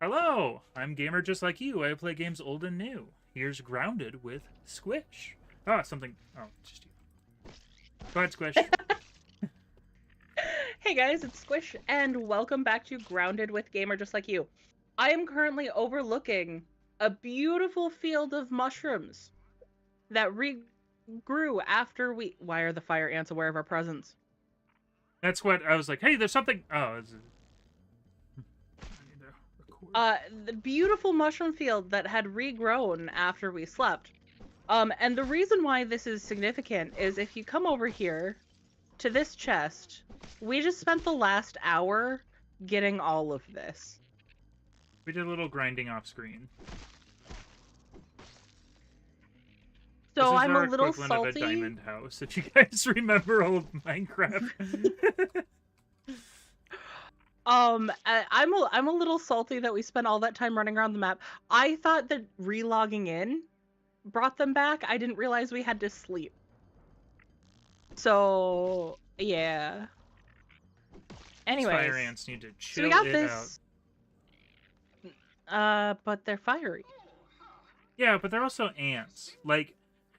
Hello, I'm gamer just like you. I play games old and new. Here's Grounded with Squish. Oh, something. Oh, just you. Go ahead, Squish. Hey guys, it's Squish, and welcome back to Grounded with Gamer Just Like You. I am currently overlooking a beautiful field of mushrooms that regrew after we... Why are the fire ants aware of our presence? That's what I was like. Hey, there's something. Oh, it's... I need to record. The beautiful mushroom field that had regrown after we slept. And the reason why this is significant is if you come over here to this chest, we just spent the last hour getting all of this. We did a little grinding off screen. So this is I'm our a little equivalent salty. of a diamond house, if you guys remember old Minecraft. I'm a little salty that we spent all that time running around the map. I thought that relogging in brought them back. I didn't realize we had to sleep. So yeah. Anyways, Fire ants need to chill so we got it this. But they're fiery. Yeah, but they're also ants. Like,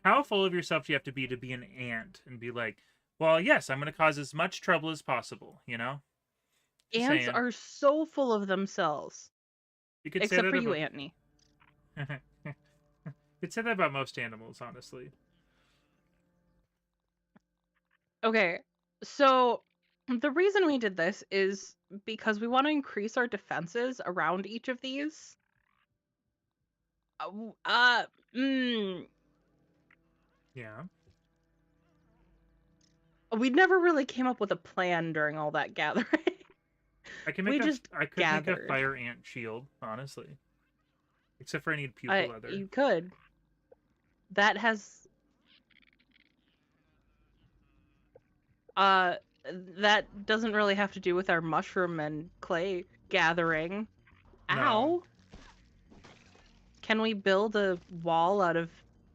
how full of yourself do you have to be an ant and be like, well, yes, I'm going to cause as much trouble as possible, you know? Just Ants saying. are so full of themselves. You could Except say that for you, about... Antony. You could say that about most animals, honestly. Okay, so the reason we did this is because we want to increase our defenses around each of these. Yeah. We never really came up with a plan during all that gathering. I can make I could make a gathered. fire ant shield, honestly. Except for I need pupil leather. You could. That has... that doesn't really have to do with our mushroom and clay gathering. No. Ow! Can we build a wall out of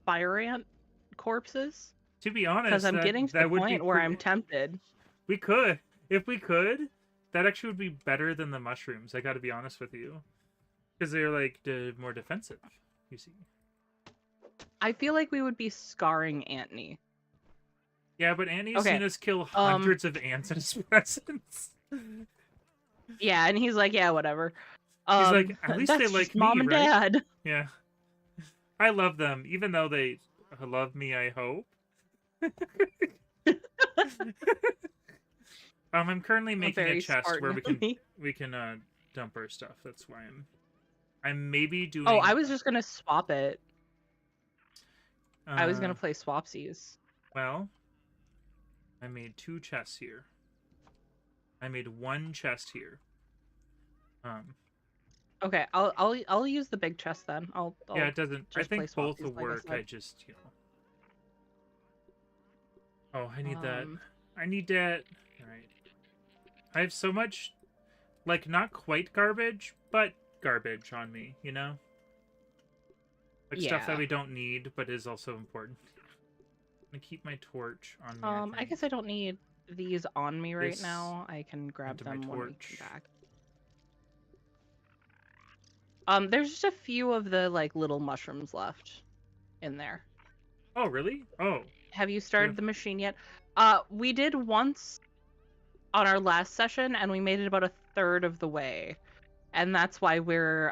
fire ant corpses? To be honest, because I'm getting to the point where I'm tempted. We could. If we could, that actually would be better than the mushrooms, I gotta be honest with you. Because they're, like, more defensive, you see. I feel like we would be scarring Antony. Yeah, but Antony's seen us kill hundreds of ants in his presence. Yeah, and he's like, yeah, whatever. He's like, at least they like me, Mom and right? Dad. Yeah. I love them, even though they love me, I hope. I'm currently making a chest where we can dump our stuff. That's why I'm maybe doing... Oh, I was just gonna swap it. I was gonna play swapsies. Well, I made 2 chests here. I made 1 chest here. Okay, I'll use the big chest then. Yeah, it doesn't... I think both will work. I just, you know... Oh, I need that. I need that. Alright. I have so much, like, not quite garbage, but garbage on me, you know? Like, stuff that we don't need, but is also important. I'm gonna keep my torch on me, I guess I don't need these on me right now. I can grab them when we come back. There's just a few of the, like, little mushrooms left in there. Oh, really? Oh. Have you started the machine yet? We did once on our last session, and we made it about a third of the way. And that's why we're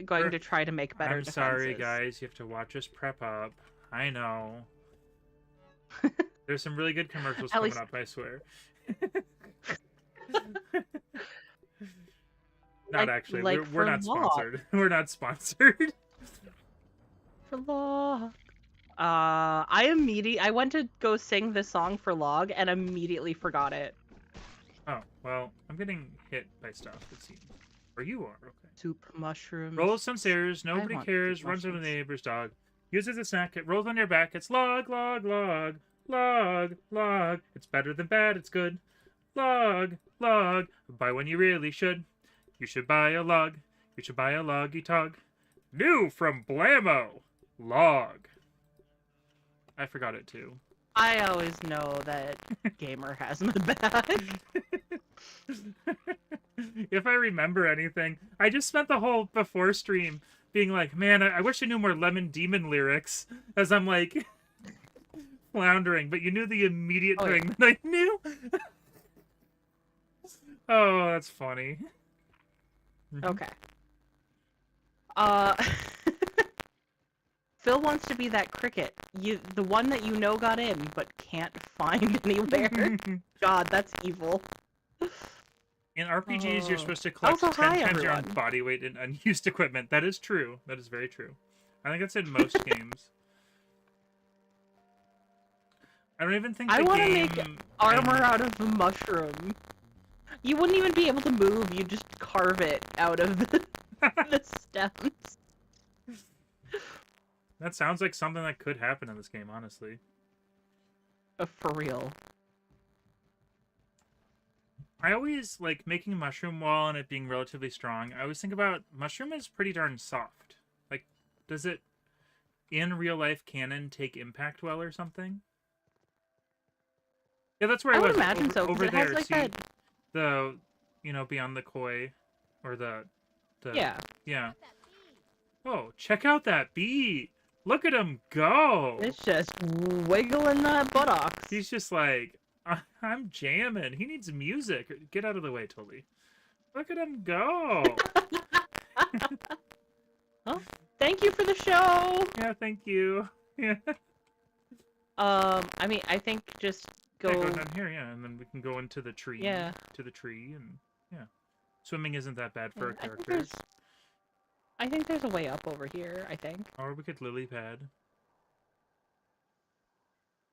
going to try to make better defenses. I'm sorry, guys. You have to watch us prep up. I know. There's some really good commercials coming up, I swear. Not actually. We're not sponsored. We're not sponsored. For log. I went to go sing this song for log and immediately forgot it. Oh, well, I'm getting hit by stuff, it seems. Or you are, okay. Soup mushrooms. Rolls some stairs, nobody cares, runs over the neighbor's dog. Uses a snack, it rolls on your back, it's log, log, log, log, log. It's better than bad, it's good. Log, log, buy when you really should. You should buy a log, you should buy a loggy tog. New from Blammo, log. I forgot it too. I always know that Gamer has my back. if I remember anything, I just spent the whole before stream being like, man, I wish I knew more Lemon Demon lyrics as I'm like floundering, but you knew the immediate thing that I knew. Oh, that's funny. Okay. Phil wants to be that cricket. The one that you know got in, but can't find anywhere. God, that's evil. In RPGs, you're supposed to collect also, 10 times everyone. your own body weight in unused equipment. That is true. That is very true. I think that's in most games. I don't even think I want to game make armor out of the mushroom. You wouldn't even be able to move. You just carve it out of the stems. That sounds like something that could happen in this game, honestly. For real. I always like making a mushroom wall and it being relatively strong. I always think about mushroom is pretty darn soft. Like, does it in real life canon take impact well or something? Yeah, that's where I was. Would imagine so. Over it there, has, like, see that... the, beyond the koi, or the yeah. Oh, check out that bee! Look at him go! It's just wiggling that buttocks. He's just like, I'm jamming. He needs music. Get out of the way, Tully. Look at him go! Well, thank you for the show! Yeah, thank you. Yeah. I mean, I think just go... Yeah, go down here, yeah, and then we can go into the tree. Yeah. To the tree, and yeah. Swimming isn't that bad for our characters. I think there's a way up over here, I think. Or we could lily pad.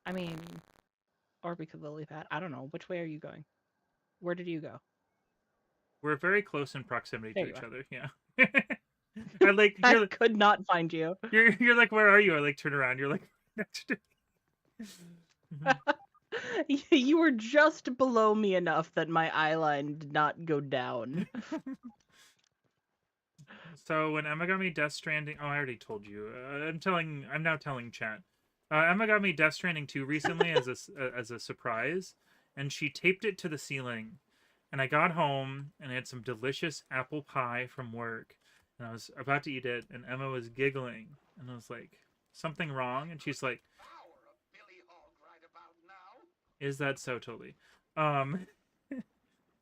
I mean, or we could lily pad. I don't know. Which way are you going? Where did you go? We're very close in proximity There to you each are. other, yeah. I could not find you. You're like, where are you? I like turn around. You're like next to You were just below me enough that my eye line did not go down. So when Emma got me Death Stranding, oh, I already told you. I'm now telling chat. Emma got me Death Stranding 2 recently as a surprise, and she taped it to the ceiling. And I got home and I had some delicious apple pie from work, and I was about to eat it, and Emma was giggling, and I was like, something wrong? And she's like, is that so, Tully?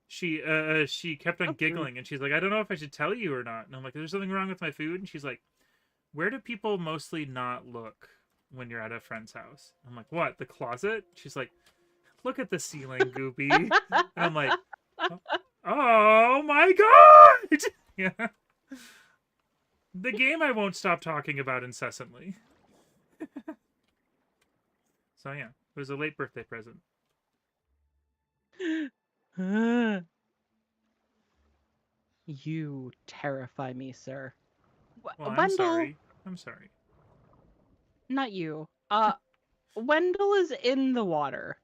She kept on giggling, and she's like, I don't know if I should tell you or not. And I'm like, there's something wrong with my food? And she's like, where do people mostly not look when you're at a friend's house? I'm like, what, the closet? She's like, look at the ceiling, Goopy. And I'm like, oh my god! Yeah. The game I won't stop talking about incessantly. So yeah, it was a late birthday present. You terrify me, sir. Well, I'm Wendell, sorry. I'm sorry. not you. Wendell is in the water.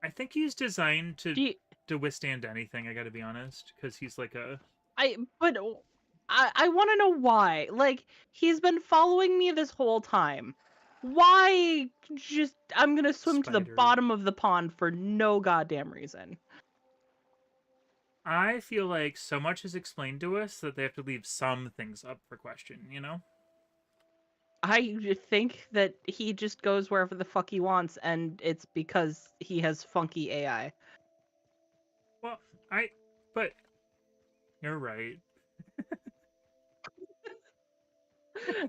I think he's designed to withstand anything, I gotta be honest, because he's like a... I want to know why. Like, he's been following me this whole time. Why just... I'm gonna swim to the bottom of the pond for no goddamn reason. I feel like so much is explained to us that they have to leave some things up for question, you know? I think that he just goes wherever the fuck he wants, and it's because he has funky AI. Well, but you're right.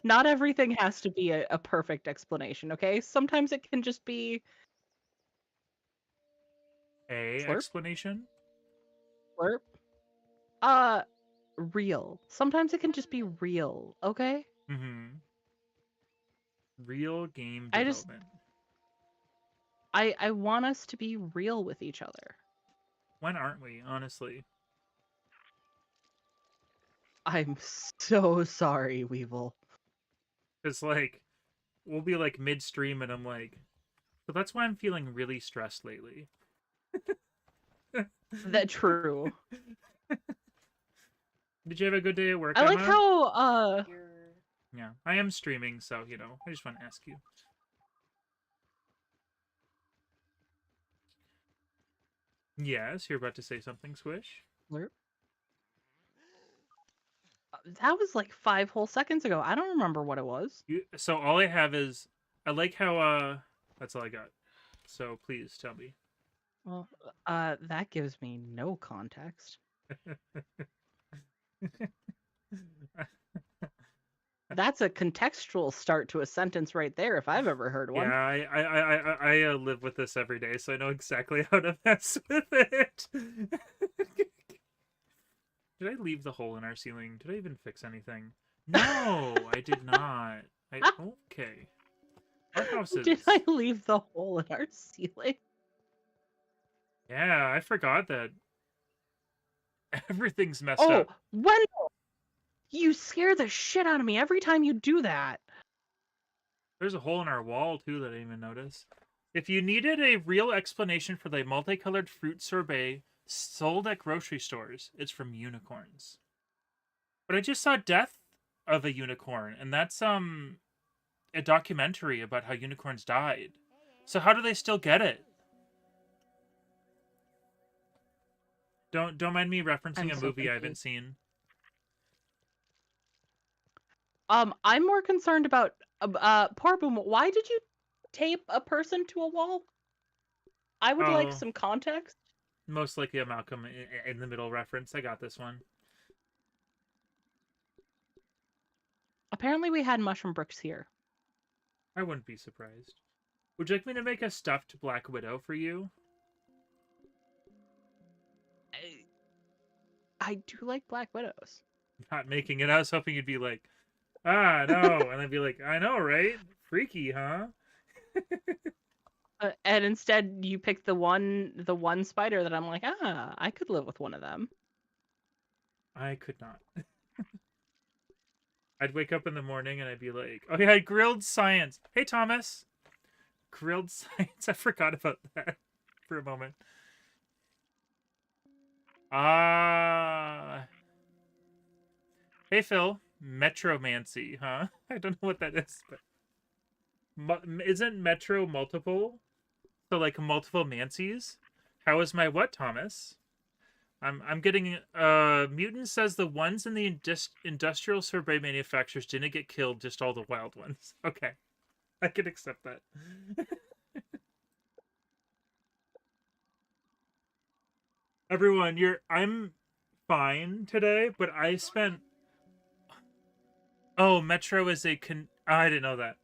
Not everything has to be a perfect explanation, okay? Sometimes it can just be... explanation? Slurp? Real. Sometimes it can just be real, okay? Mm-hmm. Real game development. I want us to be real with each other. When aren't we, honestly? I'm so sorry, Weevil. It's like, we'll be like midstream and I'm like, but that's why I'm feeling really stressed lately. That true. Did you have a good day at work, I like Emma? how, Yeah, I am streaming, so, you know, I just want to ask you. Yes, you're about to say something, Squish? Slurp. That was like 5 whole seconds ago. I don't remember what it was. So all I have is, I like how, that's all I got. So please tell me. Well, that gives me no context. That's a contextual start to a sentence right there, if I've ever heard one. Yeah, I live with this every day, so I know exactly how to mess with it. Did I leave the hole in our ceiling? Did I even fix anything? No, I did not. Okay. Our house is... Did I leave the hole in our ceiling? Yeah, I forgot that. Everything's messed up. Oh, Wendell! You scare the shit out of me every time you do that. There's a hole in our wall, too, that I didn't even notice. If you needed a real explanation for the multicolored fruit sorbet sold at grocery stores, it's from unicorns. But I just saw Death of a Unicorn, and that's a documentary about how unicorns died. So how do they still get it? Don't mind me referencing a movie I haven't seen. I'm more concerned about poor Boom. Why did you tape a person to a wall? I would like some context. Most likely a Malcolm in the Middle reference. I got this one. Apparently we had mushroom bricks here. I wouldn't be surprised. Would you like me to make a stuffed Black Widow for you? I do like Black Widows. Not making it. I was hoping you'd be like, ah, no. And I'd be like, I know, right? Freaky, huh? And instead you pick the one spider that I'm like, I could live with one of them. I could not. I'd wake up in the morning and I'd be like, oh yeah, grilled science. Hey, Thomas. Grilled science. I forgot about that for a moment. Hey, Phil. Metromancy, huh? I don't know what that is, but... Isn't Metro multiple? So, like, multiple Mancies? How is my what, Thomas? I'm getting... Mutant says the ones in the industrial sorbet manufacturers didn't get killed, just all the wild ones. Okay. I can accept that. Everyone, I'm fine today, but I spent... Oh, Metro is a I didn't know that.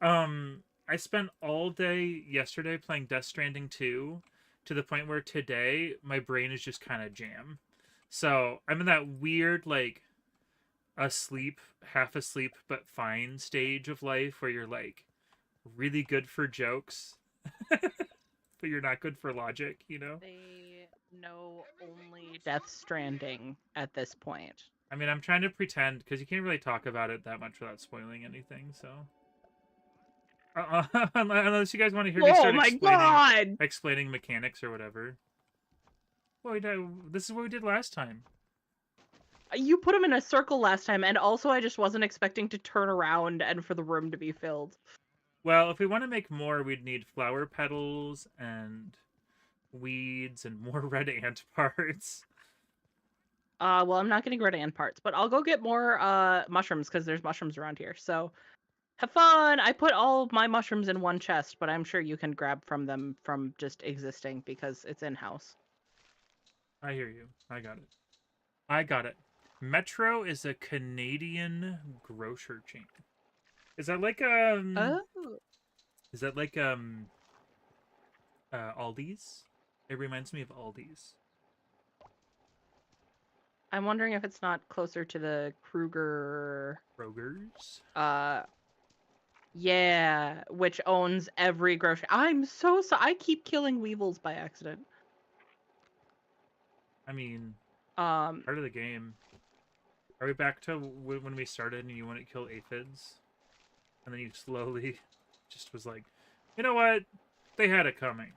I spent all day yesterday playing Death Stranding 2 to the point where today my brain is just kind of jam. So I'm in that weird, like, asleep, half asleep, but fine stage of life where you're, like, really good for jokes, but you're not good for logic, you know? They know only Death Stranding at this point. I mean, I'm trying to pretend, because you can't really talk about it that much without spoiling anything, so... unless you guys want to hear me start explaining mechanics or whatever. Well, this is what we did last time. You put them in a circle last time, and also I just wasn't expecting to turn around and for the room to be filled. Well, if we want to make more, we'd need flower petals and weeds and more red ant parts. Well, I'm not getting red ant parts, but I'll go get more mushrooms because there's mushrooms around here. So have fun. I put all of my mushrooms in one chest, but I'm sure you can grab from them from just existing because it's in-house. I hear you. I got it. Metro is a Canadian grocer chain. Is that like Is that like Aldi's? It reminds me of Aldi's. I'm wondering if it's not closer to the Kroger's? Yeah, which owns every grocery. I'm so sorry. I keep killing weevils by accident. I mean, part of the game. Are we back to when we started and you wouldn't kill aphids? And then you slowly just was like, you know what? They had it coming.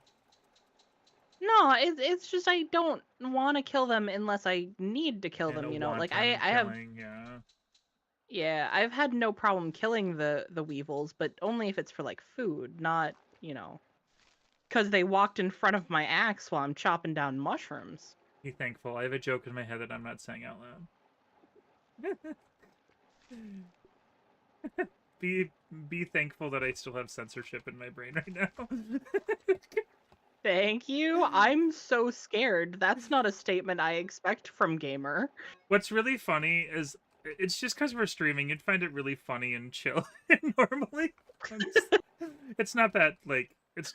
No, it's just I don't want to kill them unless I need to kill them, you know? Like I have Yeah, I've had no problem killing the weevils, but only if it's for like food, not, you know, because they walked in front of my axe while I'm chopping down mushrooms. Be thankful. I have a joke in my head that I'm not saying out loud. Be thankful that I still have censorship in my brain right now. Thank you. I'm so scared. That's not a statement I expect from gamer. What's really funny is it's just because we're streaming. You'd find it really funny and chill normally. It's not that like it's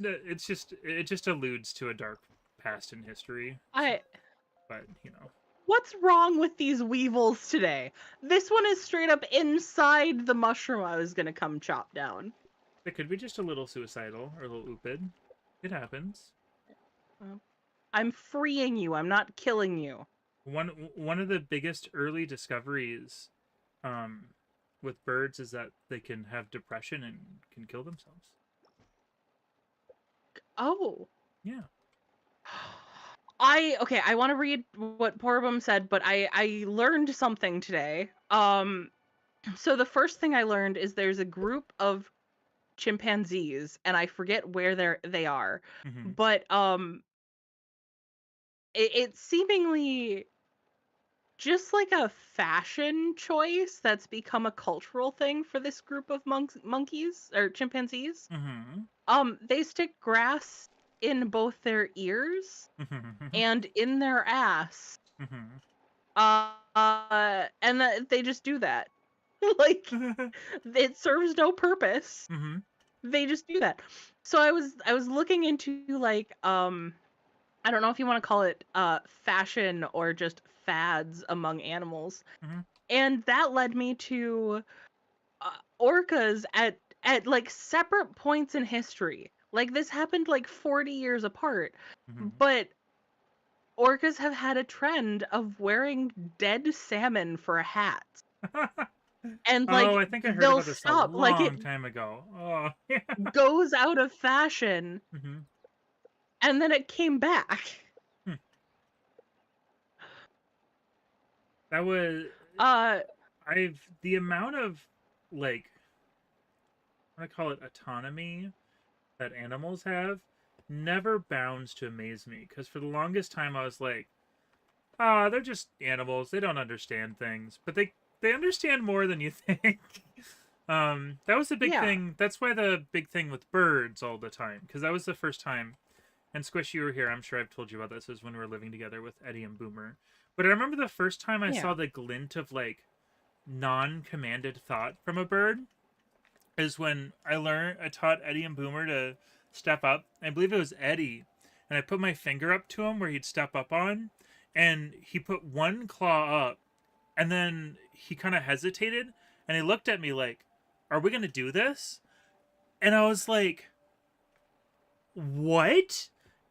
just it just alludes to a dark past in history. But you know. What's wrong with these weevils today? This one is straight up inside the mushroom I was gonna come chop down. It could be just a little suicidal or a little oopid. It happens. I'm freeing you. I'm not killing you. One of the biggest early discoveries with birds is that they can have depression and can kill themselves. Oh. Yeah. I want to read what Porbum said, but I learned something today. So the first thing I learned is there's a group of chimpanzees, and I forget where they are, Mm-hmm. but it's seemingly just like a fashion choice that's become a cultural thing for this group of monkeys or chimpanzees. Mm-hmm. They stick grass in both their ears Mm-hmm. and in their ass. Mm-hmm. And they just do that. Like, it serves no purpose. Mm-hmm. They just do that. So I was looking into like I don't know if you want to call it fashion or just fads among animals. Mm-hmm. And that led me to orcas at like separate points in history. Like this happened like 40 years apart. Mm-hmm. But orcas have had a trend of wearing dead salmon for hats. And like I think I heard they'll about this a stop like long it time ago. Oh, yeah. goes out of fashion Mm-hmm. and then it came back. That was the amount of like I call it autonomy that animals have never bounds to amaze me, because for the longest time I was like, they're just animals, they don't understand things, but they understand more than you think. That was the big thing. That's why the big thing with birds all the time, because that was the first time. And Squish, you were here, I'm sure I've told you about this, is when we were living together with Eddie and Boomer. But I remember the first time I saw the glint of like non-commanded thought from a bird is when I taught Eddie and Boomer to step up. I believe it was Eddie, and I put my finger up to him where he'd step up on, and he put one claw up, and then he kind of hesitated, and he looked at me like, "Are we gonna do this?" And I was like, "What?"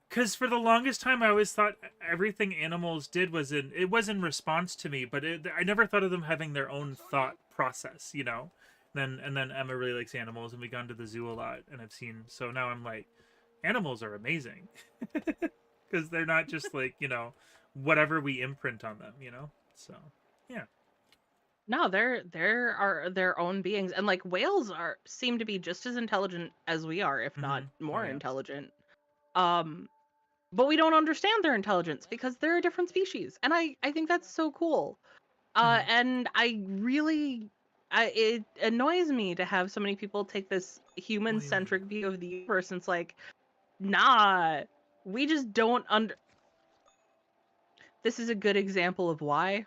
Because for the longest time, I always thought everything animals did was in response to me, but I never thought of them having their own thought process, you know. And then Emma really likes animals, and we've gone to the zoo a lot, and I've seen. So now I'm like, animals are amazing, because they're not just like, you know, whatever we imprint on them, you know. So yeah. No, are their own beings, and like whales seem to be just as intelligent as we are, if not more intelligent. But we don't understand their intelligence because they're a different species, and I think that's so cool. And it annoys me to have so many people take this human-centric view of the universe, and it's like, nah, we just don't This is a good example of why,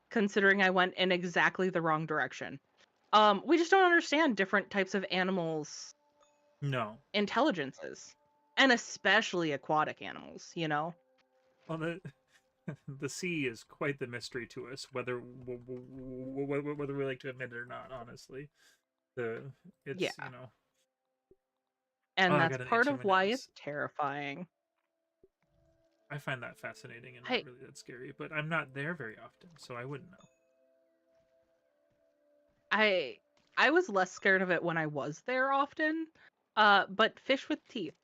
considering I went in exactly the wrong direction. We just don't understand different types of animals' intelligences, and especially aquatic animals, you know? Well, the sea is quite the mystery to us, whether we like to admit it or not. Honestly, you know, and that's part of why it's terrifying. I find that fascinating and not really that scary, but I'm not there very often, so I wouldn't know. I was less scared of it when I was there often, but fish with teeth.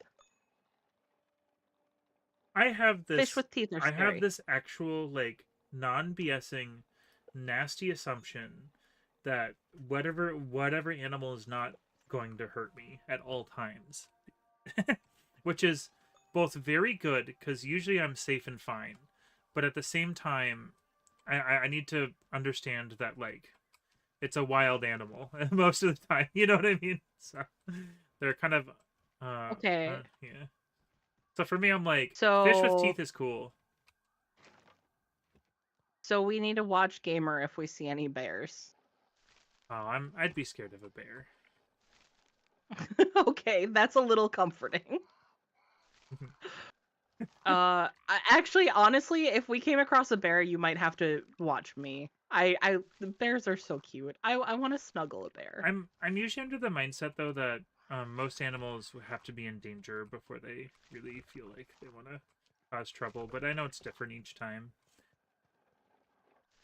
I have this. Fish with teeth are scary. I have this actual like non-BSing, nasty assumption that whatever animal is not going to hurt me at all times, which is both very good because usually I'm safe and fine, but at the same time, I need to understand that like it's a wild animal most of the time. You know what I mean? So they're kind of Okay. yeah. So for me, I'm like, fish with So teeth is cool. we need to watch Gamer if we see any bears. Oh, I'd be scared of a bear. Okay, that's a little comforting. Actually, honestly, if we came across a bear, you might have to watch me. The bears are so cute. I want to snuggle a bear. I'm usually under the mindset though that most animals have to be in danger before they really feel like they want to cause trouble, but I know it's different each time.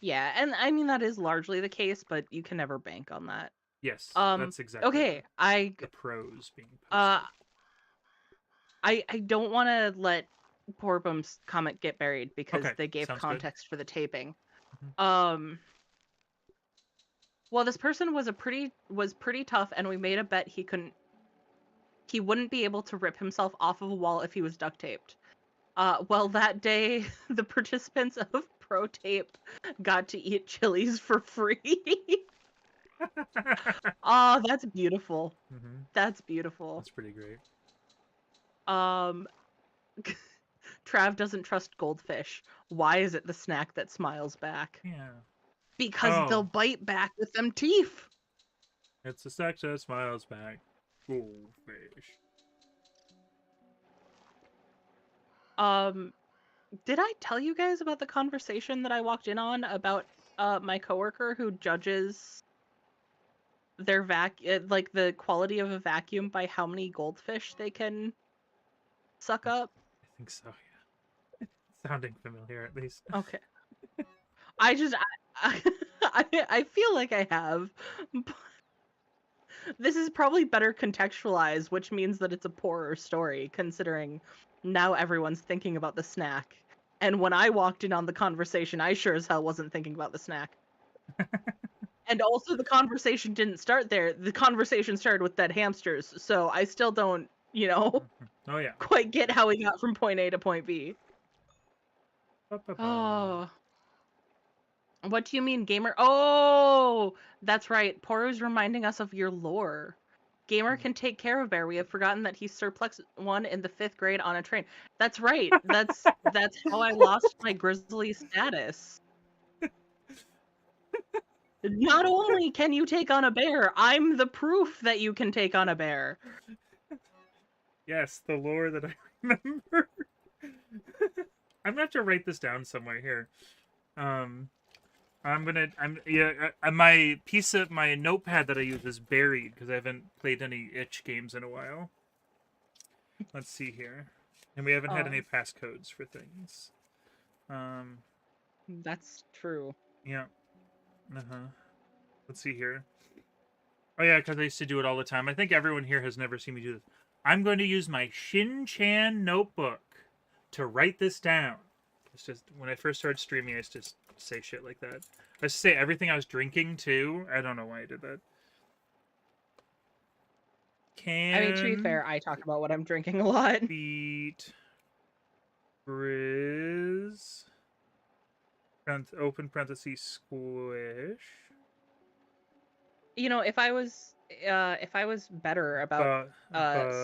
Yeah, and I mean that is largely the case, but you can never bank on that. Yes, that's exactly Okay, the pros being uh posted. I don't want to let Poor Bum's comment get buried because Okay, they gave sounds context for the taping. Mhm. Well, this person was pretty tough, and we made a bet he wouldn't be able to rip himself off of a wall if he was duct taped. Well, that day the participants of Pro Tape got to eat chilies for free. Oh, that's beautiful. Mhm. That's beautiful. That's pretty great. Trav doesn't trust goldfish. Why is it the snack that smiles back? Yeah. Because they'll bite back with them teeth. It's the snack that smiles back. Goldfish. Did I tell you guys about the conversation that I walked in on about my coworker who judges their like the quality of a vacuum by how many goldfish they can suck up? I think so, yeah. Sounding familiar at least. Okay. I feel like I have. But this is probably better contextualized, which means that it's a poorer story, considering now everyone's thinking about the snack. And when I walked in on the conversation, I sure as hell wasn't thinking about the snack. And also, the conversation didn't start there. The conversation started with dead hamsters, so I still don't, Oh, yeah. quite get how we got from point A to point B. Oh. What do you mean, Gamer? Oh, that's right. Poro's reminding us of your lore. Gamer can take care of Bear. We have forgotten that he surplexed one in the 5th grade on a train. That's right. That's how I lost my grizzly status. Not only can you take on a bear, I'm the proof that you can take on a bear. Yes, the lore that I remember. I'm gonna have to write this down somewhere here. My piece of my notepad that I use is buried because I haven't played any itch games in a while. Let's see here, and we haven't had any passcodes for things. That's true. Yeah. Let's see here. Oh yeah, because I used to do it all the time. I think everyone here has never seen me do this. I'm going to use my Shin-Chan notebook to write this down. It's just when I first started streaming, I used to say shit like that. I used to say everything I was drinking too. I don't know why I did that. I mean, to be fair, I talk about what I'm drinking a lot. Beat Grizz. Open parenthesis squish. You know, if I was better about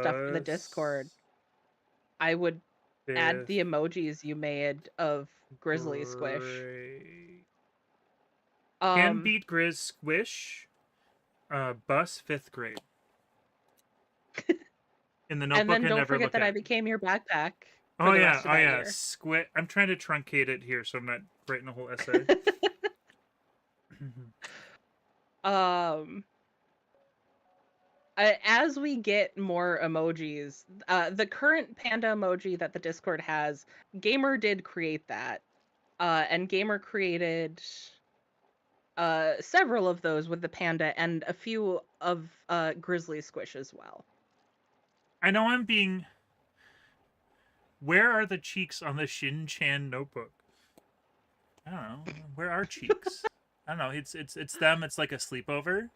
stuff in the Discord, I would add the emojis you made of Grizzly Squish. Can beat Grizz Squish. Bus 5th grade. In the notebook, and then don't forget that I became your backpack. Oh yeah, Squid. I'm trying to truncate it here, so I'm not writing a whole essay. As we get more emojis, the current panda emoji that the Discord has, Gamer did create that, and Gamer created several of those with the panda and a few of Grizzly Squish as well. I know I'm being... Where are the cheeks on the Shin-Chan notebook? I don't know. Where are cheeks? I don't know. It's them. It's like a sleepover.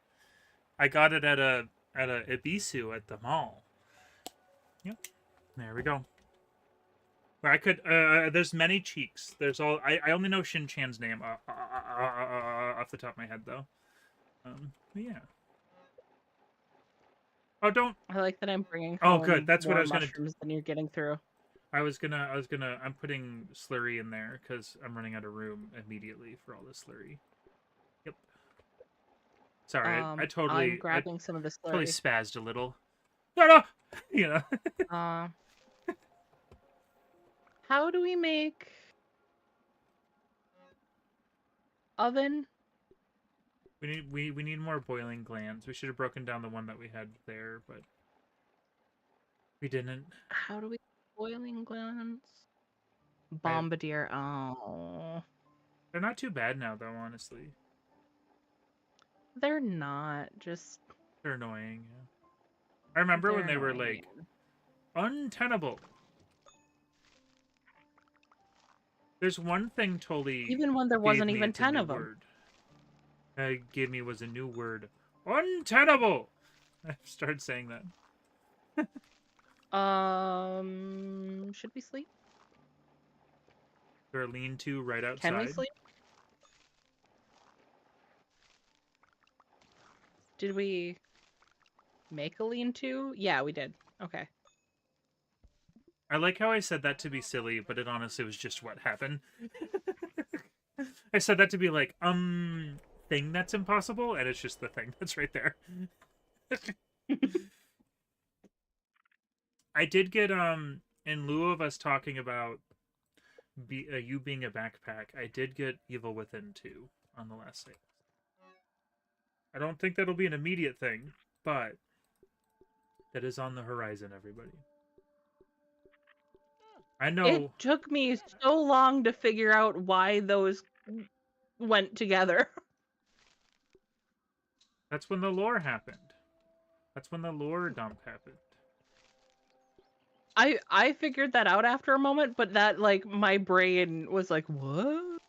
I got it at a Ibisu at the mall. Yep. There we go. Where I could there's many cheeks. There's all I only know Shin-Chan's name off the top of my head though. But yeah. Oh, don't. I like that I'm bringing Oh, home good. That's what I more was gonna. mushrooms than you're getting through. I'm putting slurry in there because I'm running out of room immediately for all this slurry. Yep. Sorry, I I'm totally grabbing some of the totally slurry. spazzed a little. No. You know. How do we make oven? We need more boiling glands. We should have broken down the one that we had there, but we didn't. How do we boiling glands? Bombardier. Oh. They're not too bad now, though. Honestly, They're not. Just. they're annoying. Yeah. I remember when they were like untenable. There's one thing totally. Even when there wasn't even 10 of them. Word. Gave me was a new word. Untenable. I started saying that. Should we sleep? There are lean-to right outside. Can we sleep? Did we make a lean-to? Yeah, we did. Okay. I like how I said that to be silly, but it honestly was just what happened. I said that to be like, thing that's impossible, and it's just the thing that's right there. I did get, in lieu of us talking about you being a backpack, I did get Evil Within 2 on the last day. I don't think that'll be an immediate thing, but that is on the horizon, everybody. I know. It took me so long to figure out why those went together. That's when the lore happened. That's when the lore dump happened. I figured that out after a moment, but that, like, my brain was like, what?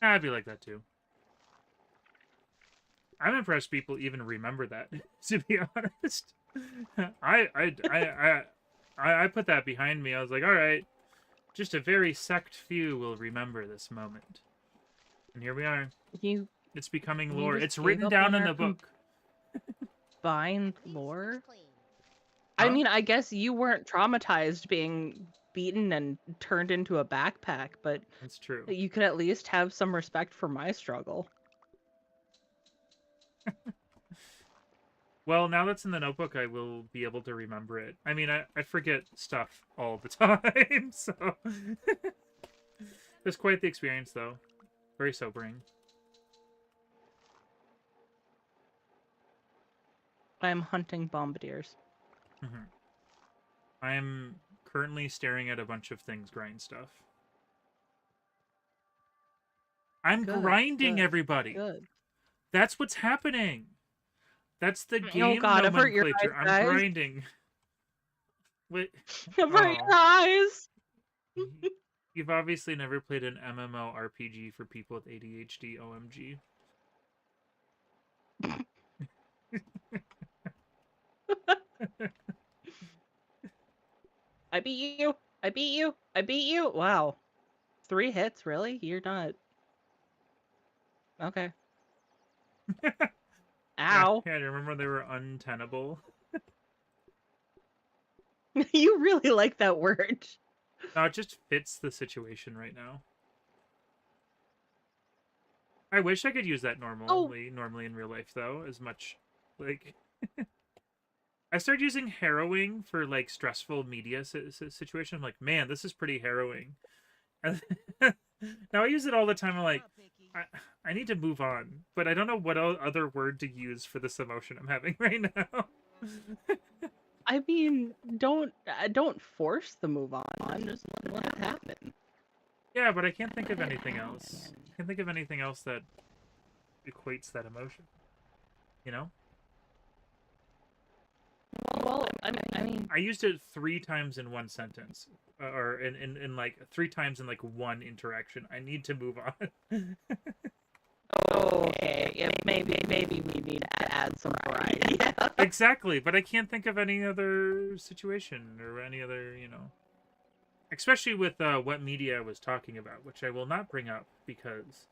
I'd be like that too. I'm impressed people even remember that, to be honest. I put that behind me. I was like, all right, just a very select few will remember this moment. And here we are. It's becoming lore. It's written down in the book. Combined lore? Huh? I mean, I guess you weren't traumatized being beaten and turned into a backpack, but that's true. You could at least have some respect for my struggle. Well, now that's in the notebook, I will be able to remember it. I mean, I forget stuff all the time, so... It was quite the experience, though. Very sobering. I'm hunting bombardiers. Mm-hmm. I am currently staring at a bunch of things grind stuff. I'm grinding, everybody. Good. That's what's happening. That's the game oh God, nomenclature. I'm grinding. Wait. Avert your eyes. You've obviously never played an MMORPG for people with ADHD. OMG. I beat you. I beat you. I beat you. Wow. 3 hits, really? You're not. Okay. Ow. Yeah, remember they were untenable? You really like that word. No, it just fits the situation right now. I wish I could use that normally in real life, though, as much, like... I started using harrowing for, like, stressful media situation. I'm like, man, this is pretty harrowing. And now I use it all the time. I'm like, I need to move on, but I don't know what other word to use for this emotion I'm having right now. I mean, don't force the move on. Just let it happen. Yeah, but I can't think of anything else. I can't think of anything else that equates that emotion. You know? Well, I mean... I used it 3 times in one sentence. Or in like 3 times in like one interaction. I need to move on. Okay, yeah, maybe we need to add some variety. Yeah. Exactly, but I can't think of any other situation or any other, you know. Especially with what media I was talking about, which I will not bring up because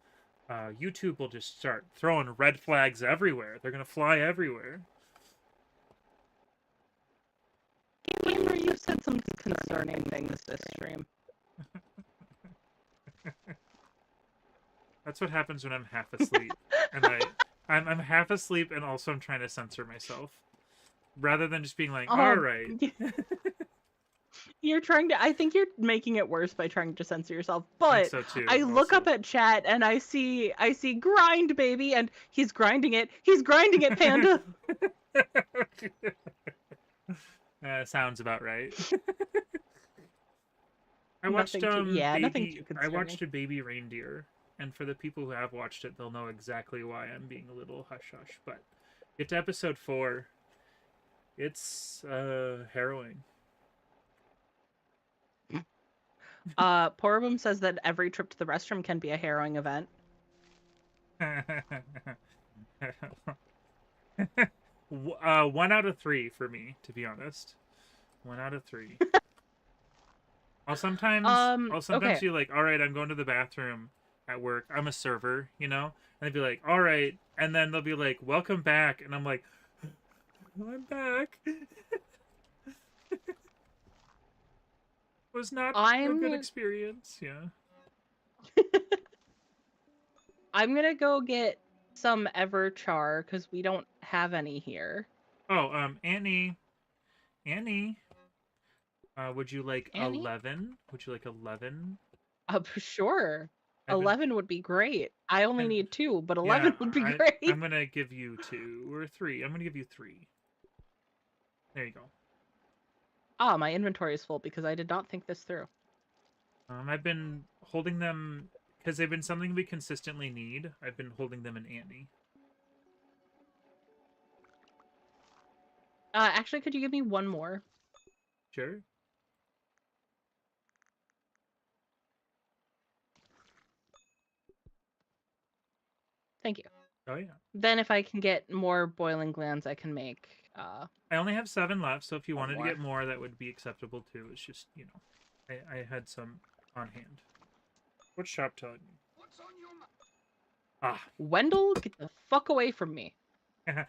YouTube will just start throwing red flags everywhere. They're gonna fly everywhere. Gamer, you said some concerning things this stream. That's what happens when I'm half asleep, and I'm half asleep, and also I'm trying to censor myself, rather than just being like, all right. You're trying to. I think you're making it worse by trying to censor yourself. But so too, I look also. up at chat and I see grind baby, and he's grinding it. He's grinding it, Panda. Sounds about right. I watched nothing too I watched concerning. a baby reindeer, and for the people who have watched it, they'll know exactly why I'm being a little hush hush. But get to episode 4. It's harrowing. Porobum says that every trip to the restroom can be a harrowing event. 1 out of 3 for me, to be honest. 1 out of 3. I'll sometimes okay. be like, all right, I'm going to the bathroom at work. I'm a server, you know? And they'd be like, all right. And then they'll be like, welcome back. And I'm like, I'm back. It was not a good experience, yeah. I'm gonna go get some Everchar, because we don't have any here. Oh, Annie. Would you like Annie? 11? Would you like 11? Sure. 11 would be great. I only need 2, but 11 would be great. I'm gonna give you 2 or 3. I'm gonna give you 3. There you go. Ah, my inventory is full because I did not think this through. I've been holding them because they've been something we consistently need. I've been holding them in Annie. Actually, could you give me one more? Sure. Thank you. Oh, yeah. Then if I can get more boiling glands, I can make... I only have 7 left, so if you wanted to get more, that would be acceptable, too. It's just, you know, I had some on hand. What's shop telling me? What's on your mind? Wendell, get the fuck away from me. I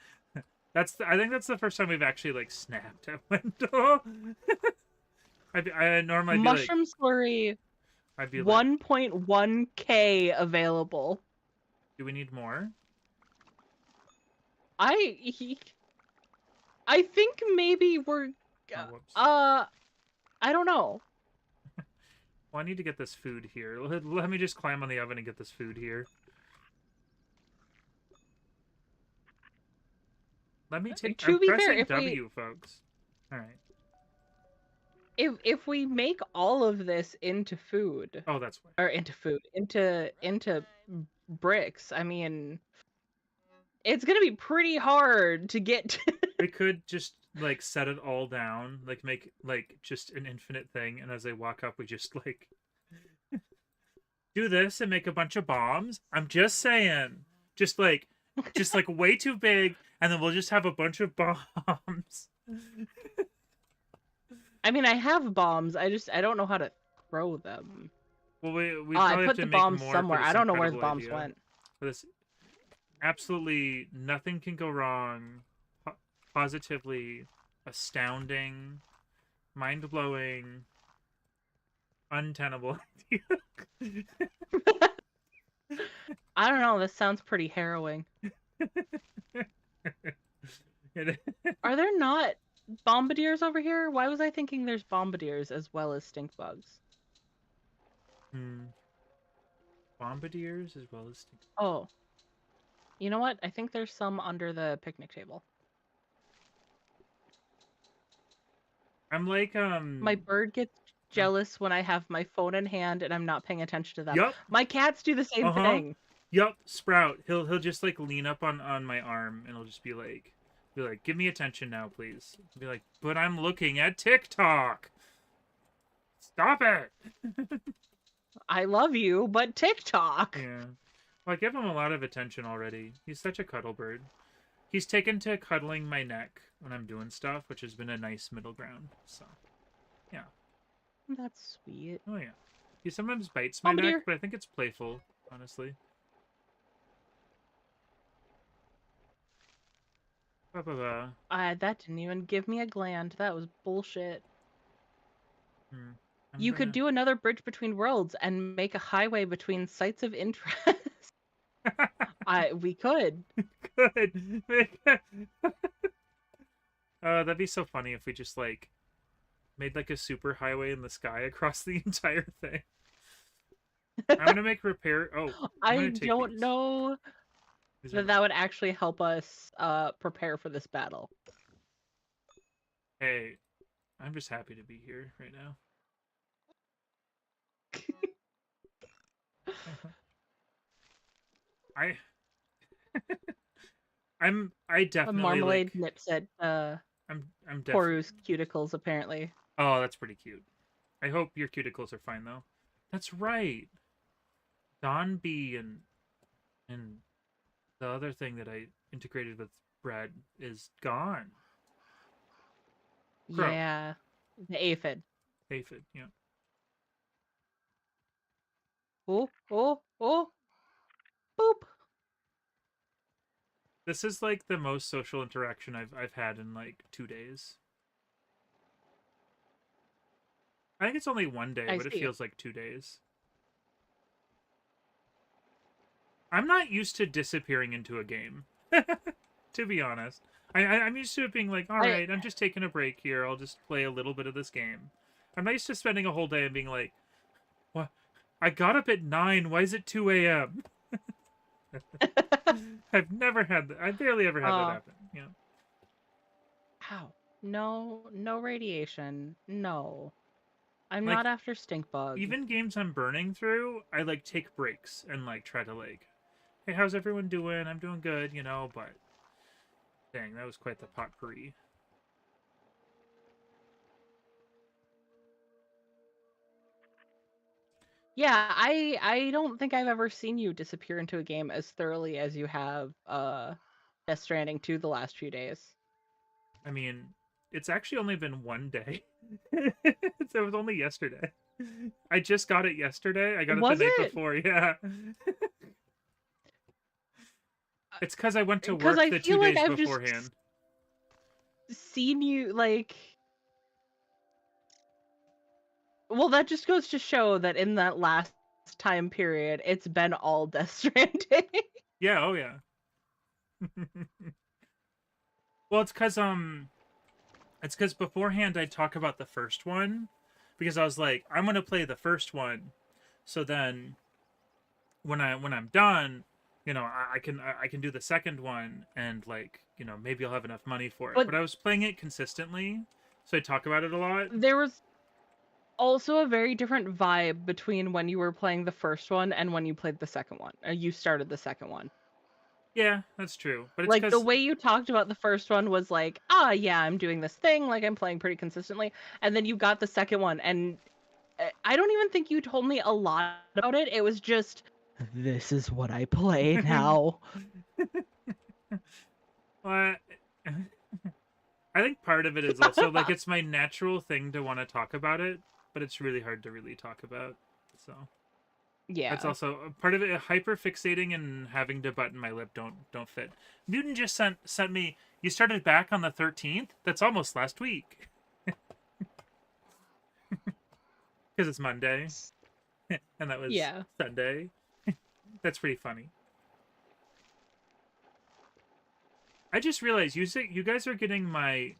think that's the first time we've actually, like, snapped at Wendell. I normally be Mushroom slurry, I'd be 1.1k available. Do we need more? I think maybe we're... I don't know. Well, I need to get this food here. Let me just climb on the oven and get this food here. Let me take... To be fair, if W, folks. Alright. If we make all of this into food... Oh, that's why. Or into food. Into bricks, I mean... It's gonna be pretty hard to get to... We could just, like, set it all down. Like, make, like, just an infinite thing. And as they walk up, we just, like... do this and make a bunch of bombs. I'm just saying. Just, like, way too big. And then we'll just have a bunch of bombs. I mean, I have bombs. I don't know how to throw them. Well, we probably I have put to the make bombs more somewhere. I don't know where the bombs went. For this, absolutely nothing can go wrong. Positively astounding, mind-blowing, untenable idea. I don't know. This sounds pretty harrowing. Are there not bombardiers over here? Why was I thinking there's bombardiers as well as stink bugs? Bombardiers as well as stink bugs. Oh. You know what? I think there's some under the picnic table. I'm like, My bird gets jealous when I have my phone in hand and I'm not paying attention to them. Yep. My cats do the same thing. Yep, Sprout. He'll just like lean up on my arm and he'll just be like, give me attention now, please. I'll be like, but I'm looking at TikTok. Stop it. I love you, but TikTok. Yeah. Well, I give him a lot of attention already. He's such a cuddle bird. He's taken to cuddling my neck when I'm doing stuff, which has been a nice middle ground. So, yeah. That's sweet. Oh, yeah. He sometimes bites my neck, but I think it's playful, honestly. That didn't even give me a gland. That was bullshit. You could do another bridge between worlds and make a highway between sites of interest. We could. Good. That'd be so funny if we just like made like a super highway in the sky across the entire thing. I'm gonna make repair. Oh, I don't know that would actually help us prepare for this battle. Hey, I'm just happy to be here right now. I definitely a marmalade like, nips at I'm Poru's cuticles apparently. Oh, that's pretty cute. I hope your cuticles are fine though. That's right. Don B and the other thing that I integrated with bread is gone. Crow. Yeah, the aphid. Aphid, yeah. Oh, boop. This is like the most social interaction I've had in like 2 days. I think it's only 1 day, but it feels like 2 days. I'm not used to disappearing into a game, to be honest. I'm used to it being like, all right, I'm just taking a break here. I'll just play a little bit of this game. I'm not used to spending a whole day and being like, what? I got up at 9. Why is it 2 a.m.? I've never had that. I barely ever had that happen. Yeah. Ow. No radiation. No. I'm like, not after stink bug. Even games I'm burning through, I like take breaks and like try to like, hey, how's everyone doing? I'm doing good, you know, but dang, that was quite the potpourri. Yeah, I don't think I've ever seen you disappear into a game as thoroughly as you have Death Stranding 2 the last few days. I mean, it's actually only been 1 day. It was only yesterday. I just got it yesterday. I got it the night before, yeah. It's because I went to work the 2 days beforehand. Seen you, like... Well, that just goes to show that in that last time period, it's been all Death Stranding. Yeah, oh yeah. Well, it's because beforehand I'd talk about the first one, because I was like, I'm gonna play the first one, so then when I'm done, you know, I can do the second one, and like, you know, maybe I'll have enough money for it. But I was playing it consistently, so I talk about it a lot. There was also a very different vibe between when you were playing the first one and when you played the second one. You started the second one. Yeah, that's true. But it's like the way you talked about the first one was like, yeah, I'm doing this thing, like I'm playing pretty consistently. And then you got the second one, and I don't even think you told me a lot about it. It was just, this is what I play now. Well, I think part of it is also like it's my natural thing to want to talk about it, but it's really hard to really talk about. So yeah, that's also part of it. Hyper fixating and having to button my lip don't fit. Newton just sent me. You started back on the 13th. That's almost last week. Because it's Monday, and that was Sunday. That's pretty funny. I just realized you guys are getting my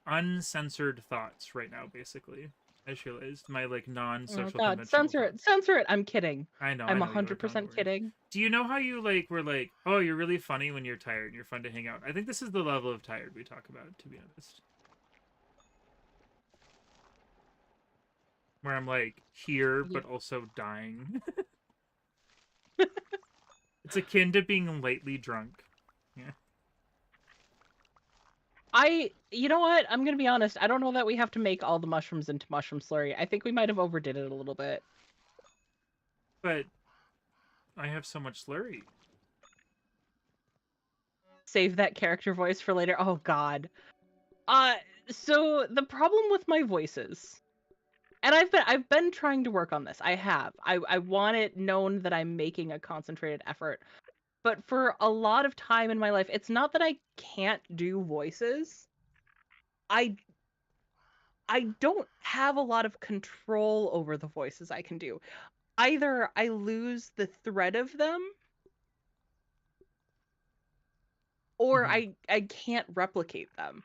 uncensored thoughts right now, basically. I just realized my like non-social. Oh God, censor it! I'm kidding. I know. I'm 100% kidding. Do you know how you like were like, oh, you're really funny when you're tired. You're fun to hang out. I think this is the level of tired we talk about, to be honest. Where I'm like here, but also dying. It's akin to being lightly drunk. Yeah. You know what? I'm gonna be honest. I don't know that we have to make all the mushrooms into mushroom slurry. I think we might have overdid it a little bit. But I have so much slurry. Save that character voice for later. Oh God. So the problem with my voices, and I've been trying to work on this. I want it known that I'm making a concentrated effort. but for a lot of time in my life, it's not that I can't do voices. I don't have a lot of control over the voices I can do. Either I lose the thread of them, or Mhm. I can't replicate them.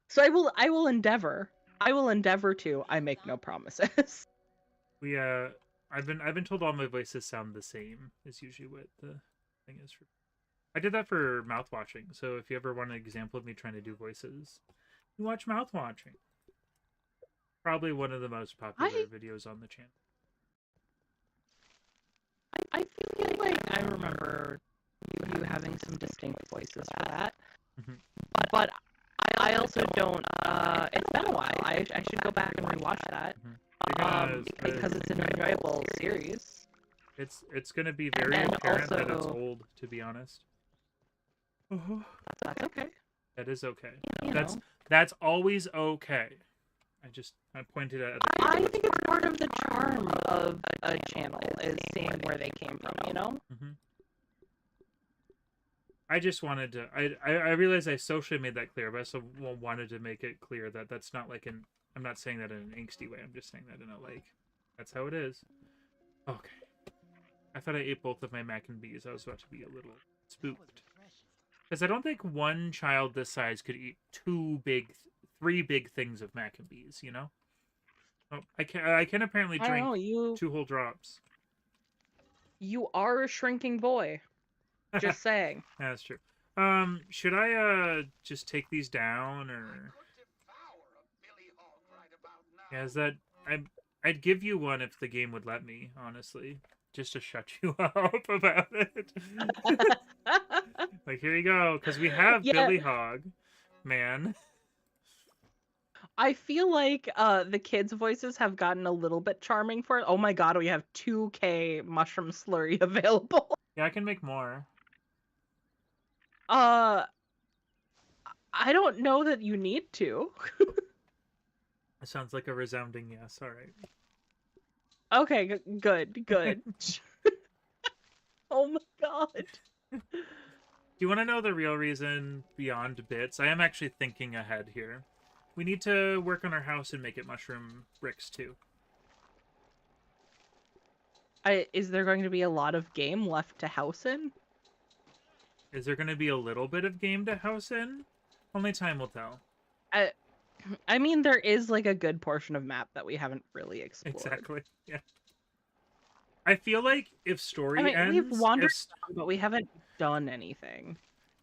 So I will endeavor. I will endeavor to. I make no promises. We I've been told all my voices sound the same. Is usually what the thing is for. I did that for mouth watching. So if you ever want an example of me trying to do voices, you watch mouth watching. Probably one of the most popular I videos on the channel. I feel like I remember you having some distinct voices for that. Mhm. But I also don't. It's been a while. I should go back and rewatch that. Because it's an enjoyable series. It's gonna be very And apparent that it's also, old, to be honest. that's okay. That is okay. You That's know. that's always okay. I pointed at. I think it's part of the charm of a channel is seeing where they came from. You know. Mm-hmm. I just wanted to. I realized I socially made that clear, but I also wanted to make it clear that that's not like an. I'm not saying that in an angsty way. I'm just saying that in a like. That's how it is. Okay. I thought I ate both of my mac and bees. I was about to be a little spooked. Because I don't think one child this size could eat three big things of mac and bees. You know. Oh, I can apparently I don't drink know. 2 whole drops. You are a shrinking boy. Just saying. That's true. Should I just take these down or? Yeah, is that I'd give you one if the game would let me, honestly, just to shut you up about it. Like here you go, because we have Yeah. Billy Hog, man. I feel like the kids' voices have gotten a little bit charming for it. Oh my god, we have 2K mushroom slurry available. Yeah, I can make more. I don't know that you need to. It sounds like a resounding yes. All right. Okay, good. Oh my god. Do you want to know the real reason beyond bits? I am actually thinking ahead here. We need to work on our house and make it mushroom bricks too. Is there going to be a lot of game left to house in? Is there going to be a little bit of game to house in? Only time will tell. I mean, there is like a good portion of map that we haven't really explored. Exactly. Yeah. I feel like if story ends, we've wandered around, but we haven't done anything.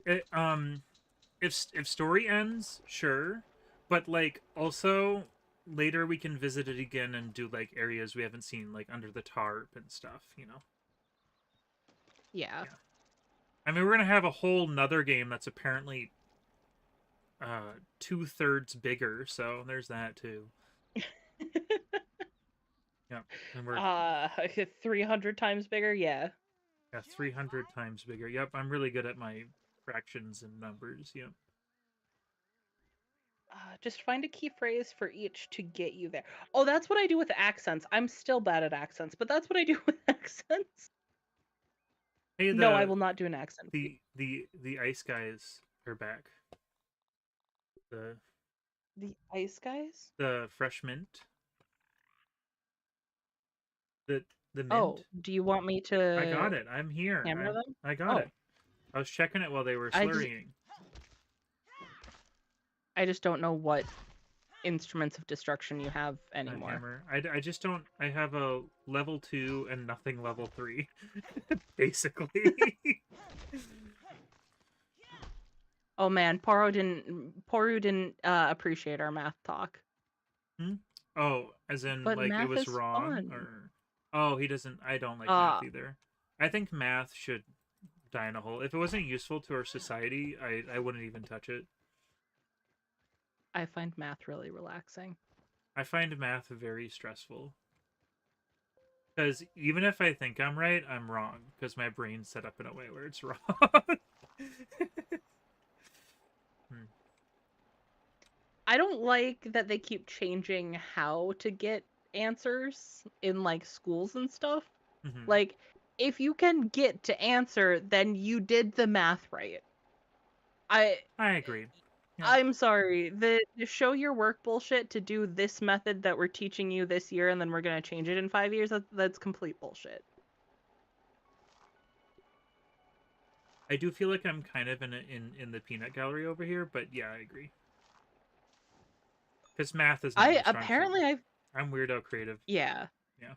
If story ends, sure, but like also later we can visit it again and do like areas we haven't seen, like under the tarp and stuff. You know. Yeah. I mean, we're gonna have a whole nother game that's apparently 2/3 bigger, so there's that too. Yeah, and we're 300 times bigger, yeah. 300 times bigger. Yep, I'm really good at my fractions and numbers. Yep. Just find a key phrase for each to get you there. Oh, that's what I do with accents. I'm still bad at accents, but that's what I do with accents. Hey, No, I will not do an accent. The ice guys are back. The ice guys? The fresh mint. The mint. Oh, do you want me to? I got it. I'm here. Hammer them? I got it. I was checking it while they were slurrying. I just don't know what instruments of destruction you have anymore. Hammer. I just don't. I have a level 2 and nothing level 3, basically. Oh man, Poru didn't appreciate our math talk. Oh, as in but like math it was is wrong, fun. or oh, he doesn't. I don't like math either. I think math should die in a hole. If it wasn't useful to our society, I wouldn't even touch it. I find math really relaxing. I find math very stressful. Because even if I think I'm right, I'm wrong. Because my brain's set up in a way where it's wrong. I don't like that they keep changing how to get answers in like schools and stuff. Mm-hmm. Like if you can get to answer, then you did the math right. I agree. Yeah. I'm sorry. The show your work bullshit to do this method that we're teaching you this year and then we're going to change it in 5 years, that's complete bullshit. I do feel like I'm kind of in the peanut gallery over here, but yeah, I agree. Because math is not my strong suit. I'm weirdo creative. Yeah. Yeah.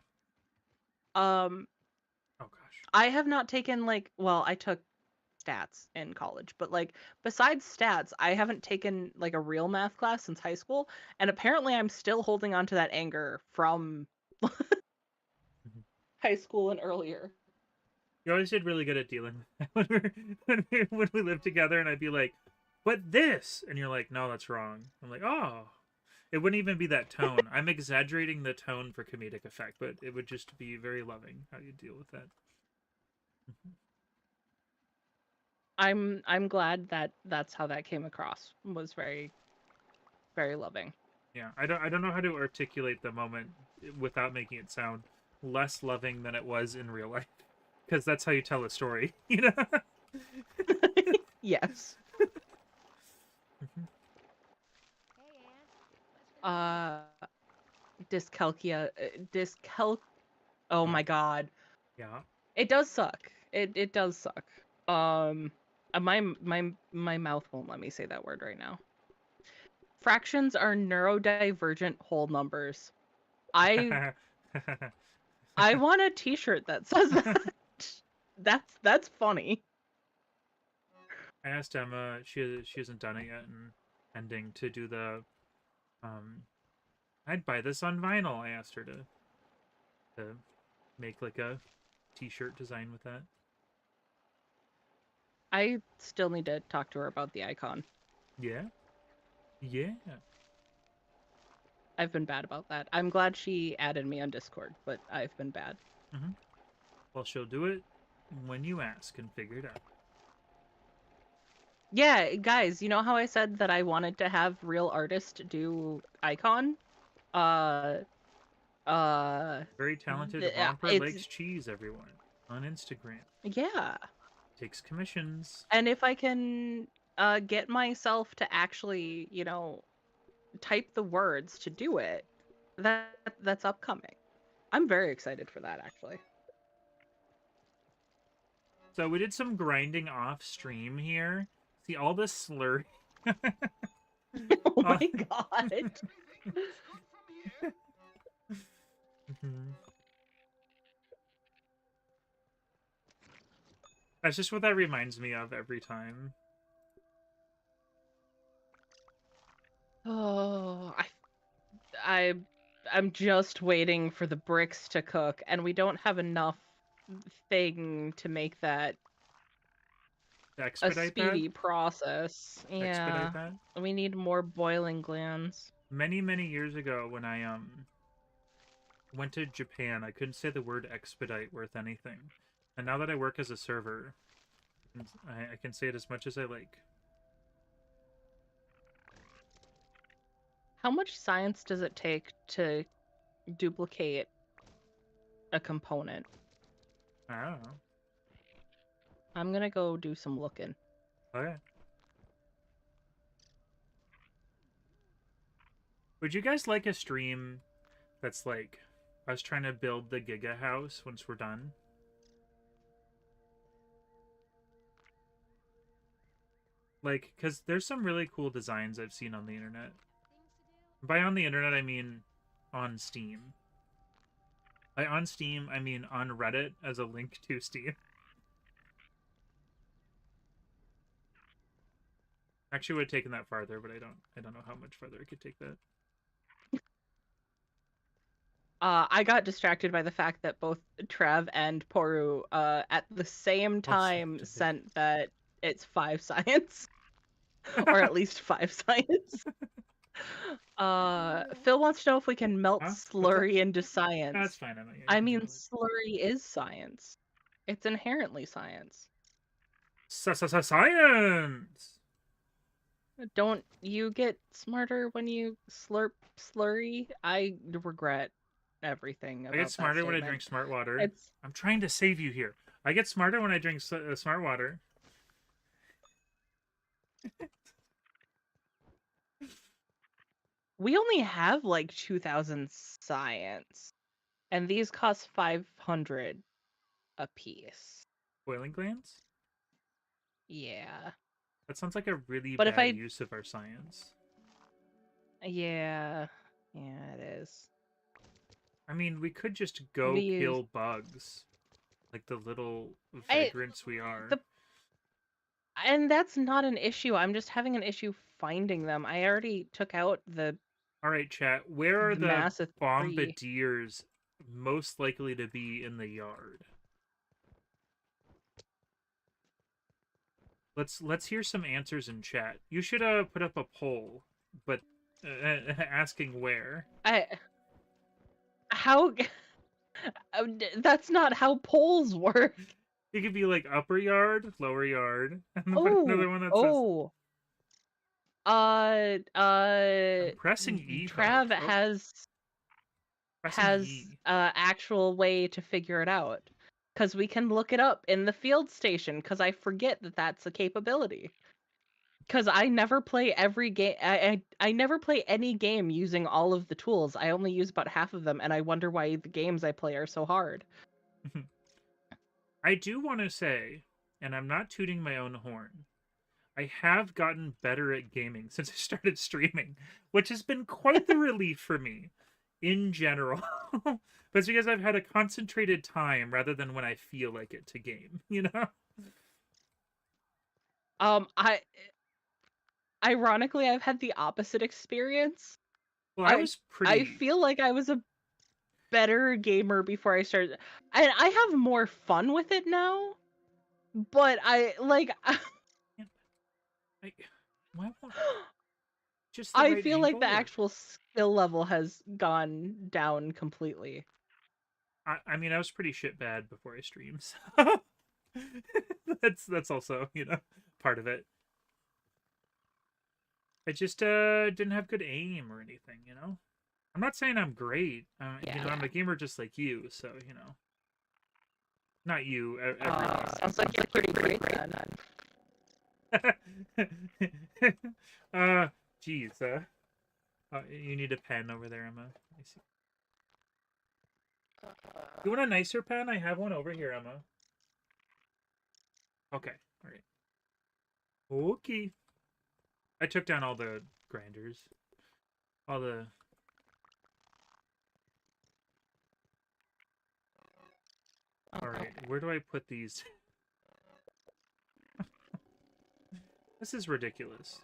Oh gosh. I have not taken I took stats in college, but besides stats, I haven't taken a real math class since high school, and apparently I'm still holding on to that anger from high school and earlier. You always did really good at dealing with that when we lived together, and I'd be like, "But this," and you're like, "No, that's wrong." I'm like, "Oh." It wouldn't even be that tone. I'm exaggerating the tone for comedic effect, but it would just be very loving how you deal with that. I'm glad that that's how that came across. Was very, very loving. Yeah, I don't know how to articulate the moment without making it sound less loving than it was in real life, because that's how you tell a story, you know. Yes. Dyscalculia. Oh my god. Yeah. It does suck. It does suck. My mouth won't let me say that word right now. Fractions are neurodivergent whole numbers. I want a t-shirt that says that. That's funny. I asked Emma, she hasn't done it yet, and ending to do the I'd buy this on vinyl. I asked her to make like a t-shirt design with that. I still need to talk to her about the icon. Yeah. Yeah. I've been bad about that. I'm glad she added me on Discord, but I've been bad. Mm-hmm. Well, she'll do it when you ask and figure it out. Yeah, guys, you know how I said that I wanted to have real artists do icon? Very talented Romper likes cheese, everyone. On Instagram. Yeah. Takes commissions. And if I can get myself to actually, type the words to do it, that's upcoming. I'm very excited for that, actually. So we did some grinding off stream here. See all this slurry. Oh my god. That's just what that reminds me of every time. Oh, I'm just waiting for the bricks to cook, and we don't have enough thing to make that a speedy process. Yeah, we need more boiling glands. Many years ago, when I went to Japan, I couldn't say the word expedite worth anything, and now that I work as a server, I can say it as much as I like. How much science does it take to duplicate a component? I don't know. I'm gonna go do some looking. Okay. Would you guys like a stream that's like us trying to build the Giga house once we're done? Like, because there's some really cool designs I've seen on the internet. By on the internet, I mean on Steam. By on Steam, I mean on Reddit as a link to Steam. Actually, would have taken that farther, but I don't know how much farther I could take that. I got distracted by the fact that both Trev and Poru at the same time sent that it's 5 science. Or at least 5 science. Phil wants to know if we can melt slurry into science. That's fine. I mean, slurry is science. It's inherently science. Science! Don't you get smarter when you slurp slurry? I regret everything about I get smarter that when I statement. drink smart water. It's I'm trying to save you here. I get smarter when I drink smart water. we only have like 2,000 science, and these cost 500 a piece. Boiling glands? Yeah. That sounds like a really But if bad I use of our science. yeah, it is. I mean, we could just go We use kill bugs. Like the little I vagrants we are. the and that's not an issue. I'm just having an issue finding them. I already took out the Alright, chat. Where are the massive tree. bombardiers most likely to be in the yard? Let's hear some answers in chat. You should put up a poll, but asking where. How that's not how polls work. It could be like upper yard, lower yard, and then put another Oh, one that says. oh. I'm pressing E, Trav folks. Pressing has E. actual way to figure it out, because we can look it up in the field station. Because I forget that that's a capability. Because I never play every game. I never play any game using all of the tools. I only use about half of them, and I wonder why the games I play are so hard. I do want to say, and I'm not tooting my own horn, I have gotten better at gaming since I started streaming, which has been quite the relief for me in general. But it's because I've had a concentrated time rather than when I feel like it to game, you know? Ironically, I've had the opposite experience. Well, I was pretty. I feel like I was a better gamer before I started, and I have more fun with it now. But Why won't just the I right feel like angle, the or... actual skill level has gone down completely. I mean, I was pretty shit bad before I streamed, so that's also, you know, part of it. I just didn't have good aim or anything, you know? I'm not saying I'm great. You know, I'm a gamer just like you, so, you know. Not you, everyone. Sounds like you're pretty great then. Jeez. You need a pen over there, Emma. Let me see. You want a nicer pen? I have one over here, Emma. Okay, alright. Okay. I took down all the grinders. All the... Alright, where do I put these? This is ridiculous.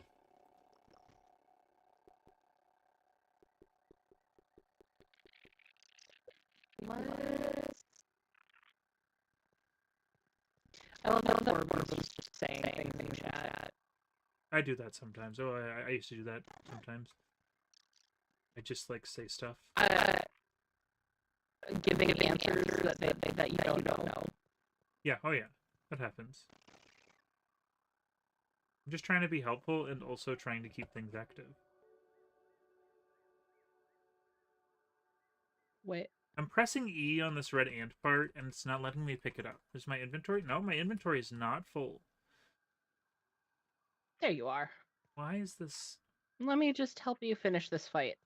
What? I love that Corbin was just saying things in chat. I do that sometimes. Oh, I used to do that sometimes. I just, like, say stuff. Giving answers that you don't know. Yeah, oh yeah. That happens. I'm just trying to be helpful and also trying to keep things active. Wait. I'm pressing E on this red ant part, and it's not letting me pick it up. Is my inventory? No, my inventory is not full. There you are. Why is this... Let me just help you finish this fight.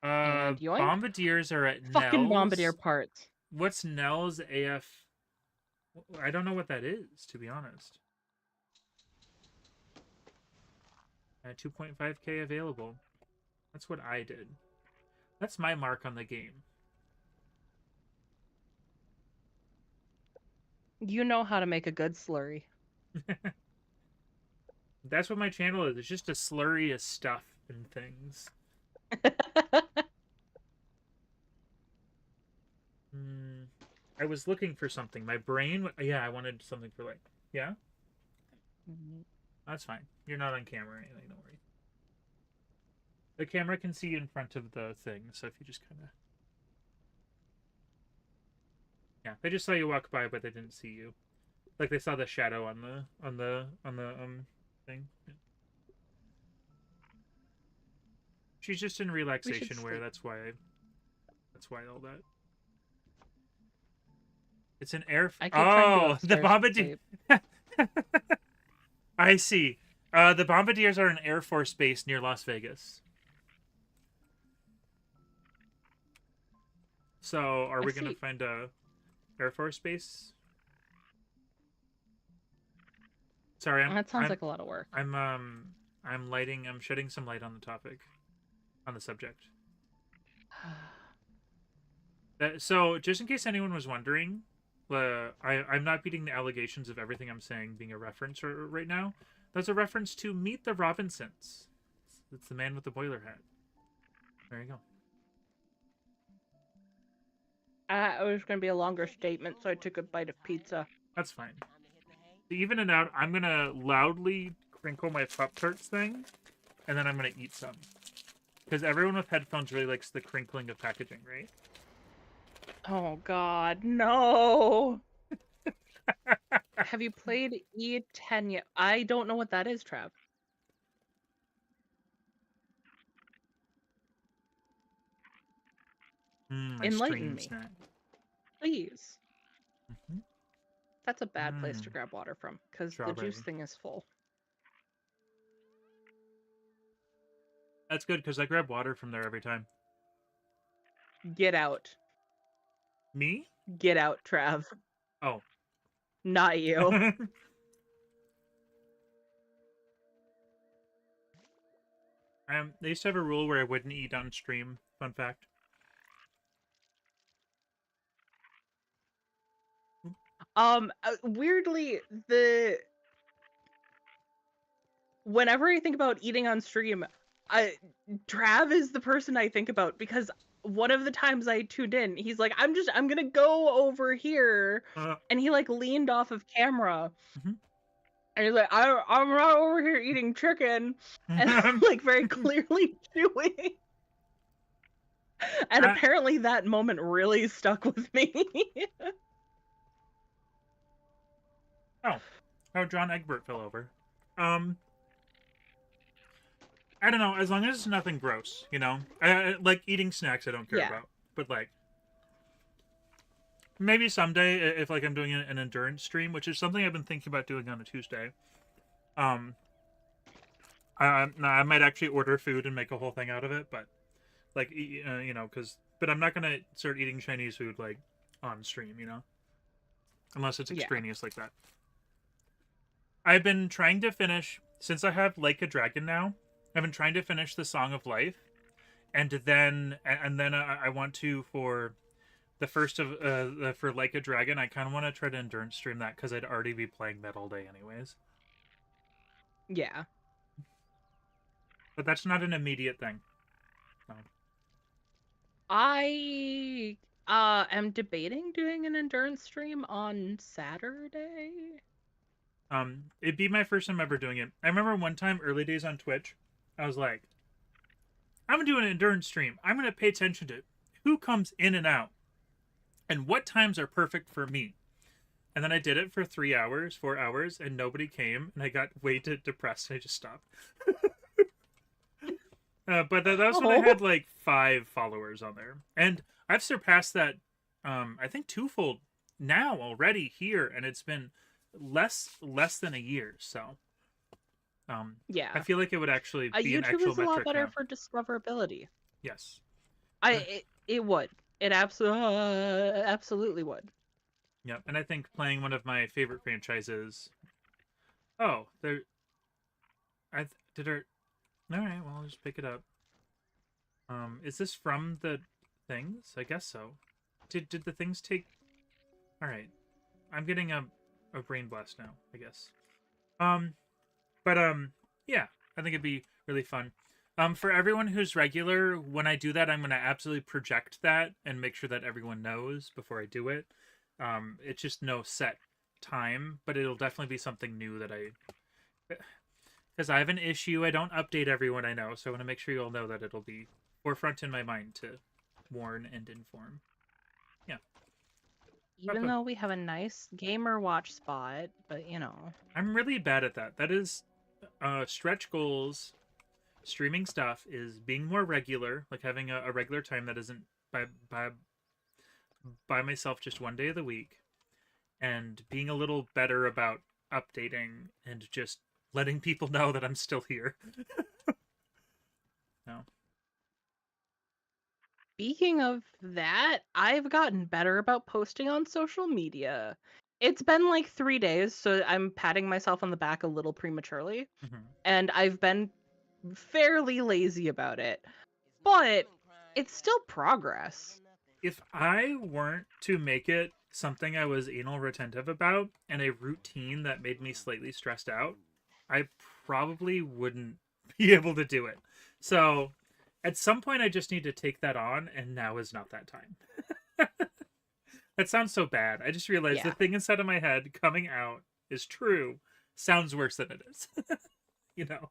Bombardiers are at Fucking Nell's. bombardier parts. What's Nell's AF? I don't know what that is, to be honest. 2.5k available. That's what I did. That's my mark on the game. You know how to make a good slurry. That's what my channel is. It's just a slurry of stuff and things. I was looking for something. My brain... Yeah, I wanted something for, like... Yeah? That's fine. You're not on camera or anything, don't worry. The camera can see in front of the thing, so if you just kind of... Yeah, they just saw you walk by, but they didn't see you. Like, they saw the shadow on the thing. Yeah. She's just in relaxation wear. sleep. That's why all that. It's an air. I keep trying to The go upstairs to bombardier. sleep. I see. The bombardiers are an Air Force base near Las Vegas. So, are we gonna find a Air Force base? Sorry, That sounds like a lot of work. I'm shedding some light on the topic, on the subject. So, just in case anyone was wondering, I'm not beating the allegations of everything I'm saying being a reference right now. That's a reference to Meet the Robinsons. It's the man with the boiler hat. There you go. It was going to be a longer statement, so I took a bite of pizza. That's fine. To even it out, I'm going to loudly crinkle my Pop-Tarts thing, and then I'm going to eat some. Because everyone with headphones really likes the crinkling of packaging, right? Oh, God, no! Have you played E10 yet? I don't know what that is, Trav. Enlighten me. Snack. Please. Mm-hmm. That's a bad place to grab water from, because the juice thing is full. That's good, because I grab water from there every time. Get out. Me? Get out, Trav. Oh. Not you. They used to have a rule where I wouldn't eat on stream. Fun fact. Weirdly, whenever I think about eating on stream, Trav is the person I think about, because one of the times I tuned in, he's like, I'm gonna go over here, and he like leaned off of camera, and he's like, I'm not over here eating chicken, and like very clearly chewing. And apparently that moment really stuck with me. Oh, John Egbert fell over. I don't know, as long as it's nothing gross, you know? Like, eating snacks I don't care about. But, like, maybe someday, if, like, I'm doing an endurance stream, which is something I've been thinking about doing on a Tuesday, I might actually order food and make a whole thing out of it, but, like, you know, but I'm not gonna start eating Chinese food, like, on stream, you know? Unless it's extraneous like that. I've been trying to finish, since I have Like a Dragon now, I've been trying to finish the Song of Life, and then I want to, for the first of for Like a Dragon, I kind of want to try to endurance stream that, because I'd already be playing that all day anyways. Yeah. But that's not an immediate thing. No. I am debating doing an endurance stream on Saturday. It'd be my first time ever doing it. I remember one time, early days on Twitch, I was like, I'm gonna do an endurance stream. I'm gonna pay attention to who comes in and out, and what times are perfect for me. And then I did it for 3 hours, 4 hours, and nobody came, and I got way too depressed, and I just stopped. But that was when I had like 5 followers on there, and I've surpassed that, I think twofold now already here, and it's been less than a year, so yeah, I feel like it would actually be YouTube an actual is a lot metric better now. for discoverability. Yes, it would. It absolutely would. Yep, and I think playing one of my favorite franchises. Oh, there. All right, well, I'll just pick it up. Is this from the things? I guess so. Did the things take? All right, I'm getting a brain blast now, I guess. Yeah, I think it'd be really fun. For everyone who's regular, when I do that, I'm gonna absolutely project that and make sure that everyone knows before I do it. It's just no set time, but it'll definitely be something new that because I have an issue. I don't update everyone I know, so I want to make sure you all know that it'll be forefront in my mind to warn and inform. Yeah. Even though we have a nice gamer watch spot, but you know. I'm really bad at that. That is stretch goals streaming stuff is being more regular, like having a regular time that isn't by by by myself just one day of the week, and being a little better about updating and just letting people know that I'm still here. No. Speaking of that, I've gotten better about posting on social media. It's been like 3 days, so I'm patting myself on the back a little prematurely, Mm-hmm. and I've been fairly lazy about it. But it's still progress. If I weren't to make it something I was anal retentive about and a routine that made me slightly stressed out, I probably wouldn't be able to do it. So at some point, I just need to take that on, and now is not that time. That sounds so bad. I just realized the Yeah. thing inside of my head coming out is true. Sounds worse than it is. You know?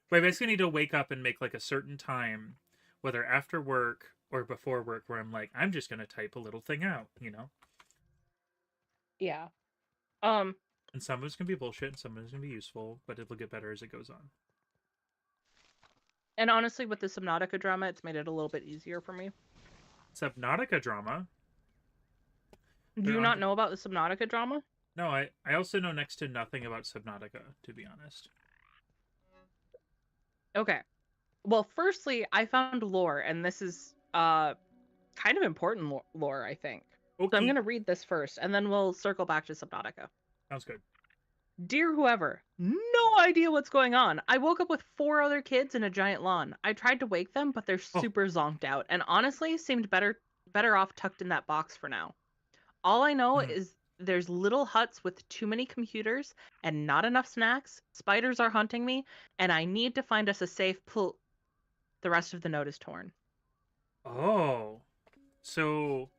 But I basically need to wake up and make like a certain time, whether after work or before work, where I'm like, I'm just going to type a little thing out, you know? Yeah. Um, And some of it's going to be bullshit and some of it's going to be useful, but it'll get better as it goes on. and honestly, with the Subnautica drama, it's made it a little bit easier for me. Subnautica drama. Do you not know about the Subnautica drama? No, I also know next to nothing about Subnautica, to be honest. Okay. Well, firstly, I found lore, and this is kind of important lore, I think. Okay. So I'm going to read this first, and then we'll circle back to Subnautica. Sounds good. Dear whoever, no idea what's going on. I woke up with 4 other kids in a giant lawn. I tried to wake them, but they're super zonked out, and honestly seemed better off tucked in that box for now. All I know is there's little huts with too many computers and not enough snacks. Spiders are hunting me, and I need to find us a safe pool. The rest of the note is torn. Oh. So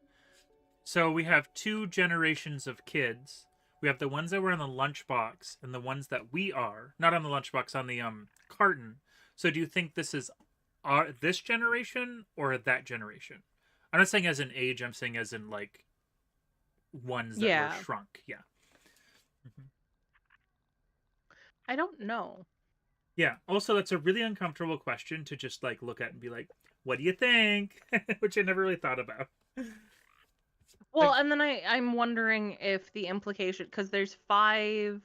we have 2 generations of kids. We have the ones that were on the lunchbox and the ones that we are. Not on the lunchbox, on the carton. So do you think this is this generation or that generation? I'm not saying as in age, I'm saying as in like ones that were shrunk. Yeah. Mm-hmm. I don't know. Yeah. Also, that's a really uncomfortable question to just like look at and be like, "What do you think?" Which I never really thought about. Well, Like, and then I'm wondering if the implication, because there's 5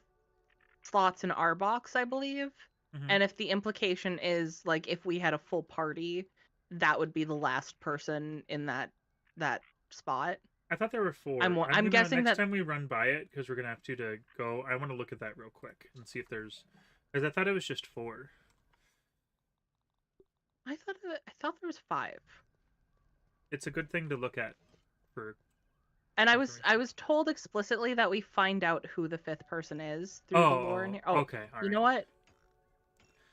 slots in our box, I believe, mm-hmm. and if the implication is like if we had a full party, that would be the last person in that spot. I thought there were 4. I'm guessing next that time we run by it, because we're gonna have to go. I want to look at that real quick and see if there's, because I thought it was just 4. I thought there was 5. It's a good thing to look at for. And I was told explicitly that we find out who the 5th person is through the lore in here. Oh, okay. All right. You know what?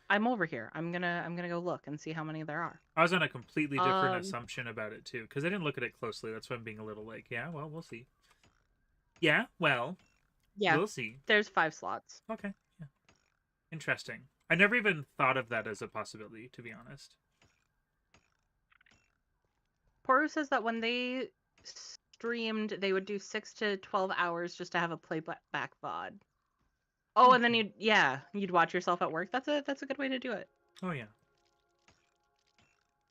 I'm over here. I'm gonna go look and see how many there are. I was on a completely different assumption about it too, because I didn't look at it closely. That's why I'm being a little like, yeah, well, we'll see. Yeah, well, yeah, we'll see. There's 5 slots. Okay, yeah, interesting. I never even thought of that as a possibility, to be honest. Poru says that when they streamed, they would do 6 to 12 hours just to have a playback VOD. Oh, and then you'd watch yourself at work. That's a good way to do it. Oh yeah.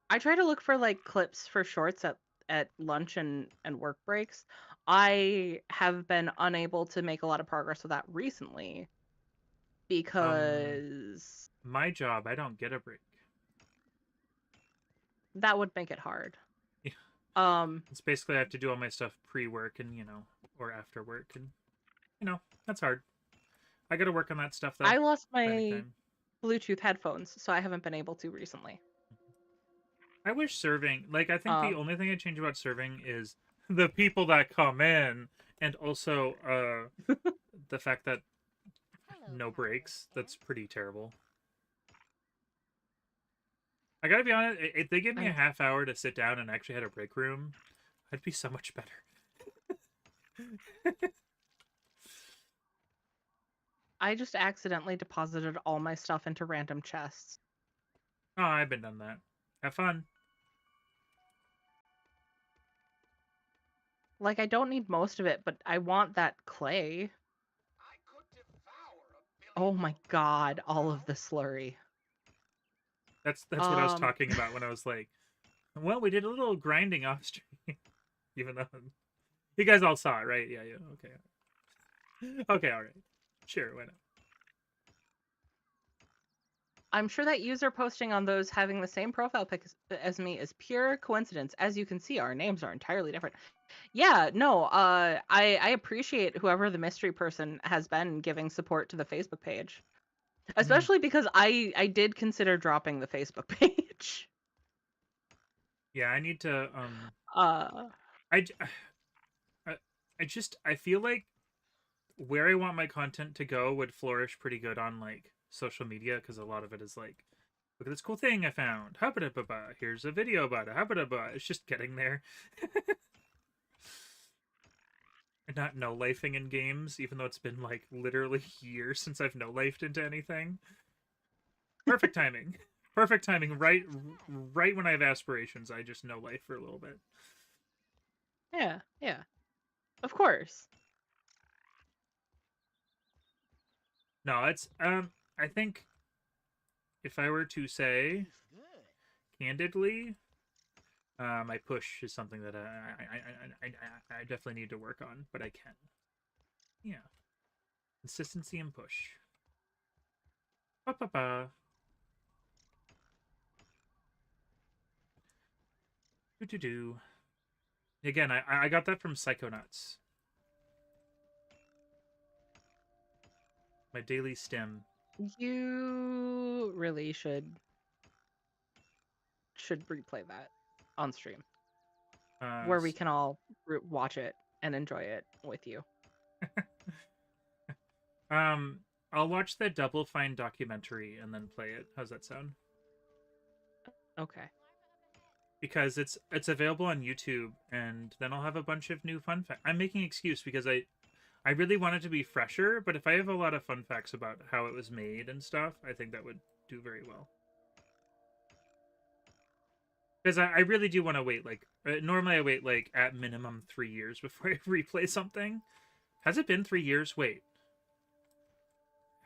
I try to look for like clips for shorts at lunch and work breaks. I have been unable to make a lot of progress with that recently because my job, I don't get a break. That would make it hard. Yeah. It's basically I have to do all my stuff pre-work and or after work, and that's hard. I got to work on that stuff though. I lost my Bluetooth headphones, so I haven't been able to recently. I wish serving, like, I think the only thing I change about serving is the people that come in, and also the fact that no breaks. That's pretty terrible. I gotta be honest, if they give me a half hour to sit down and actually had a break room, I'd be so much better. I just accidentally deposited all my stuff into random chests. Oh, I've been done that. Have fun. Like, I don't need most of it, but I want that clay. Oh my god, all of the slurry. That's what I was talking about when I was like, well, we did a little grinding off stream, even though you guys all saw it, right? Yeah, okay, okay, all right, sure, why not? I'm sure that user posting on those having the same profile pic as me is pure coincidence. As you can see, our names are entirely different. Yeah, no, I appreciate whoever the mystery person has been giving support to the Facebook page. Especially because I did consider dropping the Facebook page. Yeah, I need to Uh I I feel like where I want my content to go would flourish pretty good on like social media, because a lot of it is like, look at this cool thing I found. Habba-dabba-ba. Here's a video about it. Habba-dabba. It's just getting there. And not no-lifing in games, even though it's been like literally years since I've no-lifed into anything. Perfect timing. Perfect timing. Right when I have aspirations, I just no-life for a little bit. yeah, yeah. Of course. No, it's I think if I were to say candidly, my push is something that I definitely need to work on, but I can. Yeah, consistency and push. Ba ba ba. Do do do. Again, I got that from Psychonauts. My daily stim. You really should replay that on stream, where we can all watch it and enjoy it with you. I'll watch the Double Fine documentary and then play it. How's that sound? Okay. Because it's available on YouTube, and then I'll have a bunch of new fun facts. I'm making excuse because I really want it to be fresher, but if I have a lot of fun facts about how it was made and stuff, I think that would do very well. Because I really do want to wait, like, normally I wait, like, at minimum 3 years before I replay something. Has it been 3 years? Wait.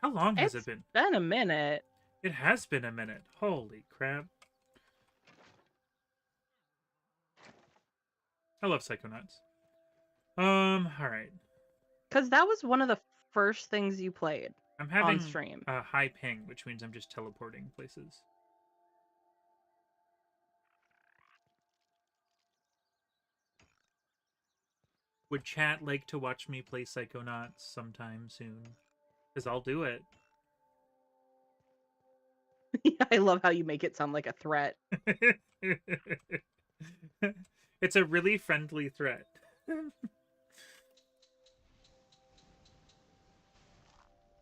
How long has it been? It's been a minute. It has been a minute. Holy crap. I love Psychonauts. Alright. Because that was one of the first things you played I'm having on stream. A high ping, which means I'm just teleporting places. Would chat like to watch me play Psychonauts sometime soon? Because I'll do it. I love how you make it sound like a threat. It's a really friendly threat.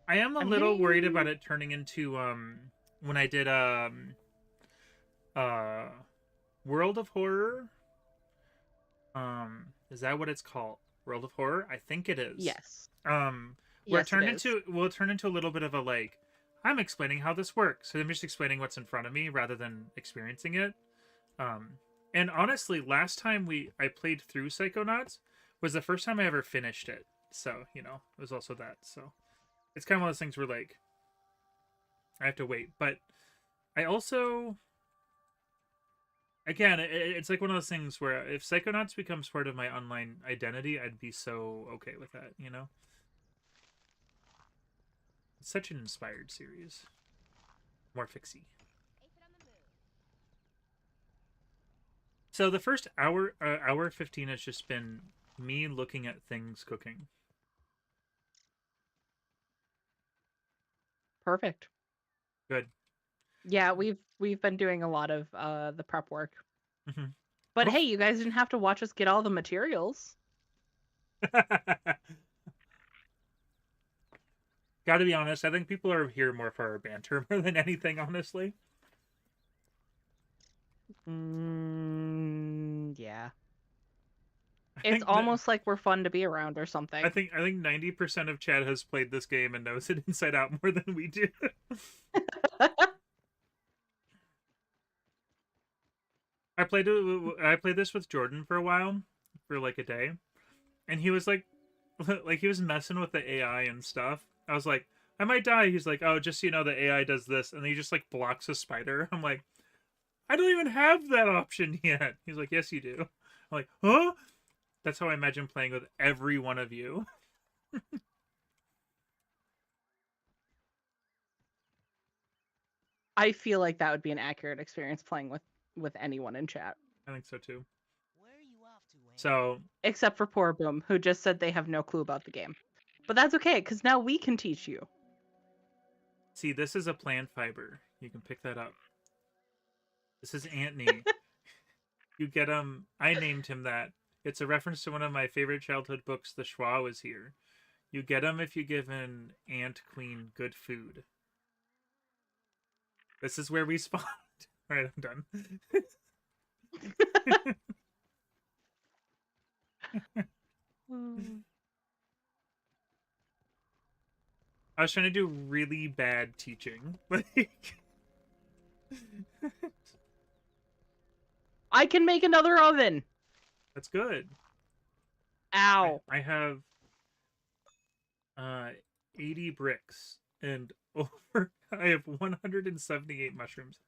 I am a little worried about it turning into when I did World of Horror. Is that what it's called? World of Horror? I think it is. Yes. Where it will turn into a little bit of a like, I'm explaining how this works. So I'm just explaining what's in front of me rather than experiencing it. And honestly, last time I played through Psychonauts was the first time I ever finished it. So, you know, it was also that. So it's kind of one of those things where like I have to wait. But I also, again, it's like one of those things where if Psychonauts becomes part of my online identity, I'd be so okay with that, you know? It's such an inspired series. More fixie. So the first hour 15 has just been me looking at things cooking. Perfect. Good. Yeah, we've been doing a lot of the prep work. Mm-hmm. But hey, you guys didn't have to watch us get all the materials. Gotta be honest, I think people are here more for our banter more than anything, honestly. Yeah. It's almost like we're fun to be around or something. I think 90% of Chad has played this game and knows it inside out more than we do. I played this with Jordan for a while, for like a day, and he was like he was messing with the AI and stuff. I was like, I might die. He's like, oh, just so you know, the AI does this. And he just, like, blocks a spider. I'm like, I don't even have that option yet. He's like, yes, you do. I'm like, huh? That's how I imagine playing with every one of you. I feel like that would be an accurate experience playing with anyone in chat. I think so, too. Where are you off to, Wayne? So, Except for Poor Boom, who just said they have no clue about the game. But that's okay, because now we can teach you. see, this is a plant fiber. You can pick that up. This is Antony. You get him. I named him that. It's a reference to one of my favorite childhood books, The Schwa Was Here. You get him if you give an ant queen good food. This is where we spawned. Alright, I'm done. I was trying to do really bad teaching. Like, I can make another oven. that's good. Ow. I have 80 bricks and over. I have 178 mushrooms.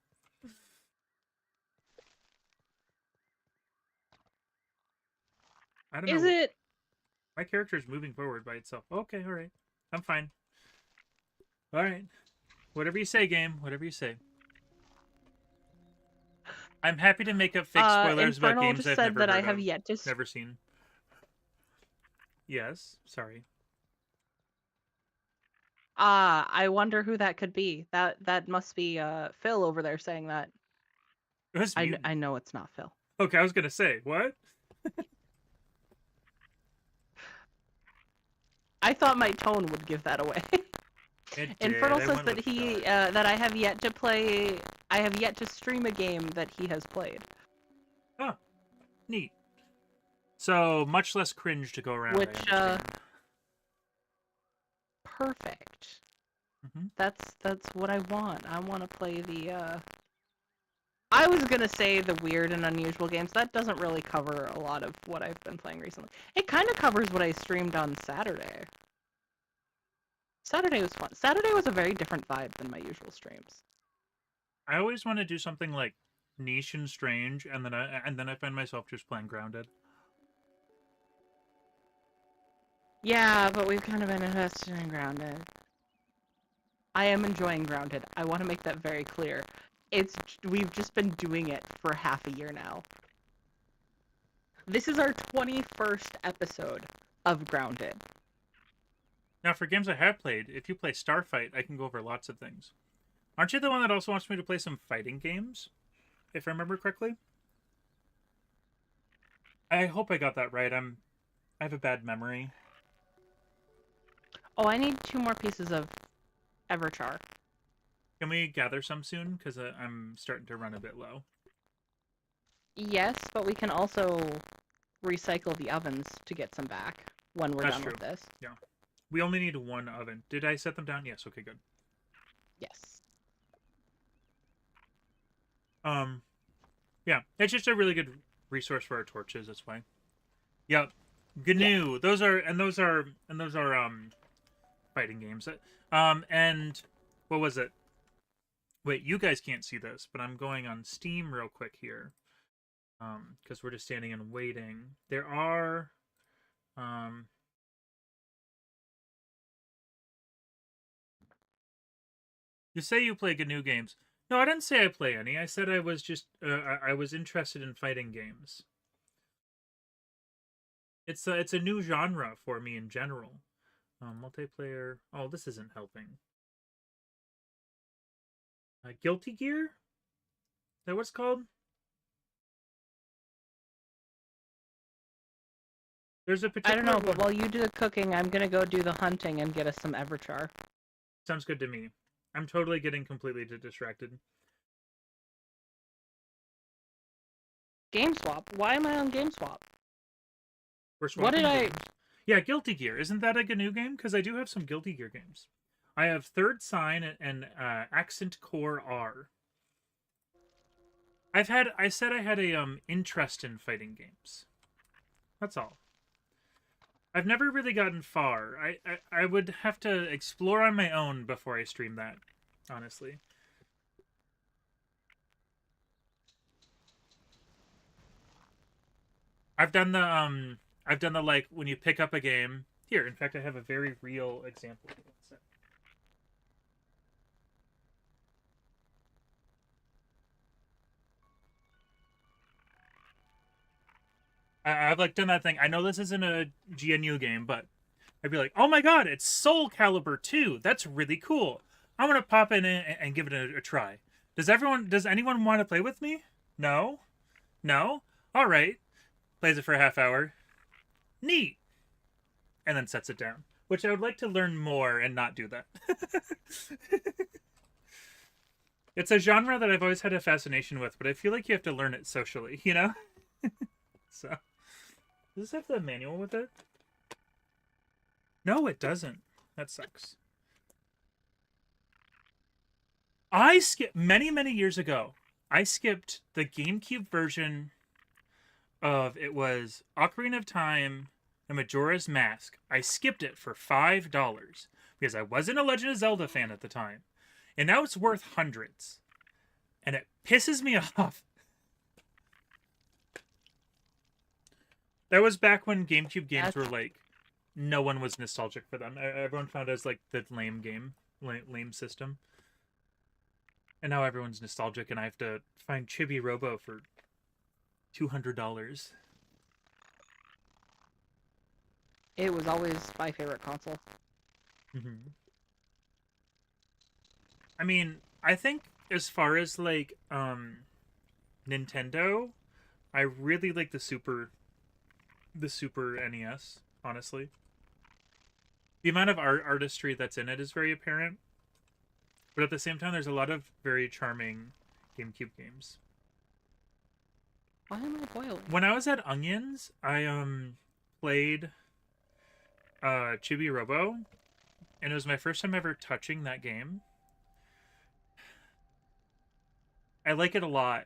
I don't know. Is it? My character is moving forward by itself. Okay, all right. I'm fine. All right. Whatever you say, game. Whatever you say. I'm happy to make up fake spoilers about Infernal games just I've said never that heard I have of, yet to. never seen. Yes. Sorry. I wonder who that could be. That must be Phil over there saying that. It was I mutant. know it's not Phil. Okay, I was gonna say what? I thought my tone would give that away. It Infernal did. I says went that with he dark. that I have yet to play. I have yet to stream a game that he has played. Oh, neat. So much less cringe to go around. Which, I understand. Perfect. Mm-hmm. That's what I want. I want to play the. I was gonna say the weird and unusual games. That doesn't really cover a lot of what I've been playing recently. It kind of covers what I streamed on Saturday. Saturday was fun. Saturday was a very different vibe than my usual streams. I always want to do something like niche and strange, and then I find myself just playing Grounded. Yeah, but we've kind of been invested in Grounded. I am enjoying Grounded. I want to make that very clear. We've just been doing it for half a year now. This is our 21st episode of Grounded. Now, for games I have played, if you play Starfight, I can go over lots of things. Aren't you the one that also wants me to play some fighting games? If I remember correctly? I hope I got that right. I have a bad memory. Oh, I need 2 more pieces of Everchar. Can we gather some soon? Because I'm starting to run a bit low. Yes, but we can also recycle the ovens to get some back when we're That's done true. with this. Yeah. We only need 1 oven. Did I set them down? Yes. Okay, good. Yes. Yeah. It's just a really good resource for our torches. That's why. Yep. GNU. Yeah. Those are fighting games. And what was it? Wait, you guys can't see this, but I'm going on Steam real quick here. Because we're just standing and waiting. There are you say you play GNU games. No, I didn't say I play any. I said I was just I was interested in fighting games. It's a new genre for me in general. Multiplayer. Oh, this isn't helping. Guilty Gear? Is that what it's called? There's a I particular don't know, but one. while you do the cooking, I'm gonna go do the hunting and get us some Everchar. Sounds good to me. I'm totally getting completely distracted. Game Swap? Why am I on Game Swap? We're What swapping did I... games. Yeah, Guilty Gear. Isn't that a GNU game? Because I do have some Guilty Gear games. I have Third Sign and Accent Core R. I said I had a interest in fighting games. That's all. I've never really gotten far. I would have to explore on my own before I stream that, honestly. I've done the like when you pick up a game. Here, in fact, I have a very real example. I've like done that thing. I know this isn't a GNU game, but I'd be like, "Oh my god, it's Soul Calibur 2. That's really cool. I'm gonna pop in and give it a try." Does anyone want to play with me? No? No? Alright. Plays it for a half hour. Neat. And then sets it down. Which I would like to learn more and not do that. It's a genre that I've always had a fascination with, but I feel like you have to learn it socially, you know? So, does this have the manual with it? No, it doesn't. That sucks. I skipped many years ago. I skipped the GameCube version of it was Ocarina of Time and Majora's Mask. I skipped it for $5 because I wasn't a Legend of Zelda fan at the time. And now it's worth hundreds. And it pisses me off. That was back when GameCube games were like, no one was nostalgic for them. Everyone found it as like the lame game, lame system. And now everyone's nostalgic, and I have to find Chibi Robo for $200. It was always my favorite console. Mm-hmm. I mean, I think as far as like Nintendo, I really like the Super NES, honestly. The amount of artistry that's in it is very apparent. But at the same time, there's a lot of very charming GameCube games. Why am I boiling? When I was at Onions, I played Chibi Robo, and it was my first time ever touching that game. I like it a lot.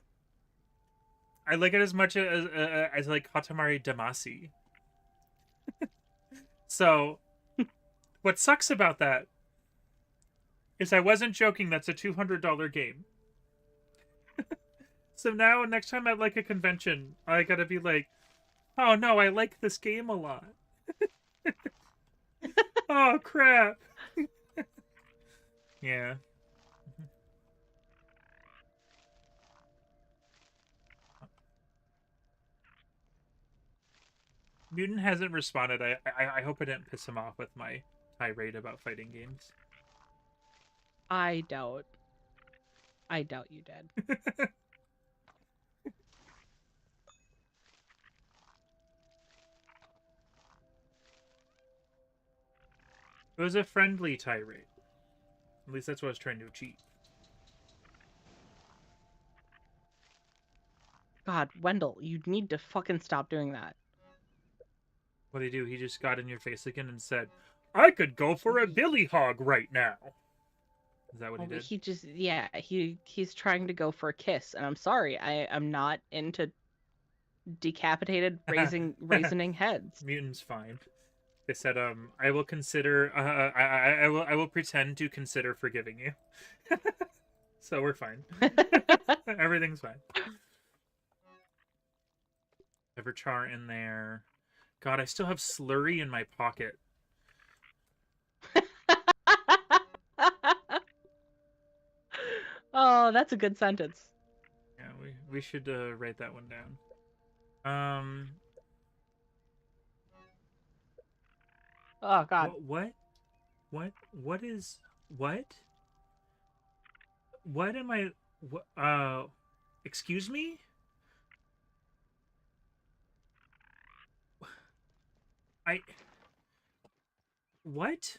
I like it as much as like Katamari Damacy. So, what sucks about that is I wasn't joking. That's a $200 game. So now, next time at like a convention, I gotta be like, "Oh no, I like this game a lot." Oh crap! Yeah. Mutant hasn't responded. I hope I didn't piss him off with my tirade about fighting games. I doubt you did. It was a friendly tirade. At least that's what I was trying to achieve. God, Wendell, you need to fucking stop doing that. What did he do? He just got in your face again and said, "I could go for a billy hog right now." Is that what he did? He just, yeah, he's trying to go for a kiss, and I'm sorry, I'm not into decapitated raisoning heads. Mutant's fine. They said, I will consider, I will pretend to consider forgiving you. So we're fine. Everything's fine. Everchar in there. God, I still have Slurry in my pocket. Oh, that's a good sentence. Yeah, we should write that one down. Oh God. What is what? What am I? What? Excuse me? What?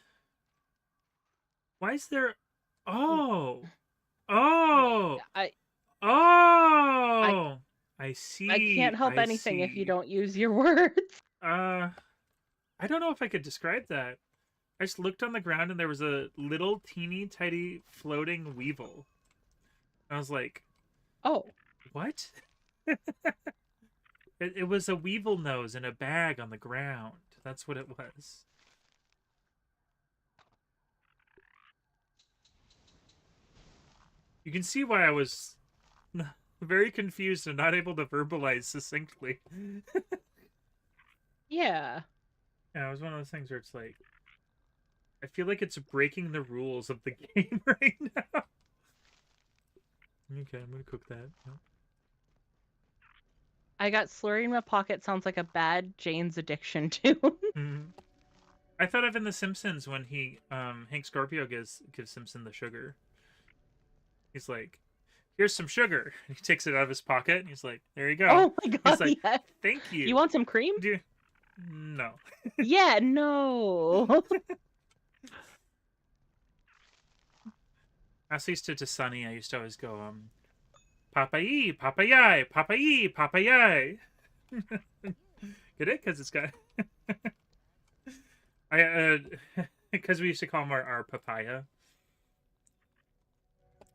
Why is there? Oh, oh, I see. I can't help anything if you don't use your words. I don't know if I could describe that. I just looked on the ground and there was a little teeny tiny floating weevil. I was like, oh, what? It was a weevil nose in a bag on the ground. That's what it was. You can see why I was very confused and not able to verbalize succinctly. Yeah. Yeah, it was one of those things where it's like, I feel like it's breaking the rules of the game right now. Okay, I'm gonna cook that. Yep. I got slurry in my pocket sounds like a bad Jane's Addiction tune. I thought of in The Simpsons when Hank Scorpio gives Simpson the sugar. He's like, here's some sugar. He takes it out of his pocket and he's like, there you go. Oh my god, he's like, yeah. thank you. You want some cream? No. Yeah, no. I used to Sunny, I used to always go, Papa-yi, Papa-yi, Papa-yi, Papa-yi. Get it? Because it's got... because we used to call him our papaya.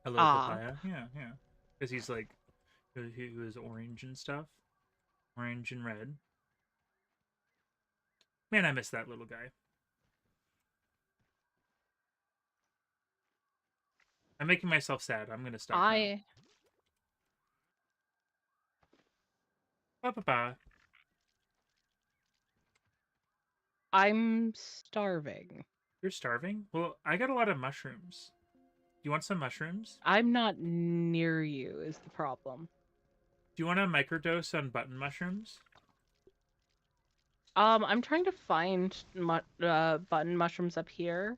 A little papaya. Yeah. Because he's like, he was orange and stuff. Orange and red. Man, I miss that little guy. I'm making myself sad. I'm gonna stop. Ba-ba-ba. I'm starving. You're starving? Well, I got a lot of mushrooms. Do you want some mushrooms? I'm not near you is the problem. Do you want a microdose on button mushrooms? I'm trying to find button mushrooms up here.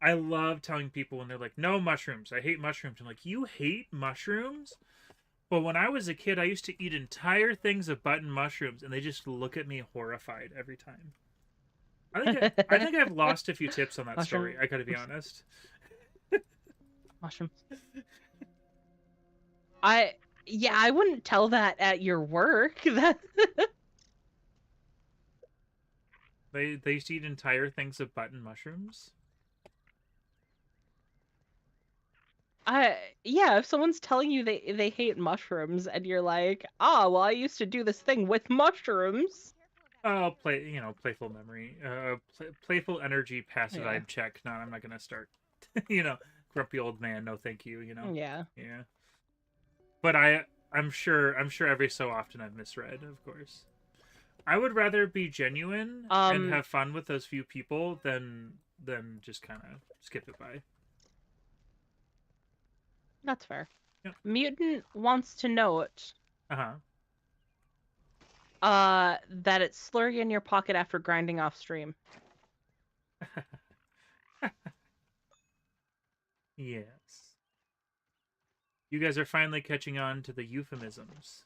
I love telling people when they're like, no mushrooms. I hate mushrooms. I'm like, you hate mushrooms? But when I was a kid, I used to eat entire things of button mushrooms, and they just look at me horrified every time. I think I've lost a few tips on that story. I gotta be honest. Mushrooms. I wouldn't tell that at your work. They used to eat entire things of button mushrooms. Yeah, if someone's telling you they hate mushrooms and you're like, well, I used to do this thing with mushrooms. Oh, playful memory, playful energy, passive vibe check. No, I'm not gonna start. Grumpy old man. No, thank you. Yeah. Yeah. But I'm sure every so often I've misread. Of course, I would rather be genuine and have fun with those few people than just kind of skip it by. That's fair. Yep. Mutant wants to note that it's slurry in your pocket after grinding off stream. Yes. You guys are finally catching on to the euphemisms.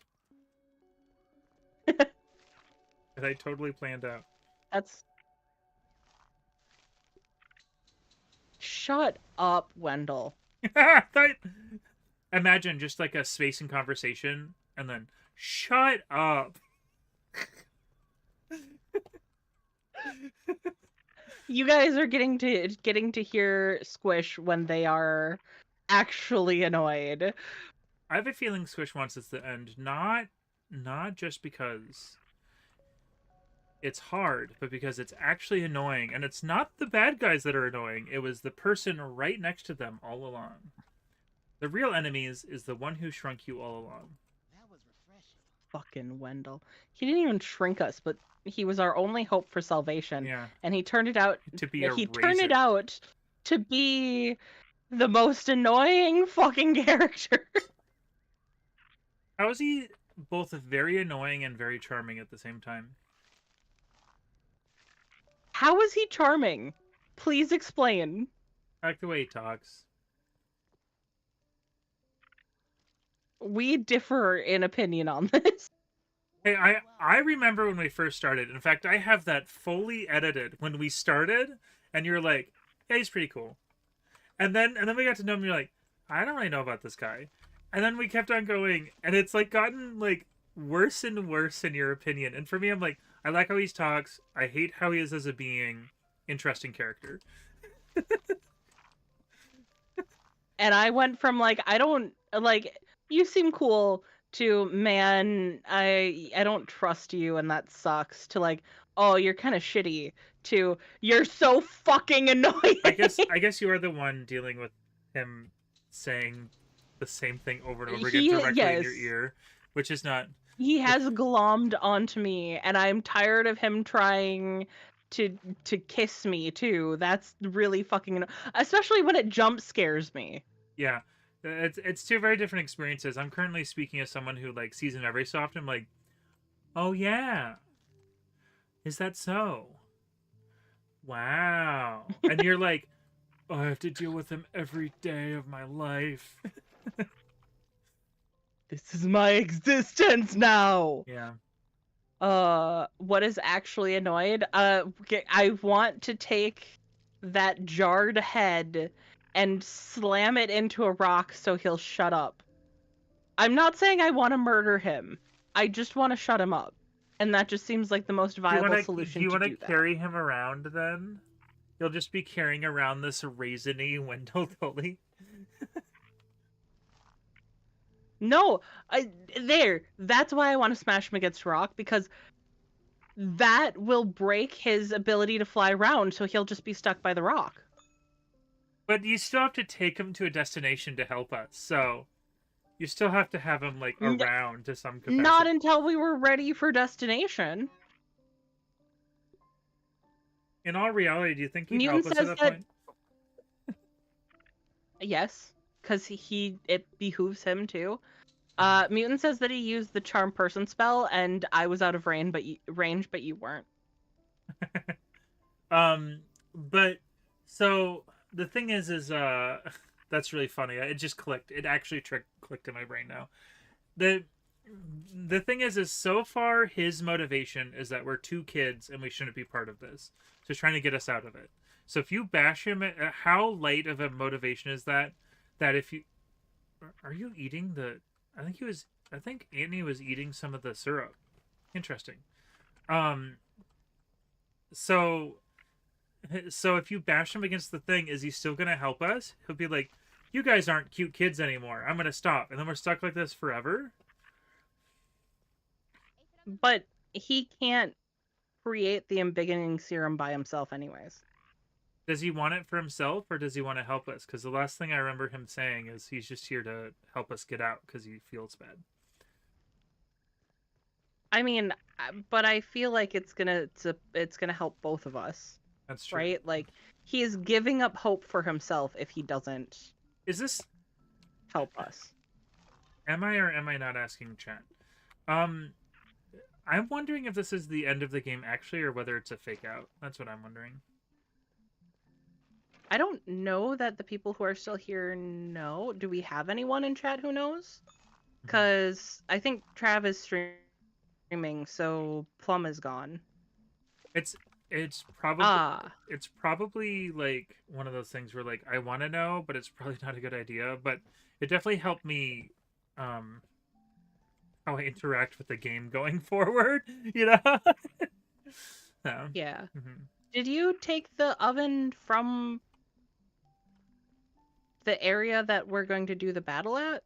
That I totally planned out. Shut up, Wendell. Imagine just like a space in conversation and then shut up. You guys are getting to hear Squish when they are actually annoyed. I have a feeling Squish wants us to end not just because it's hard, but because it's actually annoying. And it's not the bad guys that are annoying. It was the person right next to them all along. The real enemies is the one who shrunk you all along. That was refreshing. Fucking Wendell. He didn't even shrink us, but he was our only hope for salvation. Yeah. And he turned it out to be turned it out to be the most annoying fucking character. How is he both very annoying and very charming at the same time? How is he charming? Please explain. I like the way he talks. We differ in opinion on this. Hey, I remember when we first started. In fact, I have that fully edited when we started, and you're like, yeah, he's pretty cool. And then we got to know him, and you're like, I don't really know about this guy. And then we kept on going, and it's like gotten like worse and worse in your opinion. And for me, I'm like, I like how he talks. I hate how he is as a being. Interesting character. And I went from like, I don't like, you seem cool to, man, I don't trust you and that sucks, to like, oh, you're kind of shitty, to you're so fucking annoying. I guess you are the one dealing with him saying the same thing over and over again directly in your ear, which is not. He has glommed onto me, and I'm tired of him trying to kiss me too. That's really fucking especially when it jump scares me. Yeah. It's two very different experiences. I'm currently speaking as someone who like sees him every so often. I'm like, oh yeah, is that so? Wow. And you're like, oh, I have to deal with him every day of my life. This is my existence now. Yeah. What is actually annoyed? I want to take that jarred head and slam it into a rock so he'll shut up. I'm not saying I want to murder him. I just want to shut him up. And that just seems like the most viable solution. Do you want to carry him around then? You'll just be carrying around this raisiny window dolly. No, that's why I want to smash him against a rock, because that will break his ability to fly around, so he'll just be stuck by the rock. But you still have to take him to a destination to help us, so you still have to have him like around to some capacity. Not until we were ready for destination. In all reality, do you think he'd help us at that point? Yes, because it behooves him to. Mutant says that he used the charm person spell, and I was out of range, but you weren't. But so the thing is that's really funny. It just clicked. It actually clicked in my brain now. The thing is so far his motivation is that we're two kids and we shouldn't be part of this. So he's trying to get us out of it. So if you bash him, how light of a motivation is that? That if you are you eating the? I think Annie was eating some of the syrup. Interesting. So if you bash him against the thing, is he still gonna help us? He'll be like, "You guys aren't cute kids anymore. I'm gonna stop," and then we're stuck like this forever. But he can't create the embiggening serum by himself, anyways. Does he want it for himself, or does he want to help us? Because the last thing I remember him saying is he's just here to help us get out because he feels bad. I mean, but I feel like it's gonna help both of us. That's true, right? Like, he is giving up hope for himself if he doesn't. Is this help us? Am I or am I not asking chat? I'm wondering if this is the end of the game actually, or whether it's a fake out. That's what I'm wondering. I don't know that the people who are still here know. Do we have anyone in chat who knows? Because I think Trav is streaming, so Plum is gone. It's probably like one of those things where like I want to know, but it's probably not a good idea. But it definitely helped me how I interact with the game going forward, you know? So, yeah. Mm-hmm. Did you take the oven from the area that we're going to do the battle at?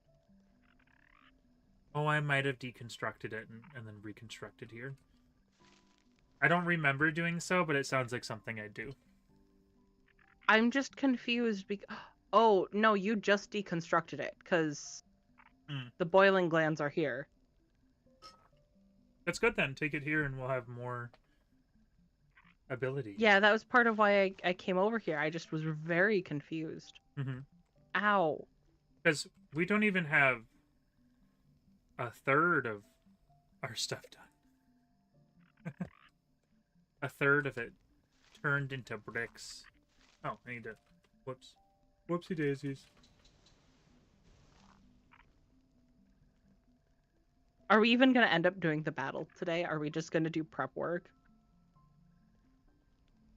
Oh, I might have deconstructed it and then reconstructed here. I don't remember doing so, but it sounds like something I do. I'm just confused because... Oh, no, you just deconstructed it, because the boiling glands are here. That's good then. Take it here and we'll have more ability. Yeah, that was part of why I came over here. I just was very confused. Mm-hmm. Ow. Because we don't even have a third of our stuff done. A third of it turned into bricks. Oh, I need to... Whoops. Whoopsie daisies. Are we even going to end up doing the battle today? Are we just going to do prep work?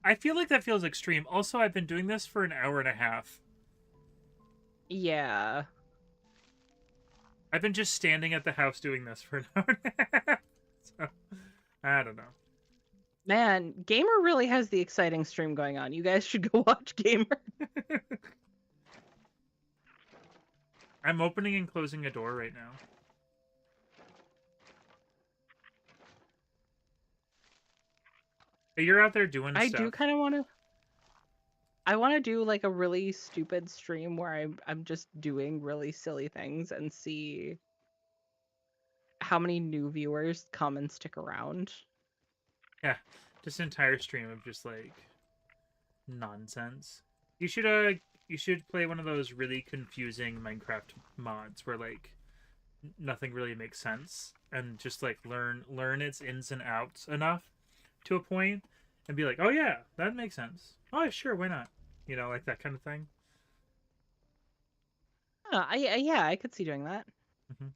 I feel like that feels extreme. Also, I've been doing this for an hour and a half. Yeah. I've been just standing at the house doing this for an hour and a half. So, I don't know. Man, Gamer really has the exciting stream going on. You guys should go watch Gamer. I'm opening and closing a door right now. But you're out there doing I stuff. do kind of want to. I want to do like a really stupid stream where I'm just doing really silly things and see how many new viewers come and stick around. Yeah, just an entire stream of just like nonsense. You should play one of those really confusing Minecraft mods where like nothing really makes sense and just like learn its ins and outs enough to a point and be like, oh yeah, that makes sense. Oh sure, why not? You know, like that kind of thing. Yeah, I could see doing that. Mm-hmm.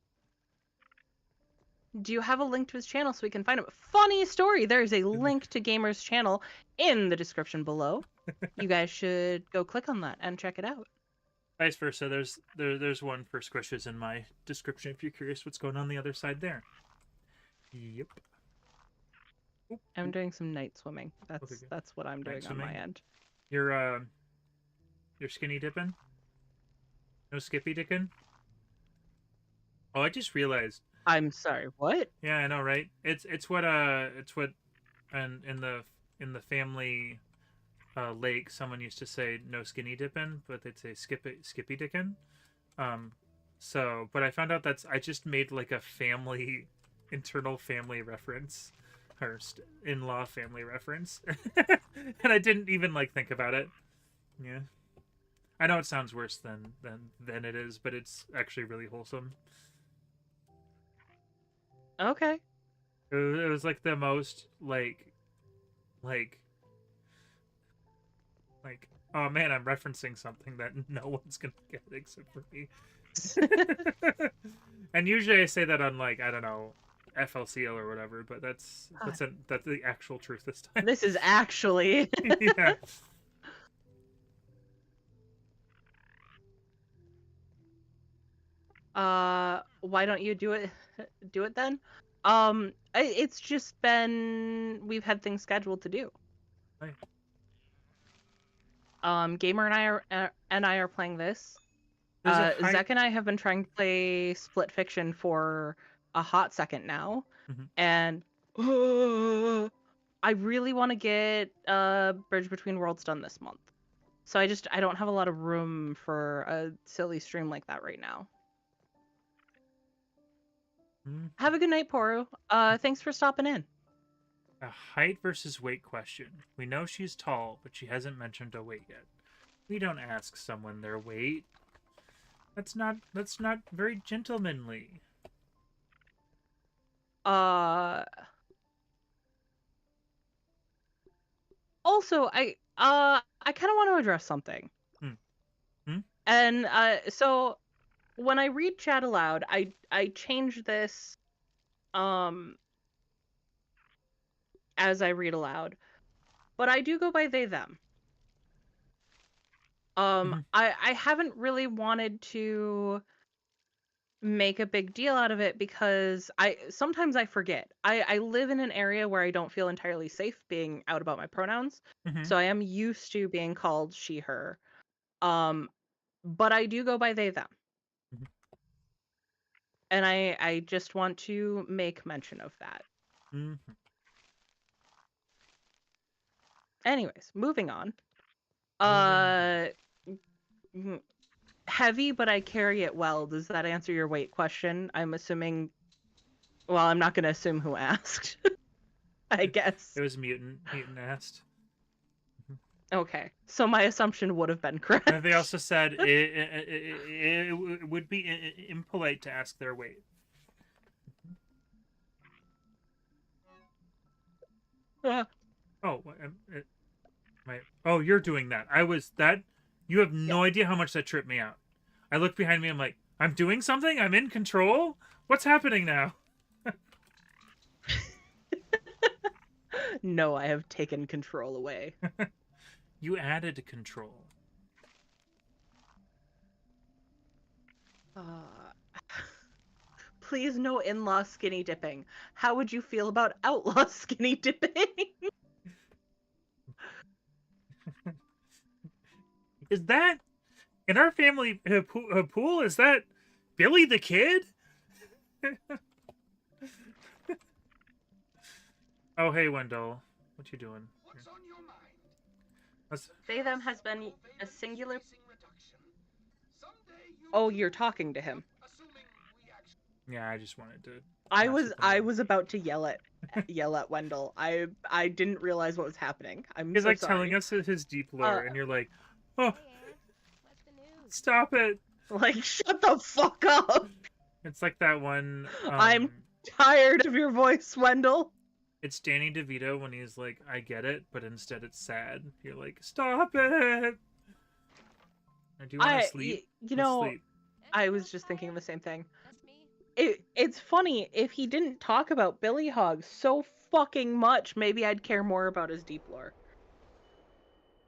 Do you have a link to his channel so we can find him? Funny story. There's a link to Gamer's channel in the description below. You guys should go click on that and check it out. Vice versa. There's one for Squishes in my description if you're curious what's going on the other side there. Yep. I'm doing some night swimming. Okay, That's what I'm doing on my end. You're skinny dipping? No skippy dicking? Oh, I just realized. I'm sorry, what? Yeah, I know, right? It's what and in the family lake someone used to say no skinny dipping, but they'd say skippy dickin'. But I found out I just made like a internal family reference or in-law family reference. And I didn't even like think about it. Yeah. I know it sounds worse than it is, but it's actually really wholesome. Okay. It was like the most like oh man, I'm referencing something that no one's gonna get except for me. And usually I say that on like, I don't know, FLCL or whatever, but that's the actual truth this time. This is actually Yeah. Why don't you do it then? It's just been we've had things scheduled to do. Right. Gamer and I are playing this. Zach and I have been trying to play Split Fiction for a hot second now, and I really want to get Bridge Between Worlds done this month. So I don't have a lot of room for a silly stream like that right now. Have a good night, Poru. Thanks for stopping in. A height versus weight question. We know she's tall, but she hasn't mentioned a weight yet. We don't ask someone their weight. That's not very gentlemanly. Also, I kind of want to address something. And so when I read chat aloud, I change this as I read aloud. But I do go by they them. I haven't really wanted to make a big deal out of it because sometimes I forget. I live in an area where I don't feel entirely safe being out about my pronouns. So I am used to being called she, her. But I do go by they them. And I just want to make mention of that. Anyways, moving on. Heavy, but I carry it well. Does that answer your weight question? I'm assuming. Well, I'm not going to assume who asked. I guess. It was Mutant. Mutant asked. Okay, so my assumption would have been correct. And they also said it would be impolite to ask their weight. Oh, you're doing that. You have no idea how much that tripped me out. I look behind me, I'm like, I'm doing something? I'm in control? What's happening now? No, I have taken control away. You added control. Please no in-law skinny dipping. How would you feel about outlaw skinny dipping? Is that in our family pool? Is that Billy the Kid? Oh, hey, Wendell. What you doing? What's on your mind? Let's... They, them has been a singular... Someday you Oh, you're talking to him. assuming we actually Yeah, I just wanted to... I mess was with them. I was about to yell at Wendell. I didn't realize what was happening. I'm He's so like sorry. telling us his deep lore, and you're like, oh, Hey, Ann. What's the news? stop it! Like, shut the fuck up! It's like that one. I'm tired of your voice, Wendell. It's Danny DeVito when he's like, I get it, but instead it's sad. You're like, stop it! I do want to sleep. You Let's know, sleep. I was just thinking the same thing. That's me. It's funny, if he didn't talk about Billy Hog so fucking much, maybe I'd care more about his deep lore.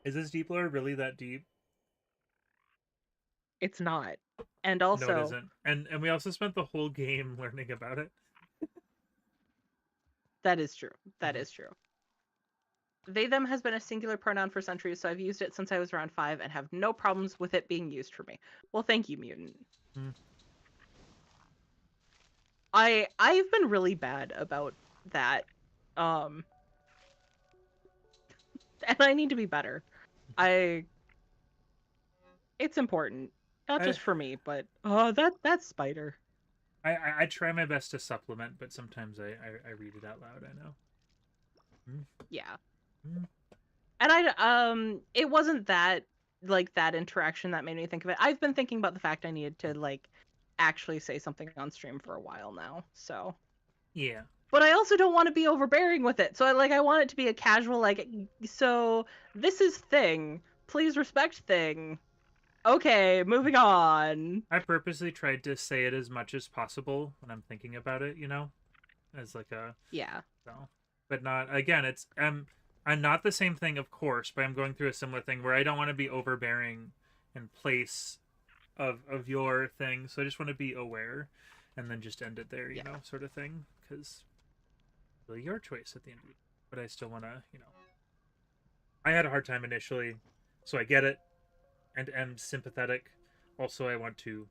Is this deep lore really that deep? It's not. And also... No, it isn't. And we also spent the whole game learning about it. That is true. That is true. They, them has been a singular pronoun for centuries, so I've used it since I was around 5 and have no problems with it being used for me. Well, thank you, Mutant. Hmm. I've been really bad about that. And I need to be better. It's important. Not just for me, but that's Spider. I try my best to supplement, but sometimes I read it out loud, I know. Yeah. Mm. And it wasn't that interaction that made me think of it. I've been thinking about the fact I needed to actually say something on stream for a while now. So Yeah. but I also don't want to be overbearing with it. So I want it to be a casual so this is thing. Please respect thing. Okay, moving on. I purposely tried to say it as much as possible when I'm thinking about it, you know? As like a Yeah. so. But not again, it's I'm not the same thing, of course, but I'm going through a similar thing where I don't want to be overbearing in place of your thing. So I just want to be aware and then just end it there, you know, sort of thing. Because really your choice at the end of it. But I still want to, you know. I had a hard time initially, so I get it. And am sympathetic. Also, I want to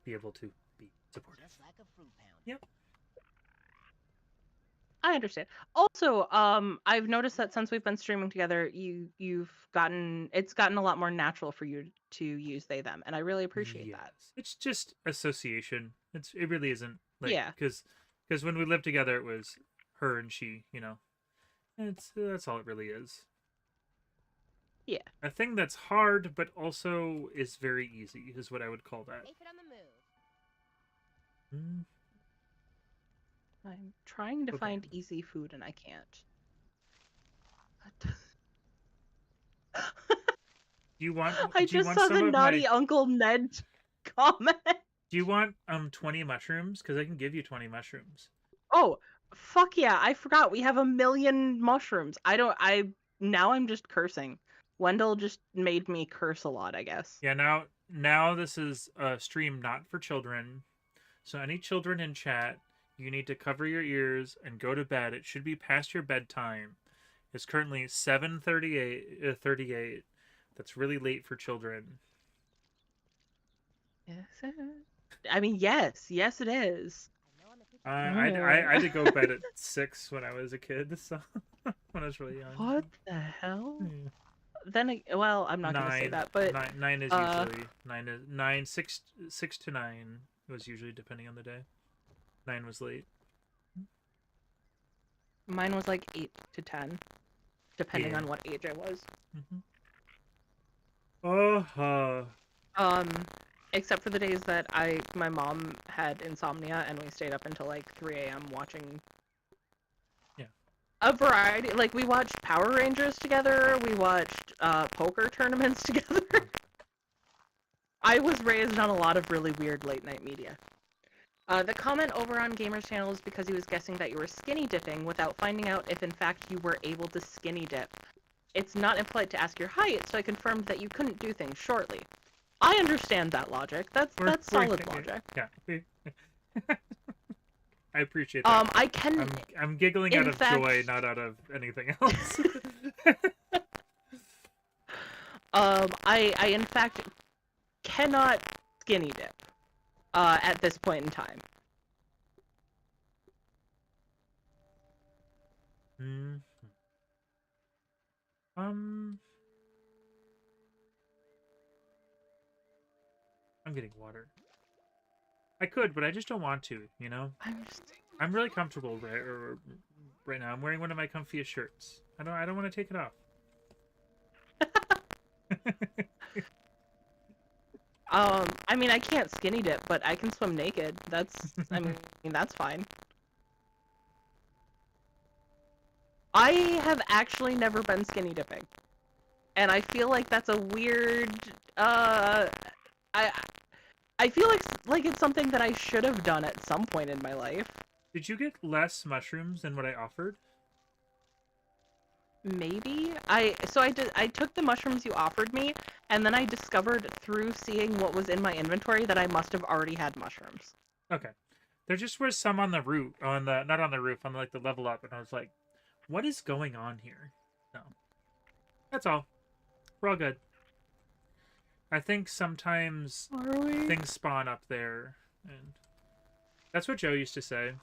be able to be supportive. Just like a fruit pound. Yep. I understand. Also, I've noticed that since we've been streaming together, it's gotten a lot more natural for you to use they them, and I really appreciate that. It's just association. It really isn't Yeah. because when we lived together, it was her and she. You know, that's all it really is. Yeah. A thing that's hard, but also is very easy, is what I would call that. Make it on the move. I'm trying to Okay. find easy food and I can't. Do you want? I do you just want saw some the of naughty my, Uncle Ned comment. Do you want 20 mushrooms? Because I can give you 20 mushrooms. Oh, fuck yeah! I forgot we have 1,000,000 mushrooms. Now I'm just cursing. Wendell just made me curse a lot, I guess. Yeah, now this is a stream not for children. So any children in chat, you need to cover your ears and go to bed. It should be past your bedtime. It's currently 7:38. That's really late for children. Yes, I mean, yes, it is. I know I'm a kitchen. I had to go to bed at 6 when I was a kid, so when I was really young. What the hell? Yeah. Then, well, I'm not gonna say that, but nine is usually 6 to 9 was usually depending on the day. 9 was late. mine was like 8 to 10, depending Yeah. on what age I was. Except for the days that my mom had insomnia and we stayed up until like 3 a.m. watching. Yeah. A variety, like we watched Power Rangers together. We watched poker tournaments together. I was raised on a lot of really weird late night media. The comment over on Gamer's channel is because he was guessing that you were skinny dipping without finding out if in fact you were able to skinny dip. It's not impolite to ask your height, so I confirmed that you couldn't do things shortly. I understand that logic. That's solid logic. Yeah. I appreciate that. I can. I'm giggling out of joy, not out of anything else. I in fact cannot skinny dip. At this point in time. I'm getting water. I could, but I just don't want to, you know? I'm just... I'm really comfortable right now. I'm wearing one of my comfiest shirts. I don't want to take it off. I mean, I can't skinny dip, but I can swim naked. I mean, that's fine. I have actually never been skinny dipping. And I feel like that's a weird, I feel like it's something that I should have done at some point in my life. Did you get less mushrooms than what I offered? Maybe. I took the mushrooms you offered me, and then I discovered through seeing what was in my inventory that I must have already had mushrooms. Okay. There just were some on the roof, not on the roof, on like the level up, and I was like, what is going on here? No. That's all. We're all good. I think sometimes Are we? things spawn up there, and that's what Joe used to say.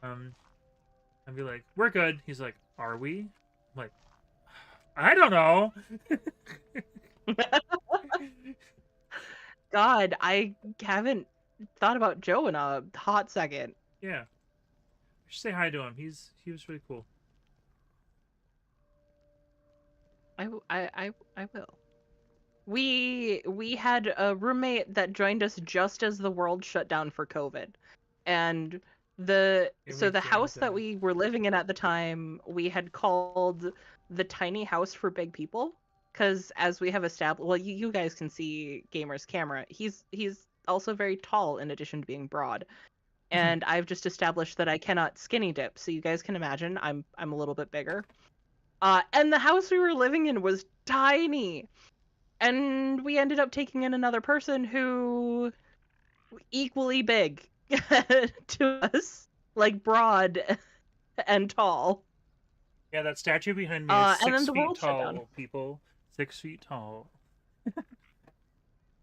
I'd be like, we're good. He's like, are we? I'm like, I don't know. God, I haven't thought about Joe in a hot second. Yeah. I should say hi to him. He was really cool. I will. We had a roommate that joined us just as the world shut down for COVID, and the house that we were living in at the time, we had called the tiny house for big people, because as we have established, well, you guys can see Gamer's camera. He's also very tall in addition to being broad, and I've just established that I cannot skinny dip, so you guys can imagine I'm a little bit bigger. And the house we were living in was tiny. And we ended up taking in another person who equally big to us, like broad and tall. Yeah, that statue behind me is and then 6 the feet world shut down. tall, people. 6 feet tall.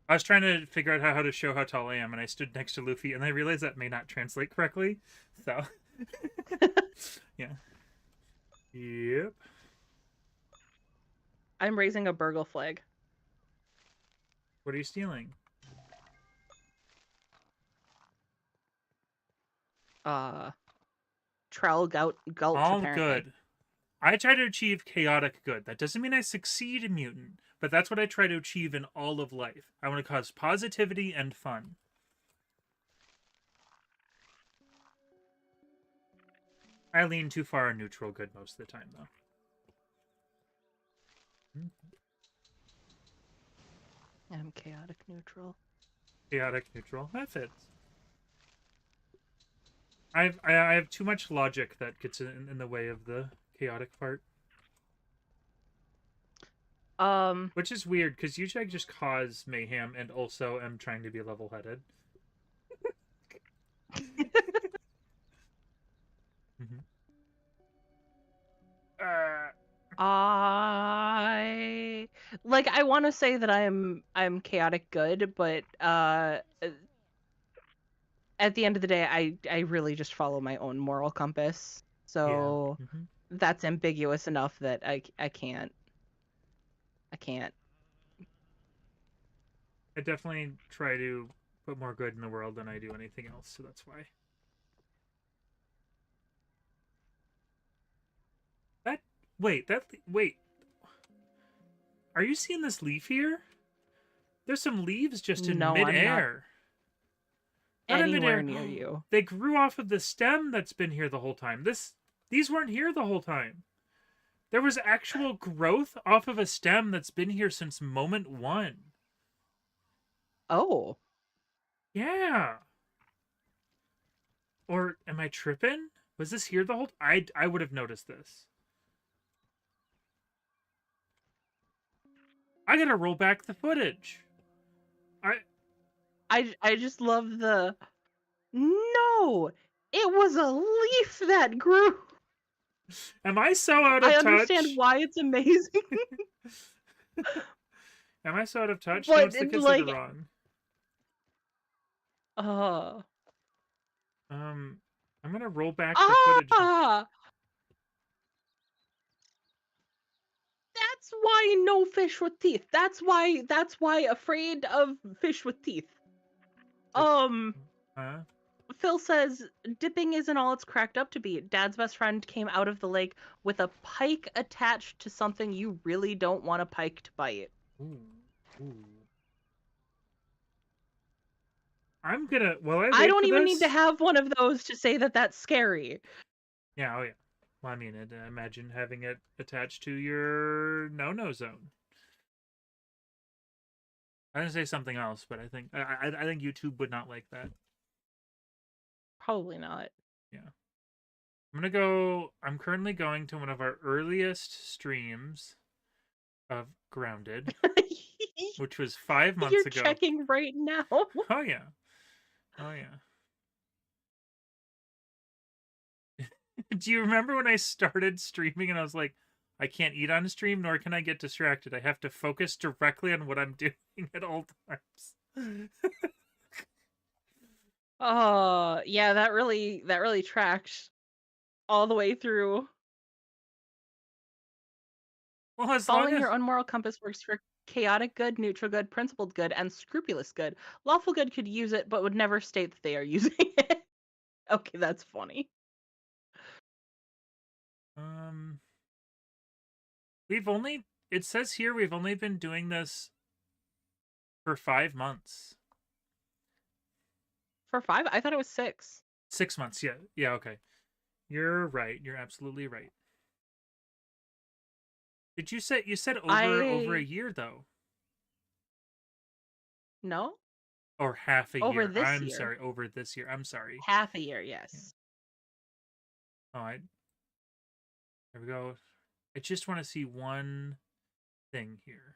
I was trying to figure out how to show how tall I am, and I stood next to Luffy, and I realized that may not translate correctly. So, yeah. Yep. I'm raising a burgle flag. What are you stealing? Trowel Gulch, All apparently. good. I try to achieve chaotic good. That doesn't mean I succeed in mutant, but that's what I try to achieve in all of life. I want to cause positivity and fun. I lean too far on neutral good most of the time, though. I'm chaotic neutral. Chaotic neutral. That fits. I have too much logic that gets in the way of the chaotic part. Which is weird, because usually I just cause mayhem and also am trying to be level-headed. I want to say that I'm chaotic good, but at the end of the day, I really just follow my own moral compass. So Yeah. that's ambiguous enough that I can't. I definitely try to put more good in the world than I do anything else, so that's why. Wait. Are you seeing this leaf here? There's some leaves just in midair. Not anywhere near you. They grew off of the stem that's been here the whole time. These weren't here the whole time. There was actual growth off of a stem that's been here since moment one. Oh. Yeah. Or am I tripping? Was this here the whole time? I would have noticed this. I gotta roll back the footage. I just love the... No! It was a leaf that grew! Am I so out of touch? I understand why it's amazing. Am I so out of touch? But No, it's the kids that are wrong. I'm gonna roll back the footage. why no fish with teeth. That's why afraid of fish with teeth. Huh? Phil says dipping isn't all it's cracked up to be. Dad's best friend came out of the lake with a pike attached to something you really don't want a pike to bite. Ooh. Ooh. I'm gonna. Well, I don't for even this? need to have one of those to say that that's scary. Yeah. Oh yeah. Well, I mean, imagine having it attached to your no-no zone. I didn't say something else, but I think I think YouTube would not like that. Probably not. Yeah. I'm currently going to one of our earliest streams of Grounded, which was 5 months You're ago. checking right now. Oh yeah. Oh yeah. Do you remember when I started streaming and I was like, I can't eat on stream, nor can I get distracted. I have to focus directly on what I'm doing at all times. Oh, yeah, that really tracked all the way through. Well, as Following long as your own moral compass works for chaotic good, neutral good, principled good, and scrupulous good. Lawful good could use it, but would never state that they are using it. Okay, that's funny. it says here we've only been doing this for 5 months. For 5? I thought it was 6. 6 months, yeah. Yeah, okay. You're right. You're absolutely right. Did you say over a year though? No? Or half a Over year. this I'm year. sorry, over this year. I'm sorry. Half a year, yes. Yeah. All right. There we go. I just want to see one thing here.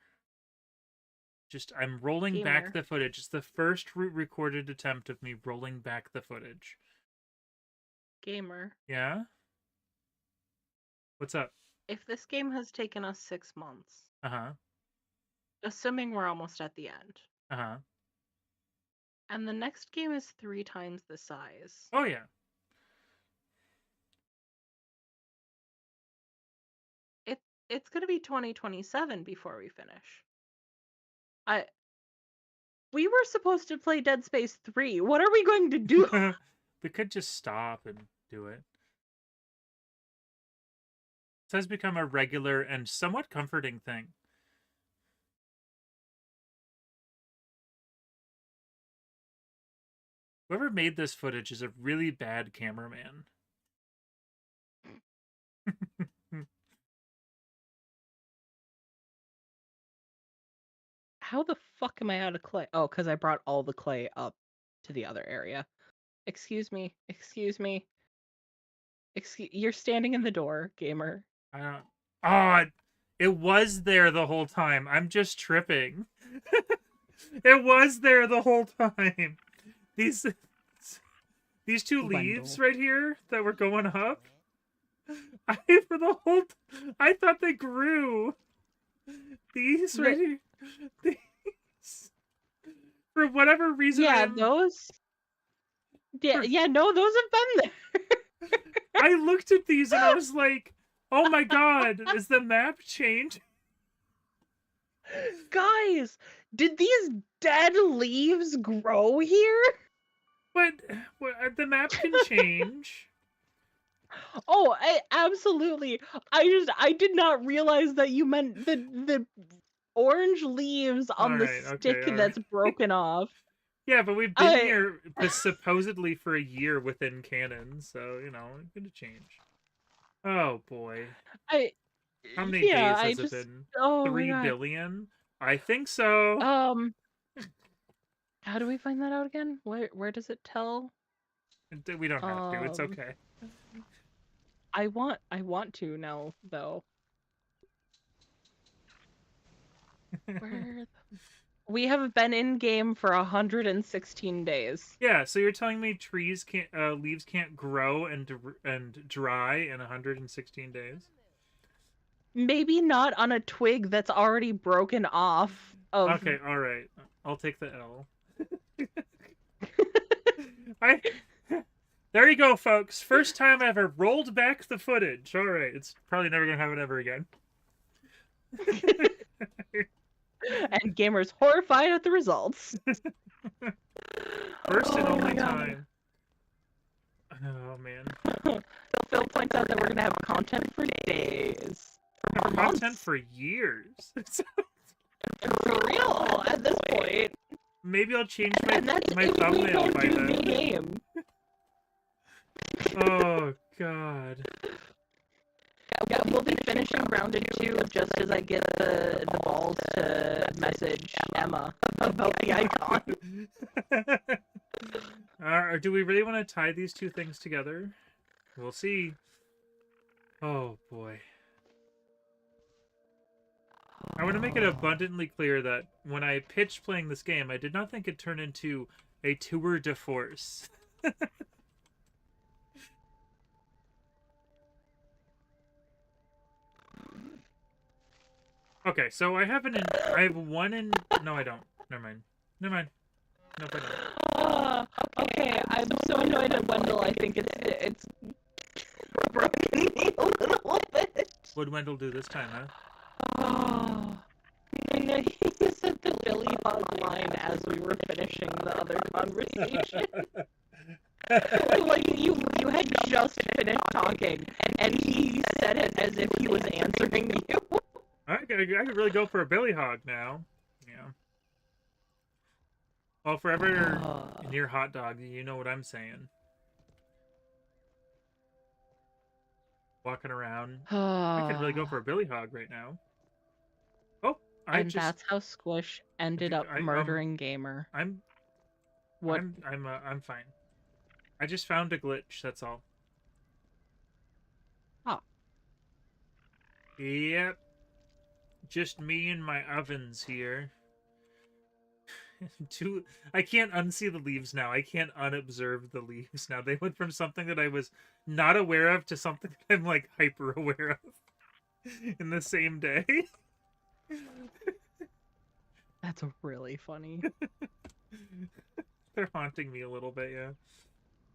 I'm rolling back the footage. It's the first recorded attempt of me rolling back the footage. Gamer. Yeah? What's up? If this game has taken us 6 months, Uh-huh. assuming we're almost at the end, Uh-huh. and the next game is 3 times the size, Oh, yeah. it's going to be 2027 before we finish. We were supposed to play Dead Space 3. What are we going to do? We could just stop and do it. This has become a regular and somewhat comforting thing. Whoever made this footage is a really bad cameraman. How the fuck am I out of clay? Oh, because I brought all the clay up to the other area. Excuse me. You're standing in the door, gamer. I don't... Oh, it was there the whole time. I'm just tripping. It was there the whole time. These two leaves right here that were going up. I thought they grew. These right here. These. For whatever reason. Those. Yeah, no, those have been there. I looked at these and I was like, oh my god, is the map changed? Guys, did these dead leaves grow here? But the map can change. Oh, absolutely. I did not realize that you meant the orange leaves on the stick that's broken off. Yeah, but we've been here supposedly for a year within canon, so it's gonna change. Oh boy. How many days has it been? 3 billion? I think so. How do we find that out again? Where does it tell? We don't have to. It's okay. I want to now, though. We have been in game for 116 days. Yeah, so you're telling me leaves can't grow and dry in 116 days? Maybe not on a twig that's already broken off. Okay, all right. I'll take the L. There you go, folks. First time I ever rolled back the footage. All right, it's probably never gonna happen ever again. And gamers horrified at the results. First and Oh my only God. time. Oh man. Phil points out that we're gonna have content for days. For Content months. for years. For real at this point. Maybe I'll change And that's my if we thumbnail don't by do then. new game. Oh god. Yeah, we'll be finishing Grounded 2 just as I get the balls to message Emma about the icon. Do we really want to tie these two things together? We'll see. Oh boy. I want to make it abundantly clear that when I pitched playing this game, I did not think it'd turn into a tour de force. Okay, so I have one in... No, I don't. Never mind. Never mind. Nope, I don't. Okay, I'm so annoyed at Wendell. I think it's broken me a little bit. What'd Wendell do this time, huh? Oh. And then he said the Billy Hog line as we were finishing the other conversation. Like, you had just finished talking, and he said it as if he was answering you. I could really go for a Billy Hog now. Yeah. Well, forever near hot dog, you know what I'm saying. Walking around. I could really go for a Billy Hog right now. Oh, that's how Squish ended up murdering Gamer. What? I'm fine. I just found a glitch, that's all. Oh. Yep. Just me and my ovens here. I can't unsee the leaves now. I can't unobserve the leaves now. They went from something that I was not aware of to something that I'm like hyper aware of in the same day. That's really funny. They're haunting me a little bit, yeah.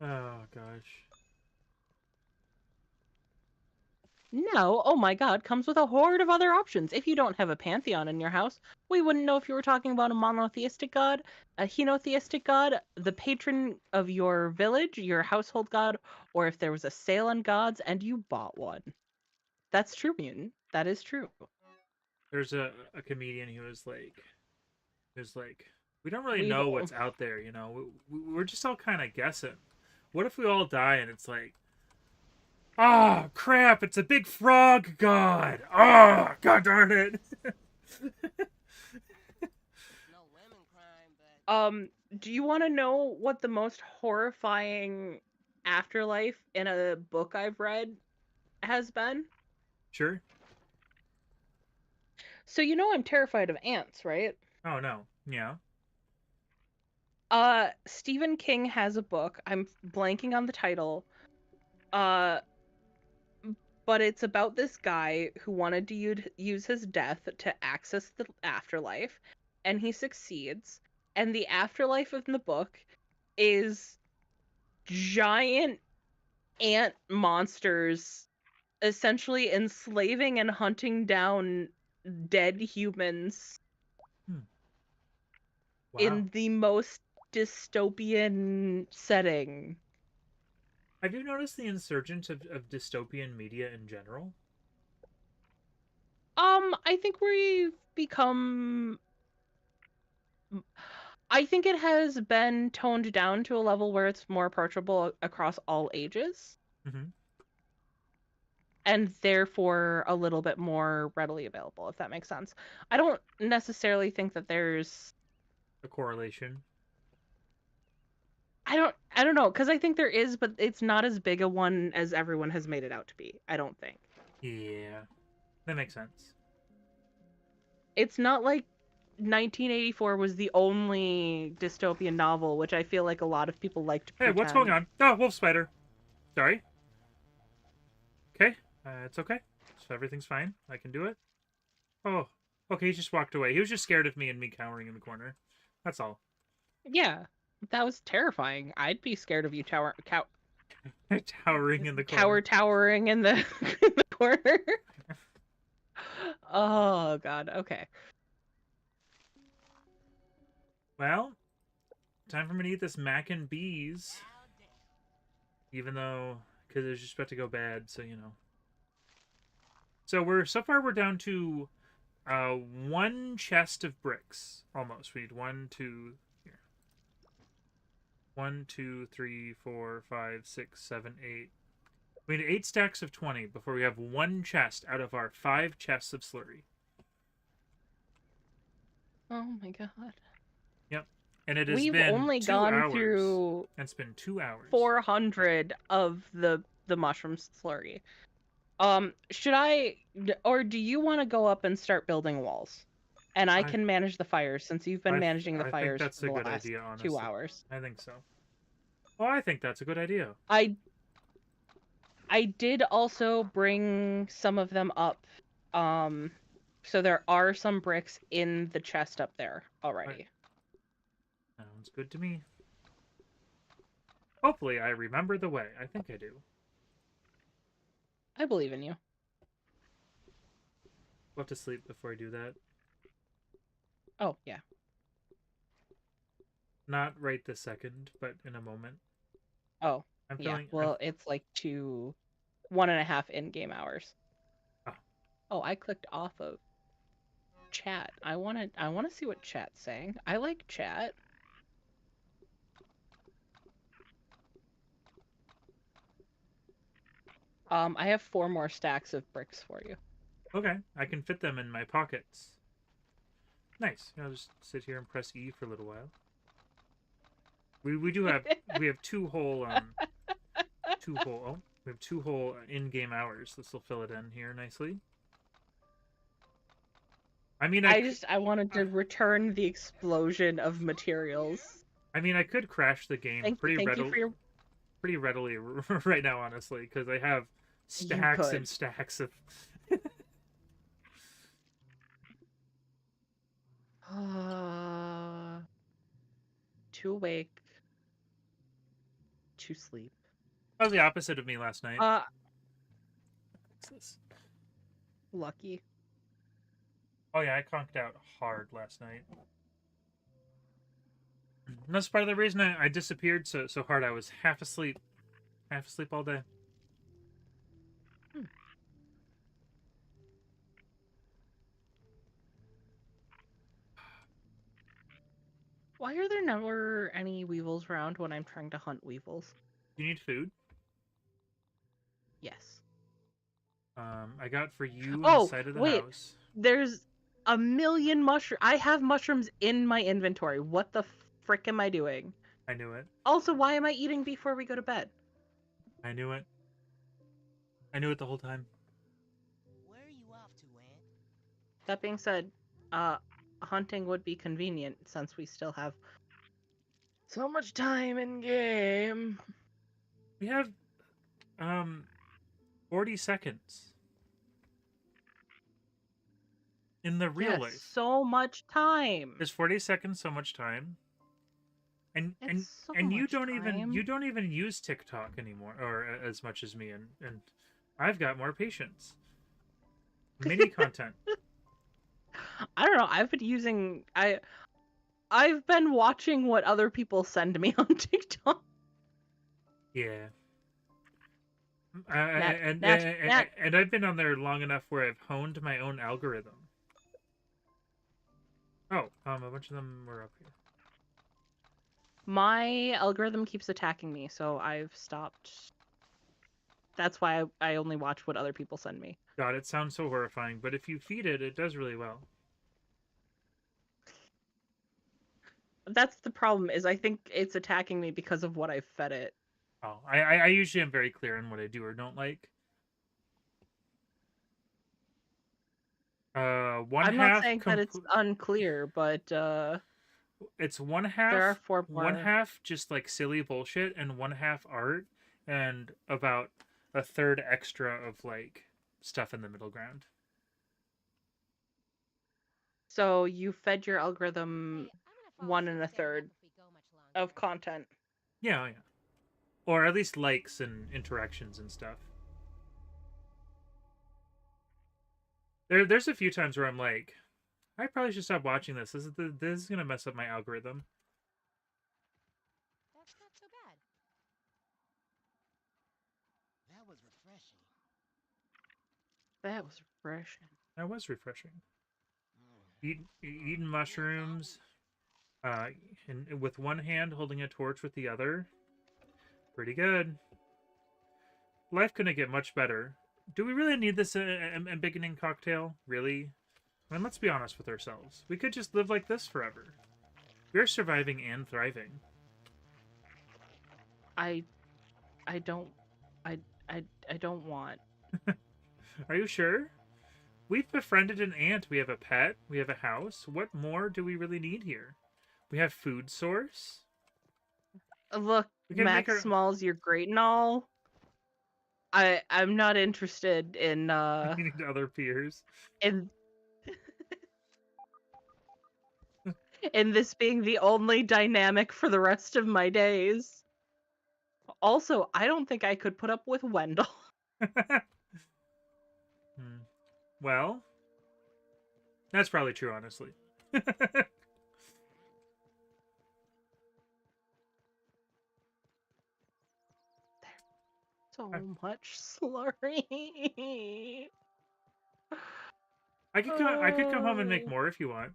Oh gosh. No, oh my god, comes with a horde of other options. If you don't have a pantheon in your house, we wouldn't know if you were talking about a monotheistic god, a henotheistic god, the patron of your village, your household god, or if there was a sale on gods and you bought one. That's true, Mutant. That is true. There's a comedian who was like, we don't really know what's out there, you know? We're just all kind of guessing. What if we all die and it's like, ah, oh, crap, it's a big frog god. Ah, oh, god darn it. No women crime, but Do you want to know what the most horrifying afterlife in a book I've read has been? Sure. So you know I'm terrified of ants, right? Oh no. Yeah. Stephen King has a book. I'm blanking on the title. But it's about this guy who wanted to use his death to access the afterlife, and he succeeds. And the afterlife in the book is giant ant monsters essentially enslaving and hunting down dead humans in the most dystopian setting. Have you noticed the insurgence of dystopian media in general? I think we've become... I think it has been toned down to a level where it's more approachable across all ages. Mm-hmm. And therefore a little bit more readily available, if that makes sense. I don't necessarily think that there's a correlation. I don't know, because I think there is, but it's not as big a one as everyone has made it out to be, I don't think. Yeah, that makes sense. It's not like 1984 was the only dystopian novel, which I feel like a lot of people like to pretend. Hey, what's going on? Oh, wolf spider. Sorry. Okay, it's okay. So everything's fine. I can do it. Oh, okay, he just walked away. He was just scared of me and me cowering in the corner. That's all. Yeah, that was terrifying. I'd be scared of you towering in the corner. Towering in the, in the corner. Oh god. Okay. Well, time for me to eat this mac and bees. Now then. Even though, because it's just about to go bad, so you know. So so far we're down to one chest of bricks almost. We need one, two, here. 1, 2, 3, 4, 5, 6, 7, 8. We need 8 stacks of 20 before we have one chest out of our 5 chests of slurry. Oh my god. Yep. And it has We've been only 2 gone hours. through And it's been 2 hours. 400 of the mushroom slurry. Should I, or do you want to go up and start building walls? And I can manage the fires since you've been managing the fires think that's for a the good last idea, honestly. 2 hours. I think so. Oh, I think that's a good idea. I did also bring some of them up. So there are some bricks in the chest up there already. Sounds good to me. Hopefully I remember the way. I think I do. I believe in you. I'll have to sleep before I do that. Oh, yeah. Not right this second, but in a moment. Oh, I'm yeah. feeling, Well, it's like 1.5 in-game hours. Oh. Oh, I clicked off of chat. I want to see what chat's saying. I like chat. I have 4 more stacks of bricks for you. Okay, I can fit them in my pockets. Nice. I'll just sit here and press E for a little while. We do have we have 2 whole we have 2 whole in-game hours. This will fill it in here nicely. I mean, I wanted to return the explosion of materials. I mean, I could crash the game pretty readily right now, honestly, because I have stacks and stacks of. To awake, to sleep. That was the opposite of me last night. What's this? Lucky. Oh yeah, I conked out hard last night. And that's part of the reason I disappeared so hard. I was half asleep all day. Why are there never any weevils around when I'm trying to hunt weevils? You need food? Yes. I got for you on the side of the house. There's a million mushrooms. I have mushrooms in my inventory. What the frick am I doing? I knew it. Also, why am I eating before we go to bed? I knew it. I knew it the whole time. Where are you off to, Aunt? That being said, hunting would be convenient since we still have so much time in game. We have 40 seconds. In the real life. So much time. Is 40 seconds so much time? And you don't even use TikTok anymore, or as much as me, and I've got more patience. Mini content. I don't know. I've been watching what other people send me on TikTok. Yeah. And I've been on there long enough where I've honed my own algorithm. Oh, a bunch of them were up here. My algorithm keeps attacking me, so I've stopped. That's why I only watch what other people send me. God, it sounds so horrifying, but if you feed it, it does really well. That's the problem, is I think it's attacking me because of what I've fed it. Oh, I usually am very clear on what I do or don't like. I'm not saying that it's unclear, but it's one half. There are 4 more. One half just like silly bullshit, and one half art, and about a third extra of like stuff in the middle ground. So you fed your algorithm 1 1/3 of content. Yeah, yeah. Or at least likes and interactions and stuff. There's a few times where I'm like, I probably should stop watching this. This is gonna mess up my algorithm. That's not so bad. That was refreshing. That was refreshing. That was refreshing. Mm. Eating mushrooms, and with one hand holding a torch with the other. Pretty good. Life couldn't get much better. Do we really need this embiggening cocktail? Really? I mean, let's be honest with ourselves. We could just live like this forever. We're surviving and thriving. I don't want. Are you sure? We've befriended an ant. We have a pet. We have a house. What more do we really need here? We have food source. Look, We can Max make our- Smalls, you're great and all. I'm not interested in We need other peers. in in this being the only dynamic for the rest of my days. Also, I don't think I could put up with Wendell. Well, that's probably true, honestly. So much slurry. I could come home and make more if you want.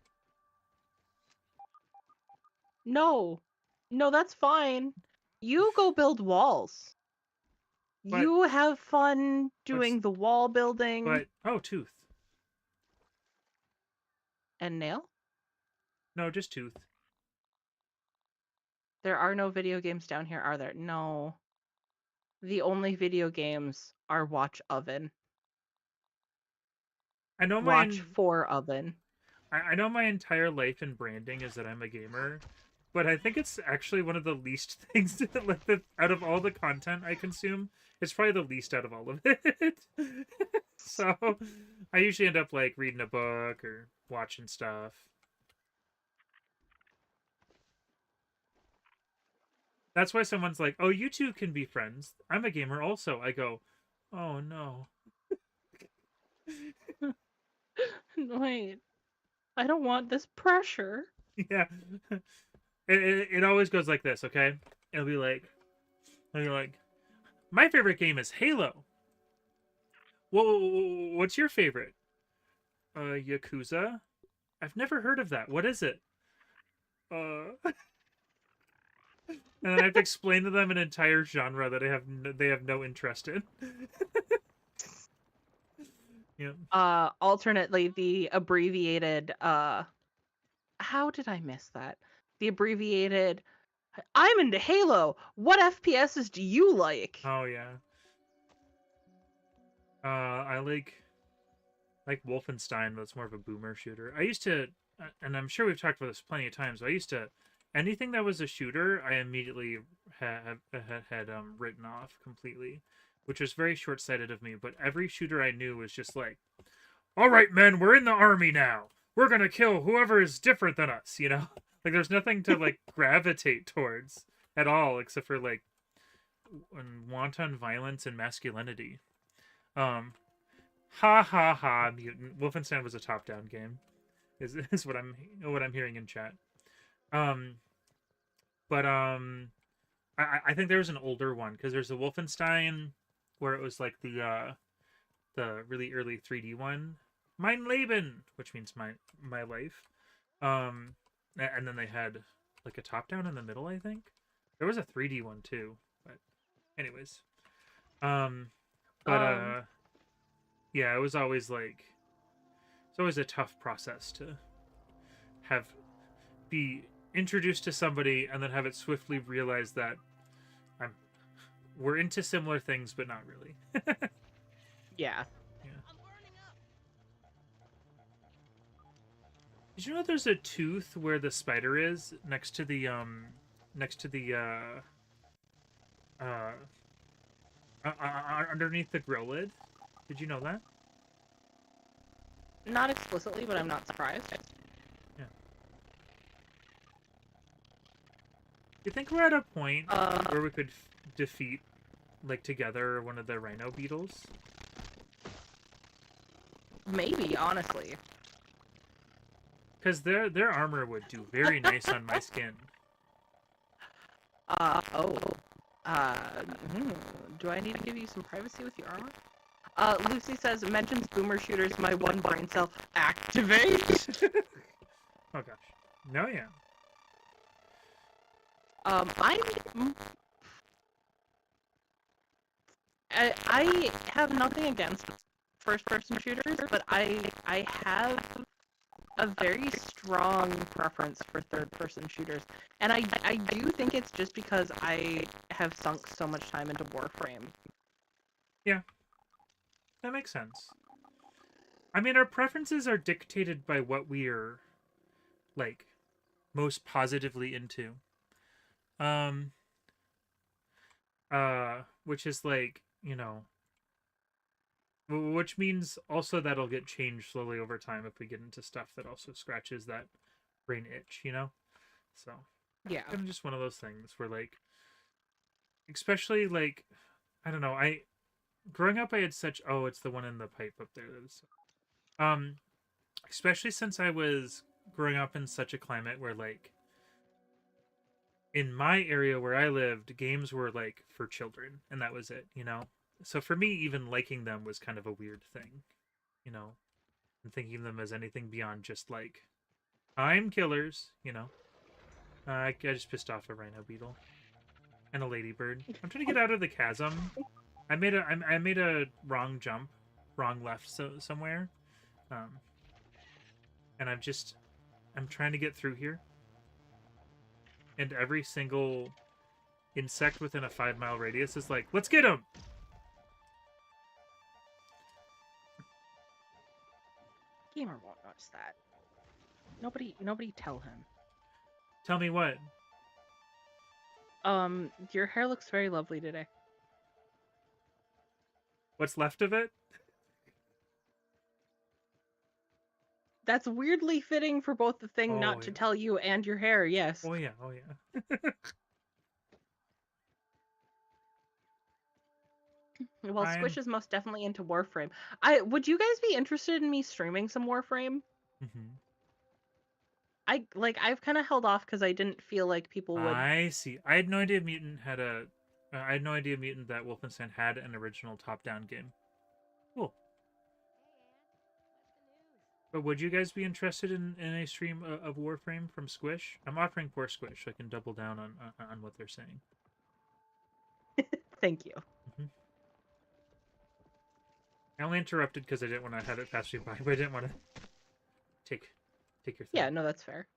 No, that's fine. You go build walls. But- You have fun doing the wall building. But oh, tooth. And nail? No, just tooth. There are no video games down here, are there? No. The only video games are Watch Oven. I know Watch for Oven. I know my entire life in branding is that I'm a gamer, but I think it's actually one of the least things out of all the content I consume. It's probably the least out of all of it. So I usually end up like reading a book or watching stuff. That's why someone's like, "Oh, you two can be friends. I'm a gamer also." I go, "Oh no." Wait. I don't want this pressure. Yeah. It always goes like this, okay? It'll be like, my favorite game is Halo. Whoa, what's your favorite? Yakuza? I've never heard of that. What is it? And then I have to explain to them an entire genre that they have no interest in. Yeah. Alternately, the abbreviated, how did I miss that? The abbreviated, I'm into Halo. What FPSs do you like? Oh yeah. I like Wolfenstein, but it's more of a boomer shooter. I used to, and I'm sure we've talked about this plenty of times. I used to, anything that was a shooter, I immediately had written off completely, which was very short-sighted of me. But every shooter I knew was just like, "All right, men, we're in the army now. We're gonna kill whoever is different than us." You know, like there's nothing to like gravitate towards at all, except for like wanton violence and masculinity. Ha ha ha! Mutant. Wolfenstein was a top-down game, is what I'm hearing in chat. But I think there was an older one because there's a Wolfenstein where it was like the really early 3D one, Mein Leben, which means my life. And then they had like a top-down in the middle. I think there was a 3D one too. But anyways, yeah, it was always like it's always a tough process to be introduced to somebody and then have it swiftly realize that we're into similar things, but not really. Yeah. Did you know there's a tooth where the spider is next to the underneath the grill lid? Did you know that? Not explicitly, but I'm not surprised. Yeah. You think we're at a point where we could defeat, like, together one of the rhino beetles? Maybe, honestly. Because their armor would do very nice on my skin. Do I need to give you some privacy with your armor? Lucy says, mentions boomer shooters, my one brain cell. Activate! Oh gosh. No, yeah. I have nothing against first-person shooters, but I have a very strong preference for third-person shooters, and I do think it's just because I have sunk so much time into Warframe. Yeah. That makes sense. I mean, our preferences are dictated by what we are, like, most positively into. Which is like, you know, which means also that'll get changed slowly over time if we get into stuff that also scratches that brain itch, you know? So, Yeah. kind of just one of those things where, like, especially, like, I don't know, growing up I had such, oh, it's the one in the pipe up there. Especially since I was growing up in such a climate where, like, in my area where I lived, games were, like, for children, and that was it, you know? So for me, even liking them was kind of a weird thing, you know? And thinking of them as anything beyond just, like, time killers, you know? I just pissed off a rhino beetle. And a ladybird. I'm trying to get out of the chasm. I made a wrong jump. Wrong left somewhere. And I'm trying to get through here. And every single insect within a 5-mile radius is like, let's get him! Gamer won't notice that. Nobody tell him. Tell me what? Your hair looks very lovely today. What's left of it? That's weirdly fitting for both the thing not to tell you and your hair, yes. Oh yeah, oh yeah. Well, Squish is most definitely into Warframe. Would you guys be interested in me streaming some Warframe? Mm-hmm. I've kind of held off because I didn't feel like people would. I see. I had no idea Mutant had I had no idea Mutant that Wolfenstein had an original top-down game. Cool. But would you guys be interested in a stream of Warframe from Squish? I'm offering poor Squish, so I can double down on what they're saying. Thank you. Mm-hmm. I only interrupted because I didn't want to have it pass me by, but I didn't want to take your thing. Yeah, no, that's fair.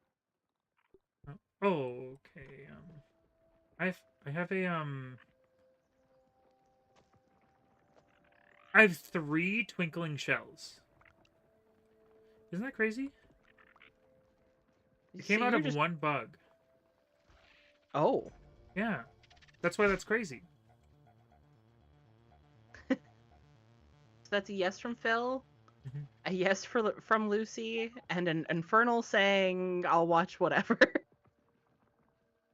Oh, okay. I have a I have 3 twinkling shells. Isn't that crazy? It came out of one bug. Oh. Yeah. That's why that's crazy. So that's a yes from Phil, Mm-hmm. a yes from Lucy, and an infernal saying, I'll watch whatever.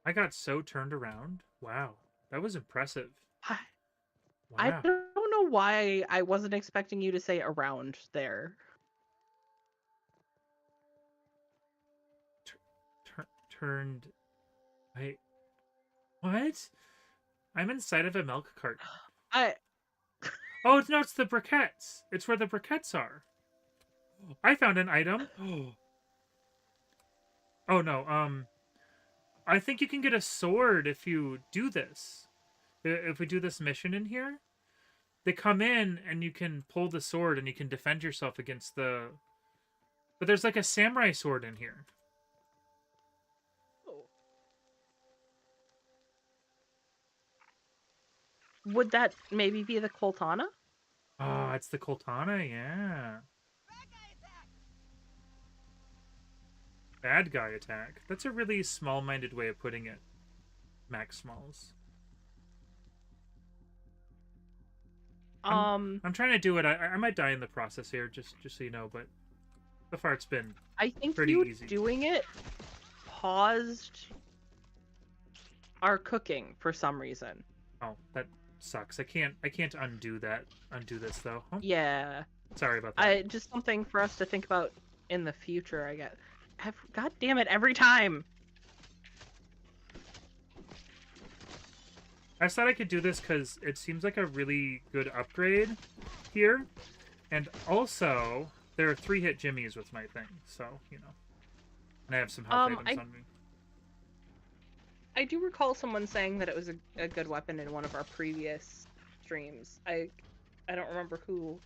I got so turned around. Wow. That was impressive. Wow. I don't know why I wasn't expecting you to say around there. Turned. What? I'm inside of a milk cart. Oh, no, it's the briquettes. It's where the briquettes are. I found an item. Oh, no. I think you can get a sword if you do this. If we do this mission in here, they come in and you can pull the sword and you can defend yourself against the... But there's like a samurai sword in here. Would that maybe be the Coltana? Oh, it's the Coltana, yeah. Bad guy attack. That's a really small-minded way of putting it. Max Smalls. I'm trying to do it. I might die in the process here, just so you know, but so far it's been I think pretty you easy. Doing it paused our cooking for some reason. Oh, sucks. I can't undo this though. Oh, Yeah. sorry about that. Just something for us to think about in the future, I guess. God damn it, every time. I thought I could do this because it seems like a really good upgrade here. And also, there are 3-hit jimmies with my thing, so, you know. And I have some health items on me. I do recall someone saying that it was a good weapon in one of our previous streams. I don't remember who.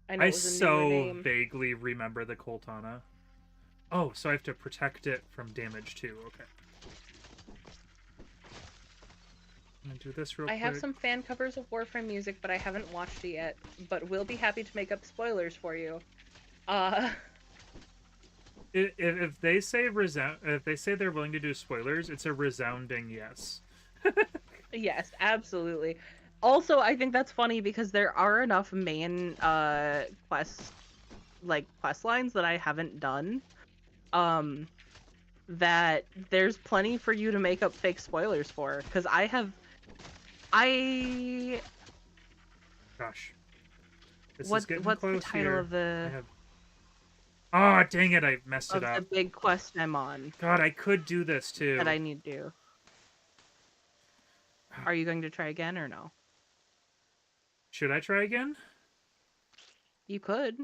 I know it was a newer name. Vaguely remember the Coltana. Oh, so I have to protect it from damage too. Okay. I'm gonna do this real quick. I have some fan covers of Warframe music, but I haven't watched it yet. But we'll be happy to make up spoilers for you. If they say they're willing to do spoilers, it's a resounding yes. Yes, absolutely. Also, I think that's funny because there are enough main quest lines that I haven't done. That there's plenty for you to make up fake spoilers for. Because Gosh. What's the title of the... Oh, dang it, I messed it up. the big quest I'm on. God, I could do this too. That I need to do. Are you going to try again or no? Should I try again? You could.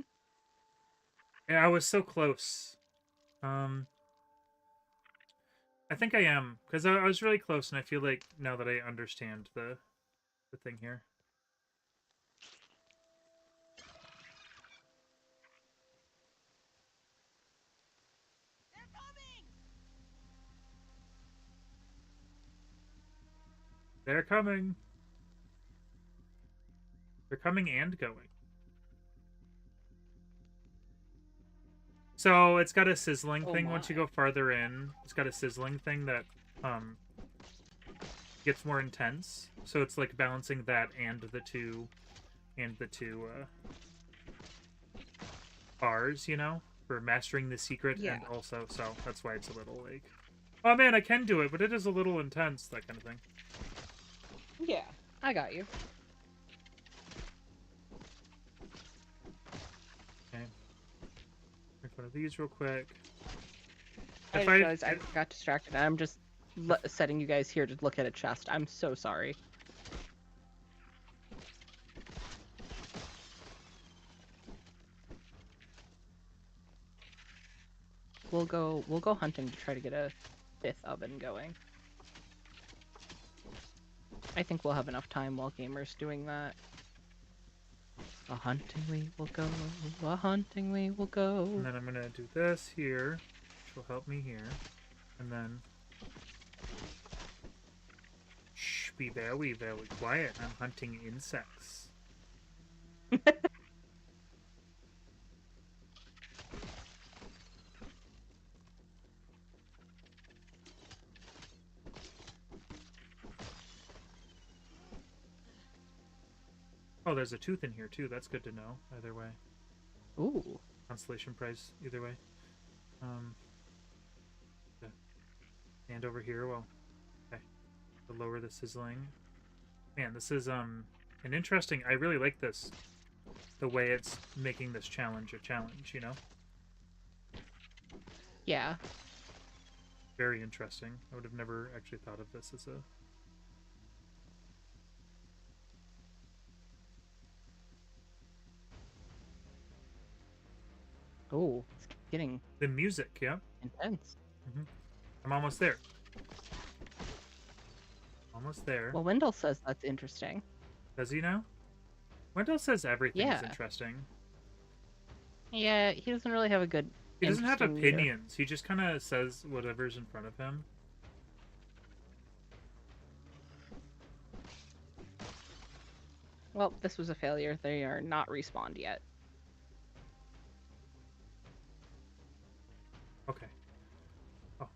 Yeah, I was so close. I think I am, because I was really close, and I feel like now that I understand the thing here. They're coming. They're coming and going. So it's got a sizzling thing once you go farther in. It's got a sizzling thing that gets more intense. So it's like balancing that and the two bars, you know, for mastering the secret. Yeah. And also, so that's why it's a little like, oh man, I can do it, but it is a little intense, that kind of thing. Yeah, I got you. Okay. Drink one of these real quick. I realized I got distracted. I'm just setting you guys here to look at a chest. I'm so sorry. We'll go hunting to try to get a 5th oven going. I think we'll have enough time while gamers doing that. A hunting we will go, a hunting we will go. And then I'm gonna do this here, which will help me here. And then... Shh, be very, very quiet. I'm hunting insects. Oh, there's a tooth in here too. That's good to know. Either way. Ooh. Constellation prize. Either way. Yeah. And over here. Well. Okay. To lower the sizzling. Man, this is an interesting. I really like this. The way it's making this challenge a challenge. You know. Yeah. Very interesting. I would have never actually thought of this as a. Oh, it's getting The music, yeah. intense. I'm almost there. Almost there. Well, Wendell says that's interesting. Does he now? Wendell says everything is Yeah. interesting. Yeah, he doesn't really have a good. He doesn't have interesting meter. opinions. He just kind of says whatever's in front of him. Well, this was a failure. They are not respawned yet. Okay. Oh.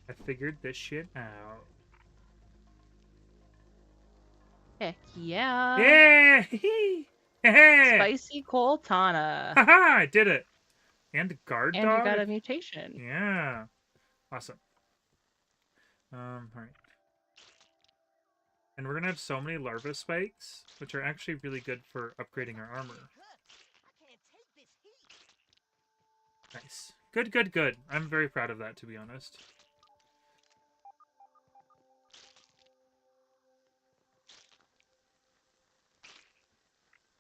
I figured this shit out. Heck yeah! Yeah! Spicy Coltana. Haha! I did it! And guard And dog? you got a mutation. Yeah. Awesome. Alright. And we're gonna have so many larva spikes, which are actually really good for upgrading our armor. I can't take this heat. Nice. Good, good, good. I'm very proud of that, to be honest.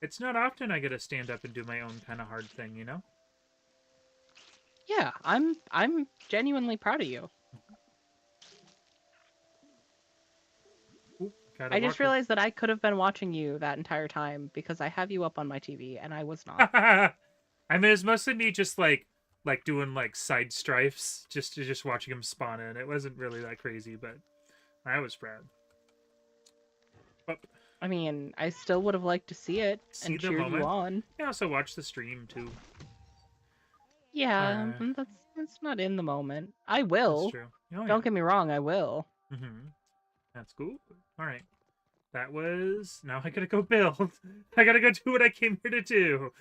It's not often I get to stand up and do my own kind of hard thing, you know? Yeah, I'm genuinely proud of you. Oop, gotta I just walk realized that I could have been watching you that entire time because I have you up on my TV and I was not. I mean, it's mostly me just like doing like side strifes, just watching him spawn in. It wasn't really that crazy, but I was proud. But I mean, I still would have liked to see it See and the cheered moment? you on. I also watched the stream too. Yeah, that's not in the moment. I That's will. true. Oh, Don't get me wrong, I will. Mm-hmm. That's cool. All right. That was. Now I gotta go build. I gotta go do what I came here to do.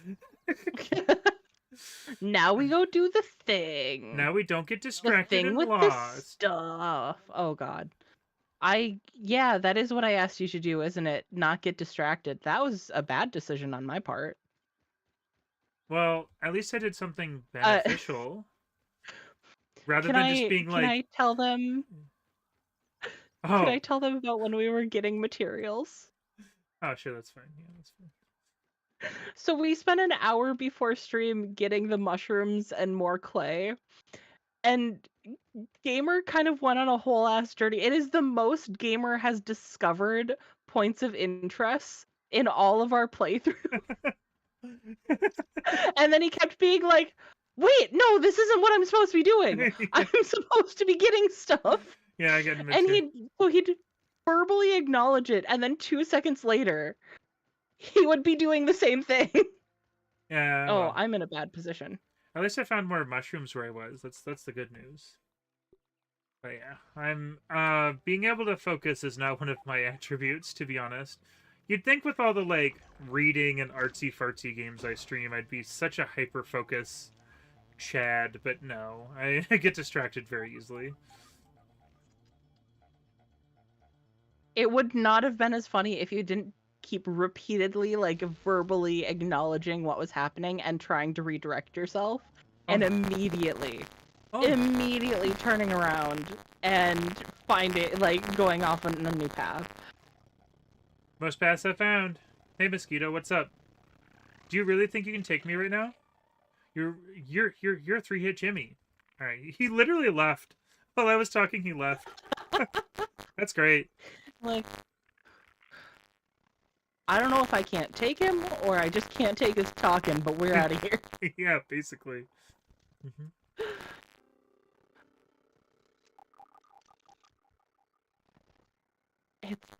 Now we go do the thing. Now we don't get the distracted thing and with the lost. stuff. Oh god. Yeah, that is what I asked you to do, isn't it? Not get distracted. That was a bad decision on my part. Well, at least I did something beneficial. Rather Can than I just being can like, I tell them oh, can I tell them about when we were getting materials? oh, sure, that's fine. Yeah, that's fine. So we spent an hour before stream getting the mushrooms and more clay. And Gamer kind of went on a whole ass journey. It is the most Gamer has discovered points of interest in all of our playthrough. And then he kept being like, wait, no, this isn't what I'm supposed to be doing. Yeah. I'm supposed to be getting stuff. Yeah, I get it. And he'd verbally acknowledge it, and then 2 seconds later, he would be doing the same thing. Yeah. Oh, Well, I'm in a bad position. at least I found more mushrooms where I was. That's the good news. But yeah, I'm being able to focus is not one of my attributes, to be honest. You'd think with all the like reading and artsy fartsy games I stream, I'd be such a hyper focus Chad, but no, I get distracted very easily. It would not have been as funny if you didn't keep repeatedly, like, verbally acknowledging what was happening and trying to redirect yourself, and immediately turning around and going off on a new path. Most paths I found. Hey Mosquito, what's up? Do you really think you can take me right now? You're a 3-hit Jimmy. All right, he literally left while I was talking. He left. That's great. Like, I don't know if I can't take him or I just can't take his talking, but we're out of here. Yeah, basically. Mm-hmm.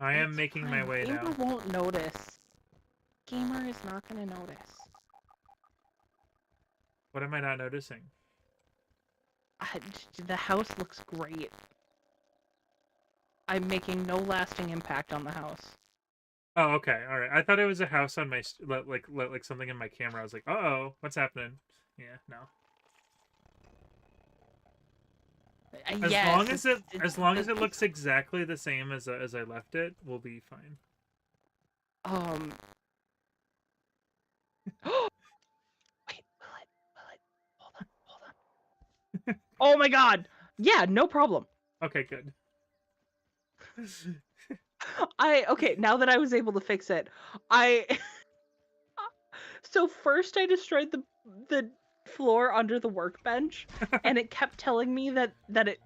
I am making my way now. Gamer won't notice. Gamer is not gonna notice. What am I not noticing? The house looks great. I'm making no lasting impact on the house. Oh, okay, all right. I thought it was a house on my like something in my camera. I was like, uh-oh, what's happening? Yeah, no. As long as it looks exactly the same as I left it, we'll be fine. Wait, will it? Hold on. Oh my god! Yeah, no problem. Okay, good. Okay, now that I was able to fix it, so first I destroyed the floor under the workbench, and it kept telling me that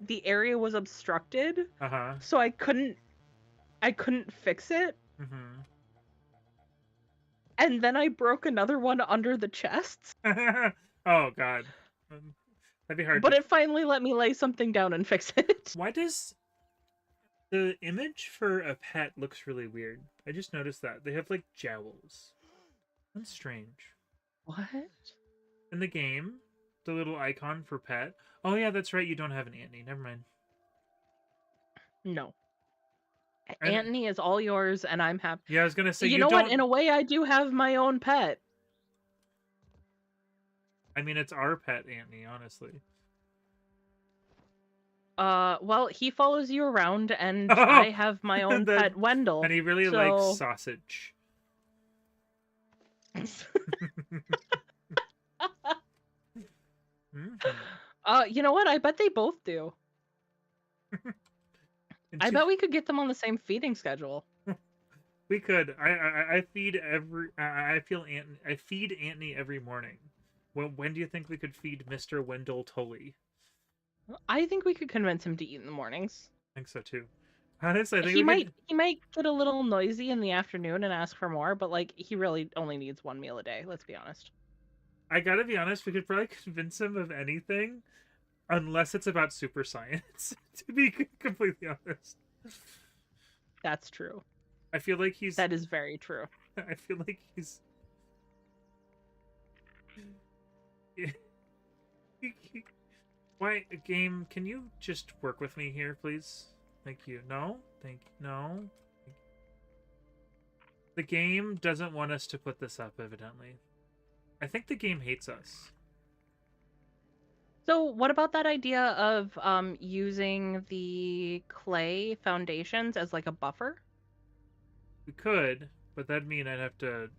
the area was obstructed. Uh-huh. So I couldn't fix it. Mm-hmm. And then I broke another one under the chests. Oh god. That'd be hard. But it finally let me lay something down and fix it. Why does the image for a pet looks really weird? I just noticed that. They have like jowls. That's strange. What? In the game, the little icon for pet. Oh yeah, that's right. You don't have an Antony. Never mind. No. Antony is all yours, and I'm happy. Yeah, I was gonna say you know what? In a way, I do have my own pet. I mean, it's our pet, Antony. Honestly. Well, he follows you around, and Oh, I have my own that- pet Wendell. And he really likes so... sausage. Mhm. You know what? I bet they both do. I bet we could get them on the same feeding schedule. We could. I feed every. I feed Antony every morning. When do you think we could feed Mr. Wendell Tully? I think we could convince him to eat in the mornings. I think so too. Honestly, I think He we might could. he might get a little noisy in the afternoon and ask for more, but like he really only needs one meal a day, let's be honest. I gotta be honest. We could probably convince him of anything, unless it's about super science. To be completely honest, That's true. I feel like he's. That is very true. I feel like he's. Why, game? Can you just work with me here, please? Thank you. No, thank you. No. The game doesn't want us to put this up, evidently. I think the game hates us. So what about that idea of using the clay foundations as like a buffer? We could, but that'd mean I'd have to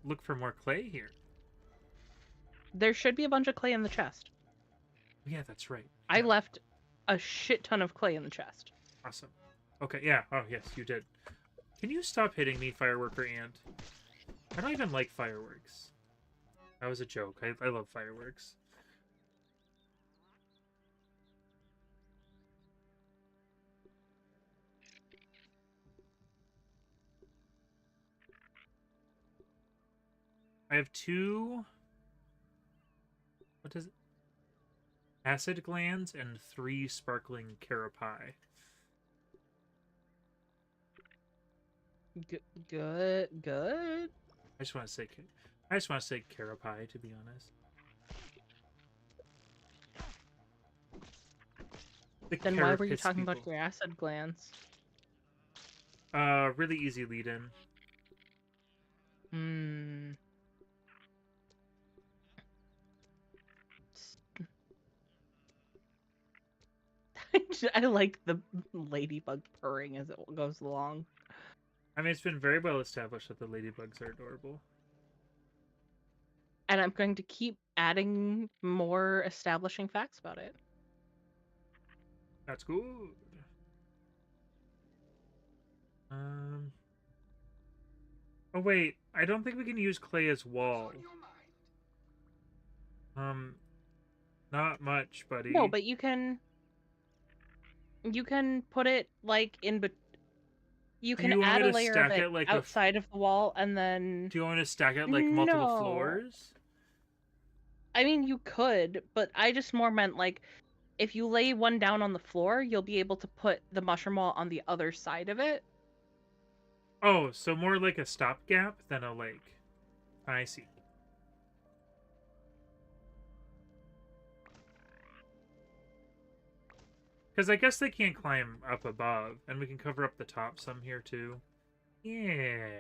look for more clay here. There should be a bunch of clay in the chest. Yeah, that's right. I Yeah. left a shit ton of clay in the chest. Awesome. Okay, yeah. Oh, yes, you did. Can you stop hitting me, fireworker ant? I don't even like fireworks. That was a joke. I love fireworks. I have 2... What is it? Acid glands and 3 sparkling carapae. Good. I just want to say carapae, to be honest. The Then why were you carapace talking about people. your acid glands? Really easy lead-in. Hmm. I like the ladybug purring as it goes along. I mean, it's been very well established that the ladybugs are adorable. And I'm going to keep adding more establishing facts about it. That's good. Oh wait, I don't think we can use clay as wall. On your mind. Not much, buddy. No, but you can put it like in but you Do can you want add me a to layer of stack it it like outside of the wall and then Do you want me to stack it like multiple No. floors? I mean you could, but I just more meant like if you lay one down on the floor, you'll be able to put the mushroom wall on the other side of it. Oh, so more like a stopgap than a lake. I see. Because I guess they can't climb up above, and we can cover up the top some here too. Yeah.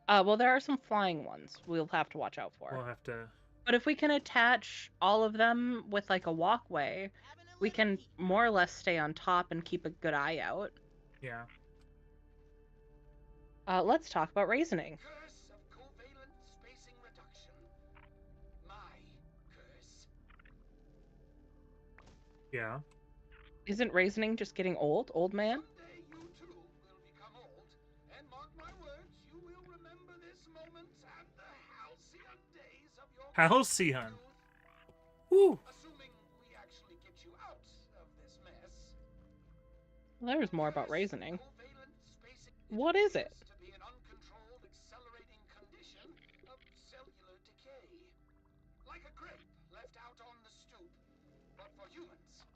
Well, there are some flying ones we'll have to watch out for. We'll have to... But if we can attach all of them with like a walkway, we can more or less stay on top and keep a good eye out. Yeah. Let's talk about raisoning. Curse of covalent spacing reduction. My curse. Yeah. Isn't raisoning just getting old, old man? Someday you too will become old, and mark my words, you will remember this moment and the halcyon days of your Halcyon. youth. Woo! Assuming we actually get you out of this mess. Well, there's more about Curse of raisoning. covalent spacing What is it? appears to be an uncontrolled accelerating condition of cellular decay. Like a grape left out on the stoop, but for humans.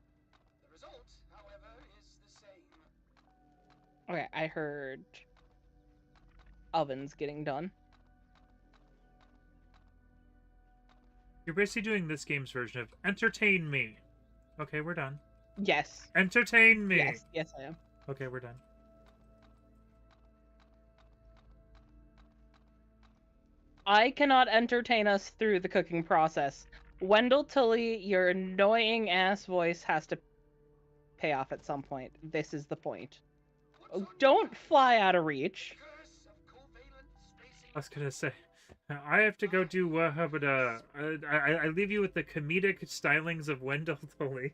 The result, however, is the same. Okay, I heard ovens getting done. You're basically doing this game's version of entertain me. Okay, we're done. Yes. Entertain me. Yes, I am. Okay, we're done. I cannot entertain us through the cooking process. Wendell Tully, your annoying ass voice has to pay off at some point. This is the point. Oh, don't fly out of reach. I was gonna say, I have to go do but I leave you with the comedic stylings of Wendell Tully.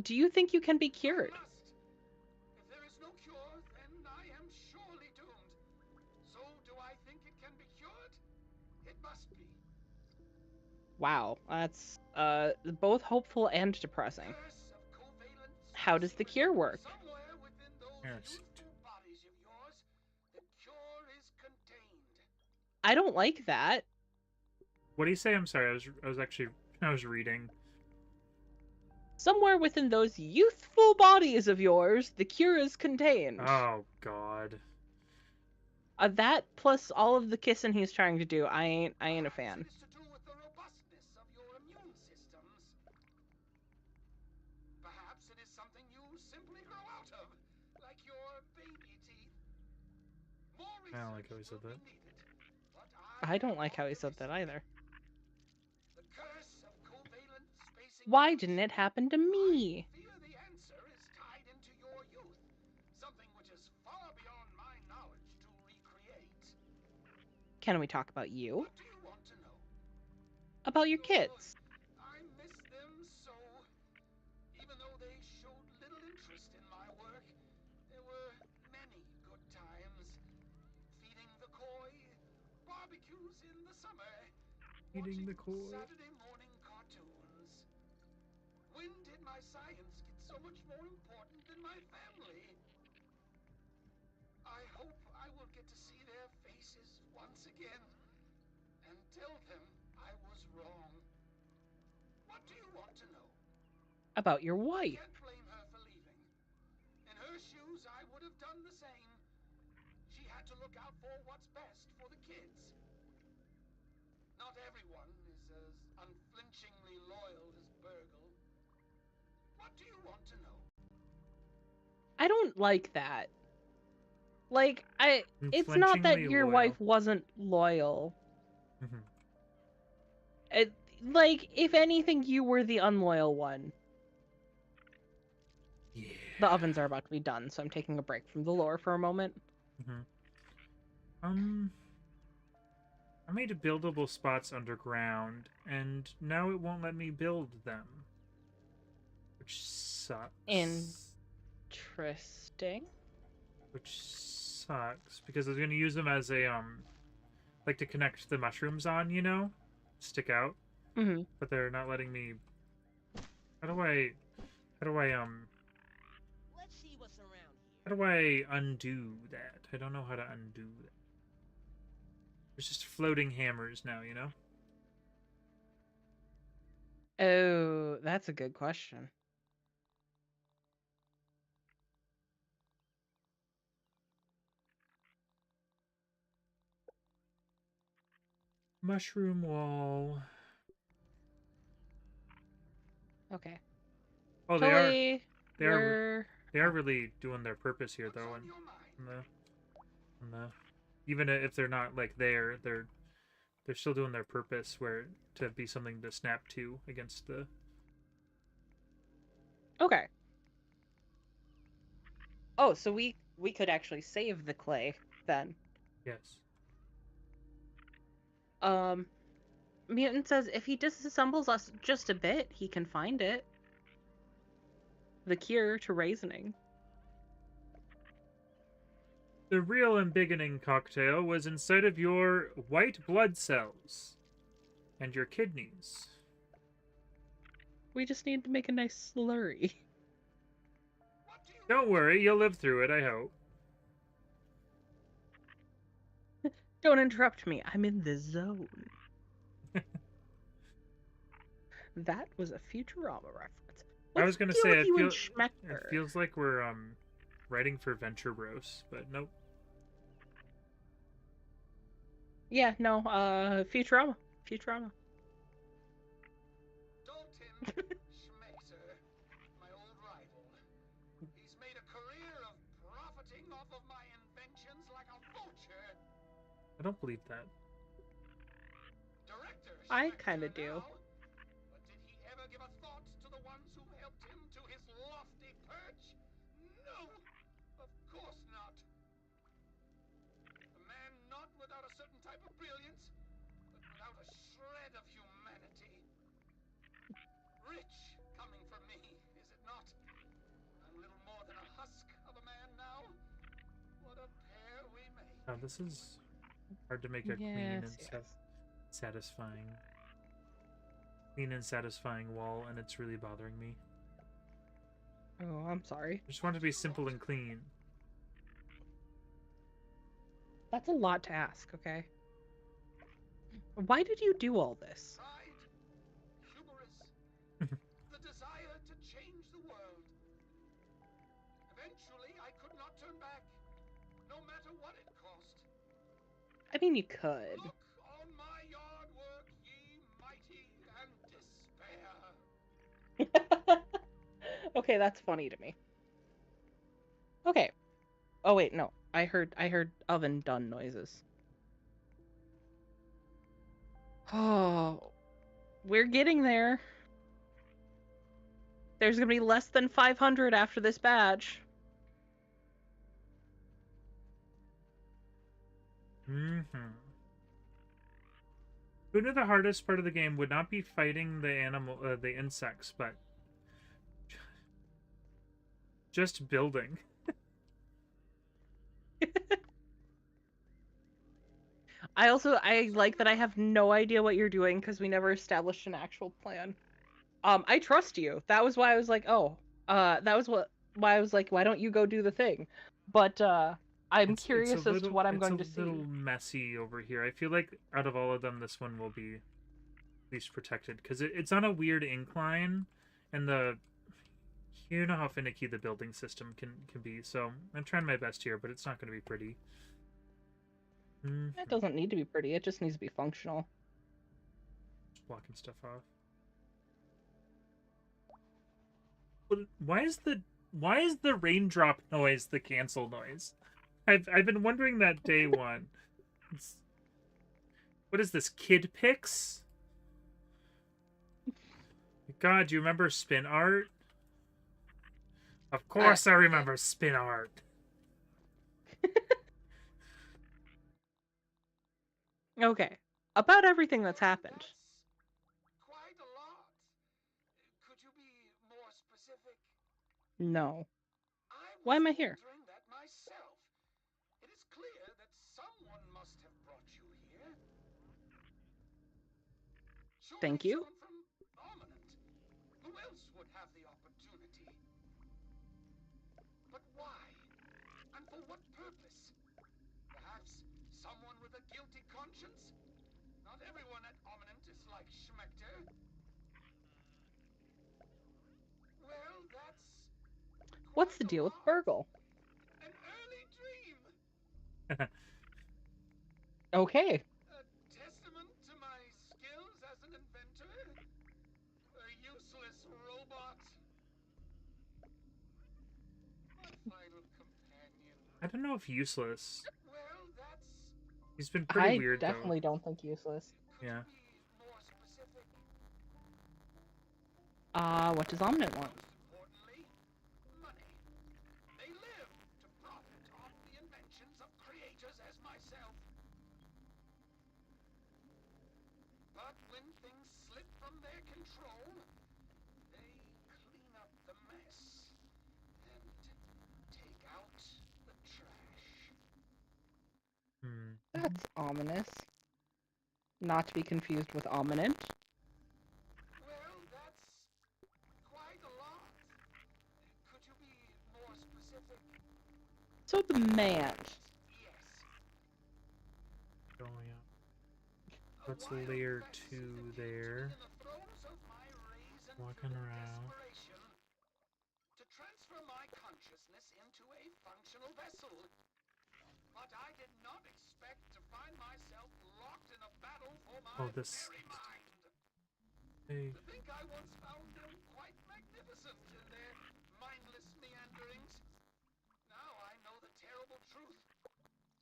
Do you think you can be cured? If there is no cure, then I am surely doomed. So do I think it can be cured? It must be. Wow, that's both hopeful and depressing. Curse of covalent How does the cure work? Somewhere within those Yes. youthful bodies of yours, the cure is contained. I don't like that. What do you say? I'm sorry. I was reading. Somewhere within those youthful bodies of yours, the cure is contained. Oh God. That plus all of the kissing he's trying to do, I ain't a fan. It is to do with the robustness of your immune systems. Perhaps it is something you simply grow out of, like your baby teeth. More I don't like how he research said will that. be needed, but I don't like how he said that either. The curse of covalent spacing. Why didn't it happen to me? I fear the answer is tied into your youth, something which is far beyond my knowledge to recreate. Can we talk about you? What do you want to know? About your kids? I miss them so. Even though they showed little interest in my work, there were many good times. Feeding the koi, barbecues in the summer, Feeding the watching koi. Saturday morning cartoons. When did my science get so much more important than my family? I hope I will get to see their faces once again and tell them I was wrong. What do you want to know? About your I wife? can't blame her for leaving. In her shoes, I would have done the same. She had to look out for what's best for the kids. Not everyone is as unflinchingly loyal as Burgle. What do you want to know? I don't like that. Like, it's not that Unflinchingly your loyal. wife wasn't loyal. Mhm. Like, if anything, you were the unloyal one. Yeah. The ovens are about to be done, so I'm taking a break from the lore for a moment. I made buildable spots underground, and now it won't let me build them, which sucks. Interesting. Which sucks because I was gonna use them as a like to connect the mushrooms on, you know, stick out. Mm-hmm. But they're not letting me. How do I Let's see what's around How here. do I undo that? I don't know how to undo that. There's just floating hammers now, you know? Oh, that's a good question. Mushroom wall. Okay. Oh, Tully, they are we're... they are really doing their purpose here, though, What's on and your mind? even if they're not like there, they're still doing their purpose, where to be something to snap to against the. Okay. Oh, so we could actually save the clay then. Yes. Mutant says if he disassembles us just a bit, he can find it. The cure to raisoning. The real embiggening cocktail was inside of your white blood cells and your kidneys. We just need to make a nice slurry. Don't worry, you'll live through it, I hope. Don't interrupt me. I'm in the zone. That was a Futurama reference. I was gonna say it Schmecker? feels like we're writing for Venture Bros, but nope. Yeah, no, Futurama. Futurama. Dalton Schmazer, my old rival. He's made a career of profiting off of my inventions like a vulture. I don't believe that. I Schmechter kinda do. now. But did he ever give a thought to the ones who helped him to his lofty perch? No, of course not. A man not without a certain type of brilliance, but without a shred of humanity. Rich coming from me, is it not? I'm little more than a husk of a man now. What a pair we make. Oh, this is hard to make a clean and satisfying. Clean and satisfying wall, and it's really bothering me. Oh, I'm sorry. I just want it to be simple and clean. That's a lot to ask, okay? Why did you do all this? Pride, hubris, the desire to change the world. Eventually, I could not turn back, no matter what it cost. I mean, you could. Look on my yard work, ye mighty, and despair. Okay, that's funny to me. Okay. Oh wait, no. I heard oven done noises. Oh, we're getting there. There's gonna be less than 500 after this badge. Mm-hmm. Who knew the hardest part of the game would not be fighting the insects, but just building. I like that I have no idea what you're doing because we never established an actual plan. I trust you. That was why I was like, oh, that was why I was like, why don't you go do the thing? But I'm curious as to what I'm going to see. It's a little messy over here. I feel like out of all of them, this one will be least protected because it's on a weird incline, and you know how finicky the building system can be. So I'm trying my best here, but it's not going to be pretty. It doesn't need to be pretty. It just needs to be functional. Just blocking stuff off. But why is the raindrop noise the cancel noise? I've been wondering that day one. What is this, Kid Pix? God, do you remember Spin Art? Of course I remember Spin Art. Okay. About everything that's happened. That's quite a lot. Could you be more specific? No. I Why am I was here? wondering that myself. It is clear that someone must have brought you here. Surely Thank you. someone from Ominent. Who else would have the opportunity? But why? And for what purpose? Perhaps someone with a guilty conscience? Not everyone at Ominent is like Schmechter. Well, that's... What's the deal with Burgle? An early dream! Okay. A testament to my skills as an inventor? A useless robot? My final companion. I don't know if useless. Well, that's... He's been pretty I weird, definitely though. don't think useless. Could Yeah. you be more specific? What does Omnit want? Most importantly, money. They live to profit off the inventions of creators as myself. But when things slip from their control, they clean up the mess and take out the trash. That's ominous. Not to be confused with Ominent. Well, that's quite a lot. Could you be more specific? So demand. Yes. Going up. What's layer 2 there? Walking around. To transfer my consciousness into a functional vessel. But I did not expect to find myself locked in a battle for my very mind. Hey. To think I once found them quite magnificent in their mindless meanderings. Now I know the terrible truth.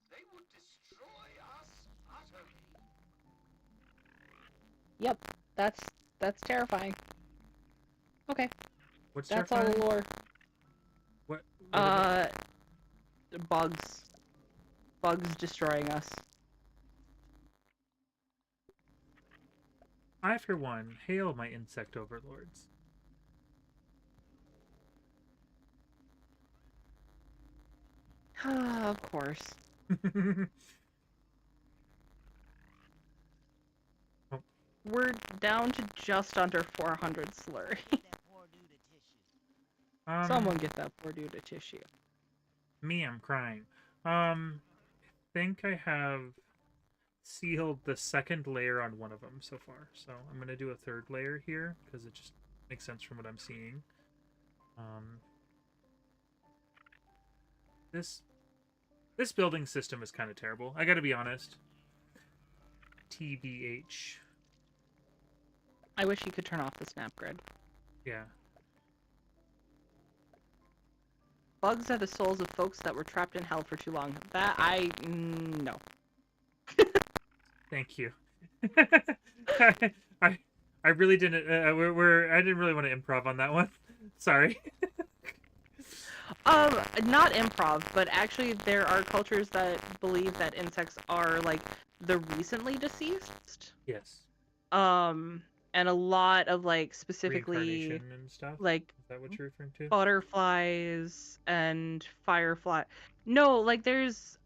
They would destroy us utterly. Yep, that's terrifying. Okay, What's that's all the terrifying? lore. What Bugs. Bugs destroying us. I, for one, hail my insect overlords. Of course. Oh, We're down to just under 400 slurry. That poor dude a tissue. Someone get that poor dude a tissue. Me, I'm crying. I think I have sealed the second layer on one of them so far. So I'm going to do a third layer here because it just makes sense from what I'm seeing. This building system is kind of terrible. I got to be honest. TBH. I wish you could turn off the snap grid. Yeah. Bugs are the souls of folks that were trapped in hell for too long. That no. Thank you. I really didn't. I didn't really want to improv on that one. Sorry. Not improv, but actually there are cultures that believe that insects are like the recently deceased. Yes. And a lot of like specifically Reincarnation and stuff. like Is that what you're referring to? butterflies and firefly. No, like there's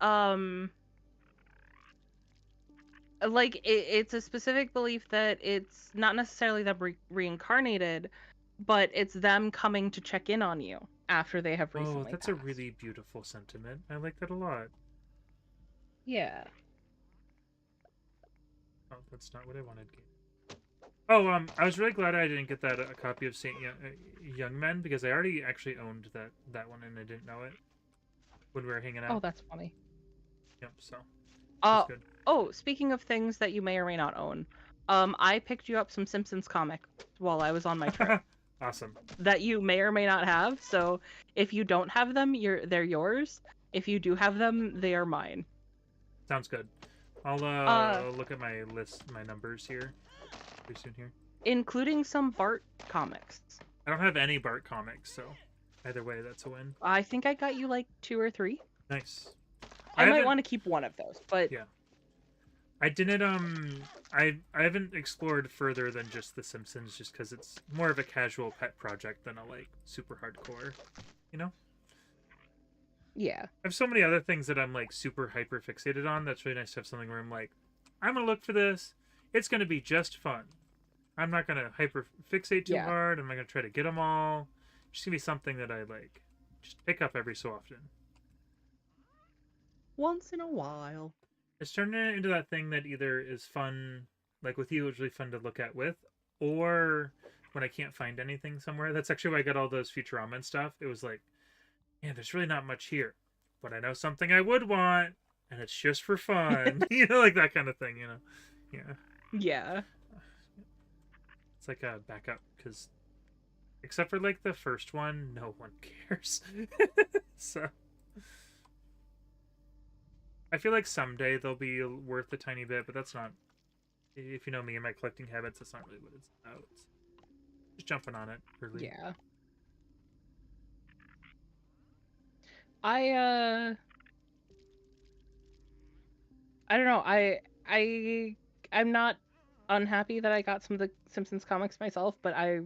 like it's a specific belief that it's not necessarily them reincarnated, but it's them coming to check in on you after they have recently Oh, that's passed. a really beautiful sentiment. I like that a lot. Yeah. Oh, that's not what I wanted. Oh, I was really glad I didn't get that a copy of Saint Young Men because I already actually owned that one and I didn't know it when we were hanging out. Oh, that's funny. Yep. So. That's good. Oh, speaking of things that you may or may not own, I picked you up some Simpsons comic while I was on my trip Awesome. that you may or may not have. So if you don't have them, they're yours. If you do have them, they are mine. Sounds good. I'll look at my list, my numbers here pretty soon here. Including some Bart comics. I don't have any Bart comics, so either way, that's a win. I think I got you like 2 or 3. Nice. I might want to keep one of those, but yeah. I didn't I haven't explored further than just The Simpsons just because it's more of a casual pet project than a like super hardcore, you know? Yeah. I have so many other things that I'm like super hyper fixated on. That's really nice to have something where I'm like, I'm gonna look for this. It's gonna be just fun. I'm not gonna hyper fixate too hard. I'm not gonna try to get them all. It's just gonna be something that I like just pick up every so often. Once in a while. It's turning it into that thing that either is fun, like with you, it's really fun to look at with, or when I can't find anything somewhere. That's actually why I got all those Futurama and stuff. It was like, man, there's really not much here, but I know something I would want, and it's just for fun. You know, like that kind of thing, you know? Yeah. Yeah. It's like a backup, because except for like the first one, no one cares. So I feel like someday they'll be worth a tiny bit, but that's not, if you know me and my collecting habits, that's not really what it's about. Just jumping on it early. Yeah. I don't know. I'm not unhappy that I got some of the Simpsons comics myself, but I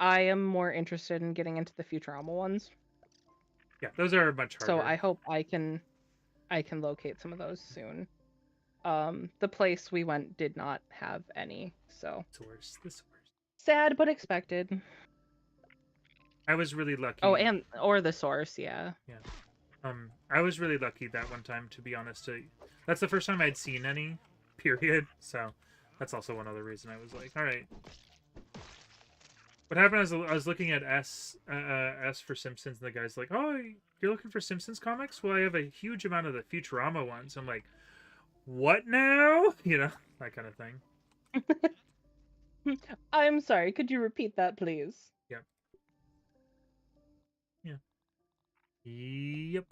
am more interested in getting into the Futurama ones. Yeah, those are much harder. So I hope I can locate some of those soon. The place we went did not have any, so The source. sad but expected. I was really lucky. Oh, or the source, yeah. Yeah. I was really lucky that one time, to be honest. That's the first time I'd seen any, period. So that's also one other reason I was like, all right. What happened is I was looking at S for Simpsons, and the guy's like, oh, you're looking for Simpsons comics? Well, I have a huge amount of the Futurama ones. I'm like, what now? You know, that kind of thing. I'm sorry, could you repeat that, please? Yep. Yeah. Yep.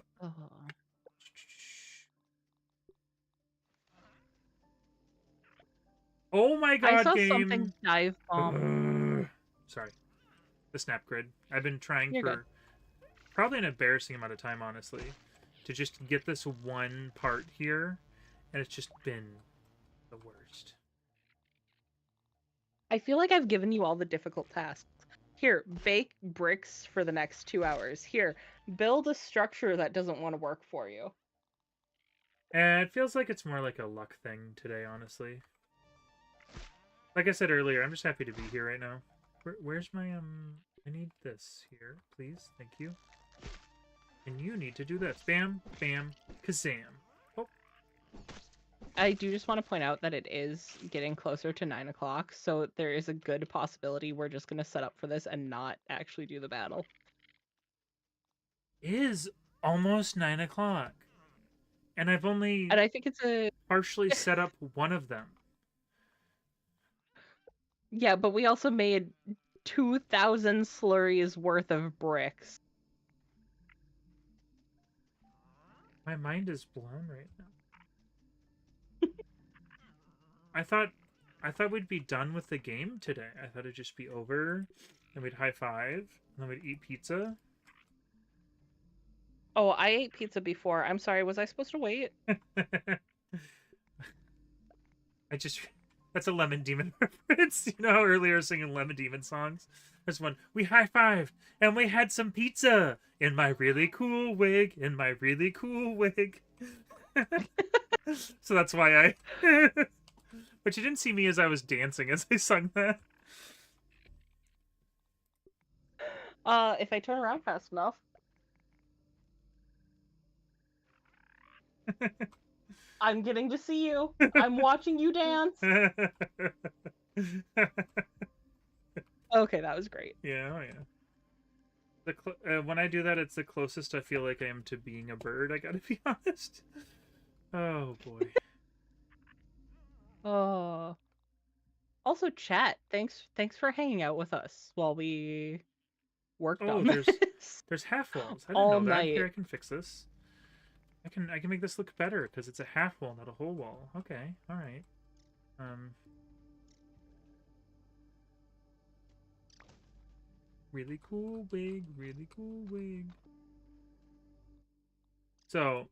Oh my god, I saw game. something dive bomb. Sorry. The snap grid. I've been trying You're for good. probably an embarrassing amount of time, honestly, to just get this one part here, and it's just been the worst. I feel like I've given you all the difficult tasks. Here, bake bricks for the next 2 hours. Here, build a structure that doesn't want to work for you. And it feels like it's more like a luck thing today, honestly. Like I said earlier, I'm just happy to be here right now. Where's my, I need this here, please. Thank you. And you need to do this. Bam, bam, kazam. Oh. I do just want to point out that it is getting closer to 9 o'clock, so there is a good possibility we're just going to set up for this and not actually do the battle. It is almost 9 o'clock. And I've only And I think it's a... partially set up one of them. Yeah, but we also made 2,000 slurries worth of bricks. My mind is blown right now. I thought we'd be done with the game today. I thought it'd just be over, and we'd high five, and then we'd eat pizza. Oh, I ate pizza before. I'm sorry, was I supposed to wait? That's a Lemon Demon reference. You know how earlier I was singing Lemon Demon songs? There's one. We high-fived, and we had some pizza in my really cool wig, in my really cool wig. So that's why I... But you didn't see me as I was dancing as I sung that. If I turn around fast enough. I'm getting to see you. I'm watching you dance. Okay, that was great. Yeah, oh yeah. When I do that, it's the closest I feel like I am to being a bird, I gotta be honest. Oh, boy. Oh. Also, chat. Thanks for hanging out with us while we worked on this. There's half walls. I didn't All know that. night. Here, I can fix this. I can make this look better because it's a half wall, not a whole wall. Okay, all right. Really cool wig, really cool wig. So,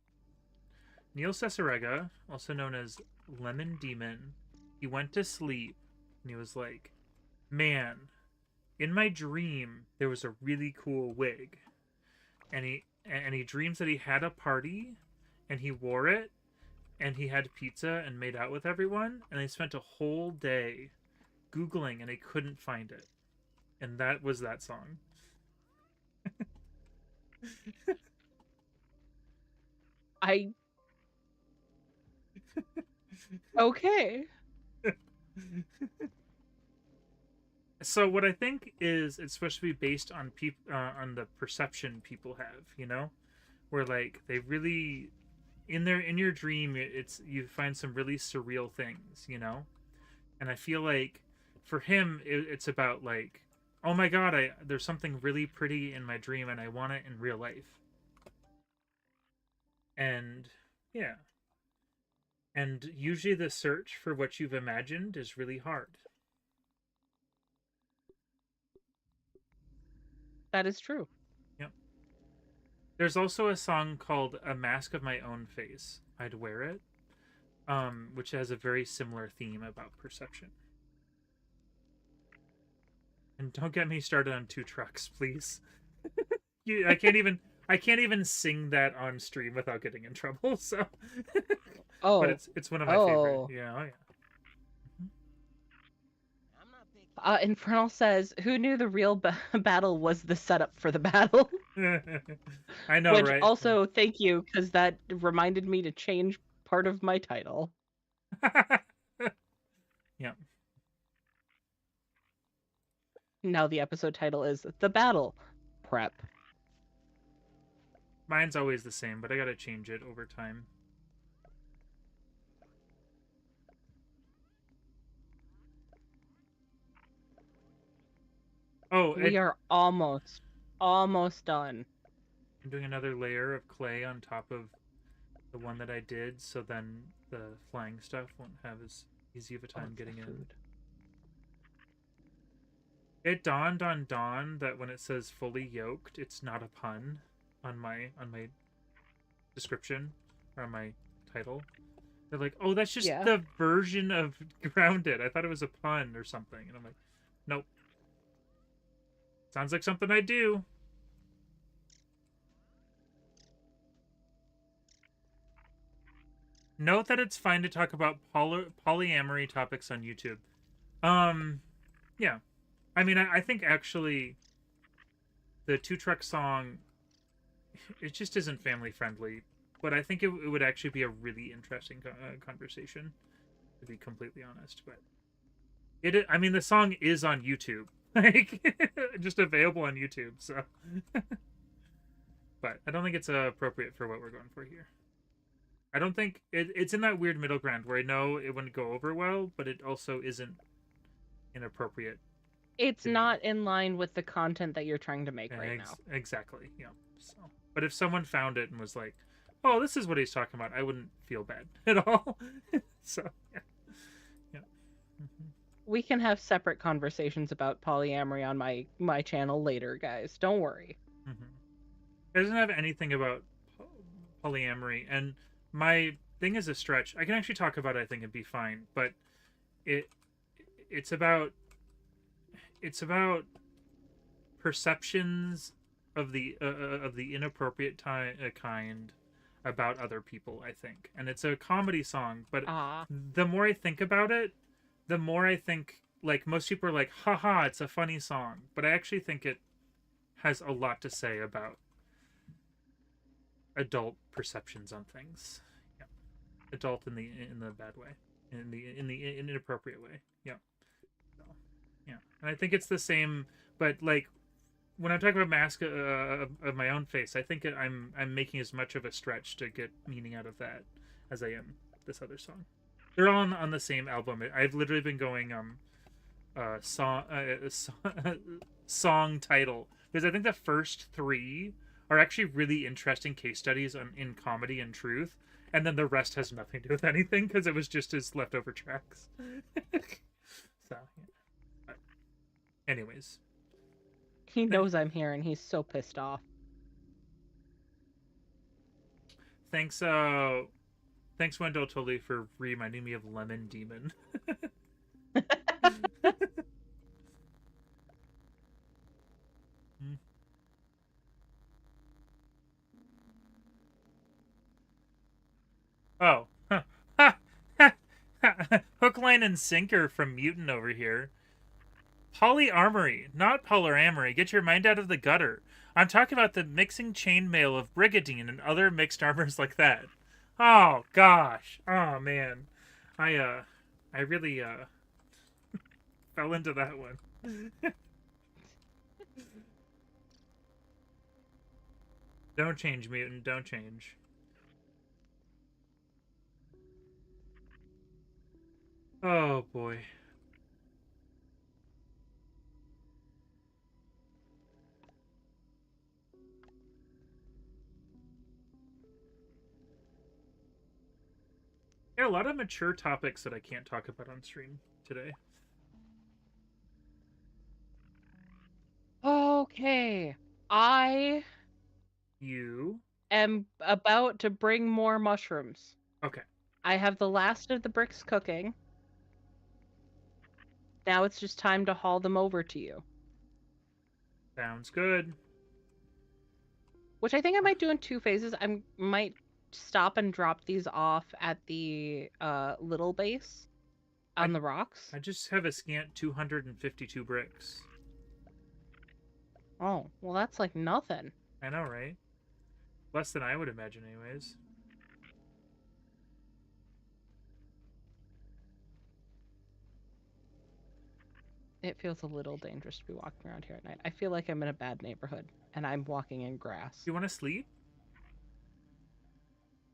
Neil Cesarega, also known as Lemon Demon, he went to sleep and he was like, man, in my dream there was a really cool wig. And he dreams that he had a party and he wore it and he had pizza and made out with everyone, and they spent a whole day Googling and they couldn't find it. And that was that song. Okay. So what I think is it's supposed to be based on on the perception people have, you know, where like they really in your dream you find some really surreal things, you know, and I feel like for him it's about like, oh my god, there's something really pretty in my dream and I want it in real life. And yeah. And usually the search for what you've imagined is really hard. That is true. Yep. There's also a song called A Mask of My Own Face, I'd Wear It, which has a very similar theme about perception. And don't get me started on Two Trucks, please. I can't even sing that on stream without getting in trouble, so... Oh. But it's one of my favorite. Yeah, oh yeah. Infernal says, who knew the real battle was the setup for the battle? I know, Which right? also, thank you, because that reminded me to change part of my title. Yeah. Now the episode title is The Battle Prep. Mine's always the same, but I gotta change it over time. Oh, we are almost done. I'm doing another layer of clay on top of the one that I did, so then the flying stuff won't have as Easy of a time getting in. Food. It dawned on Dawn that when it says fully yoked, it's not a pun on my description or on my title. They're like, oh, that's just the version of Grounded. I thought it was a pun or something. And I'm like, nope. Sounds like something I do. Note that it's fine to talk about polyamory topics on YouTube. Yeah. I mean, I think actually the Two Truck song, it just isn't family friendly. But I think it would actually be a really interesting conversation, to be completely honest. But I mean, the song is on YouTube, like just available on YouTube. So, but I don't think it's appropriate for what we're going for here. I don't think it's in that weird middle ground where I know it wouldn't go over well, but it also isn't inappropriate. It's not in line with the content that you're trying to make right now. Exactly. Yeah. So, but if someone found it and was like, oh, this is what he's talking about, I wouldn't feel bad at all. So, yeah. Mm-hmm. We can have separate conversations about polyamory on my channel later, guys. Don't worry. Mm-hmm. It doesn't have anything about polyamory, and my thing is a stretch. I can actually talk about it, I think, and be fine, but it's about perceptions of the inappropriate kind about other people, I think. And it's a comedy song, but the more I think about it, the more I think, like, most people are like, haha, it's a funny song. But I actually think it has a lot to say about adult perceptions on things. Yeah. Adult in the bad way. In the inappropriate way. Yeah. So, yeah. And I think it's the same, but like when I'm talking about mask of my own face, I think I'm making as much of a stretch to get meaning out of that as I am this other song. They're all on the same album. I've literally been going song title, because I think the first three are actually really interesting case studies in comedy and truth, and then the rest has nothing to do with anything because it was just his leftover tracks. So, yeah. But anyways. He knows I'm here, and he's so pissed off. Thanks, Wendell Tully, for reminding me of Lemon Demon. Oh. Hook, line, and sinker from Mutant over here. Polyamory, not polyamory. Get your mind out of the gutter. I'm talking about the mixing chainmail of Brigadine and other mixed armors like that. Oh gosh. Oh man. I really fell into that one. Don't change, Mutant. Don't change. Oh boy. Yeah, a lot of mature topics that I can't talk about on stream today. Okay. You am about to bring more mushrooms. Okay. I have the last of the bricks cooking. Now it's just time to haul them over to you. Sounds good. Which I think I might do in 2 phases. I might stop and drop these off at the little base on the rocks. I just have a scant 252 bricks. Oh, well that's like nothing. I know, right? Less than I would imagine anyways. It feels a little dangerous to be walking around here at night. I feel like I'm in a bad neighborhood, and I'm walking in grass. You want to sleep?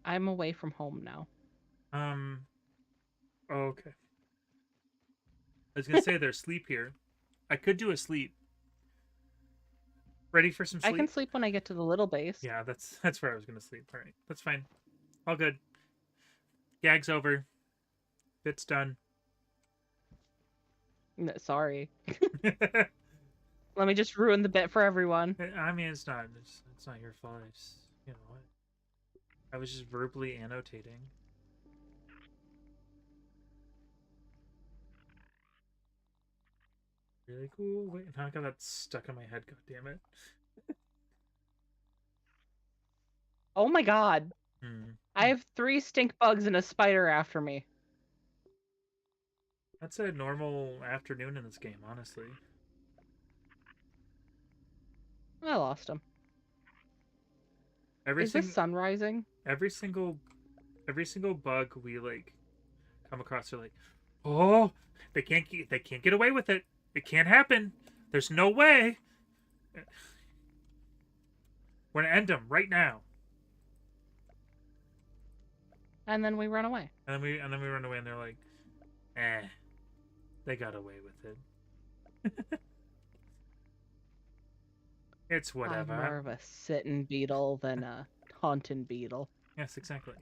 I'm away from home now. Oh, okay. I was going to say there's sleep here. I could do a sleep. Ready for some sleep? I can sleep when I get to the little base. Yeah, that's where I was going to sleep. All right, that's fine. All good. Gag's over. Bit's done. Sorry. Let me just ruin the bit for everyone. I mean, it's not your fault. It's, you know what? I was just verbally annotating. Really cool. Wait, now I got that stuck in my head. God damn it. Oh my god. Hmm. I have 3 stink bugs and a spider after me. That's a normal afternoon in this game, honestly. I lost him. Every Is this sun rising? every single bug we like come across are like, oh, they can't get away with it. It can't happen. There's no way. We're gonna end them right now. And then we run away. And then we run away, and they're like, they got away with it. It's whatever. I'm more of a sitting beetle than a haunting beetle. Yes, exactly.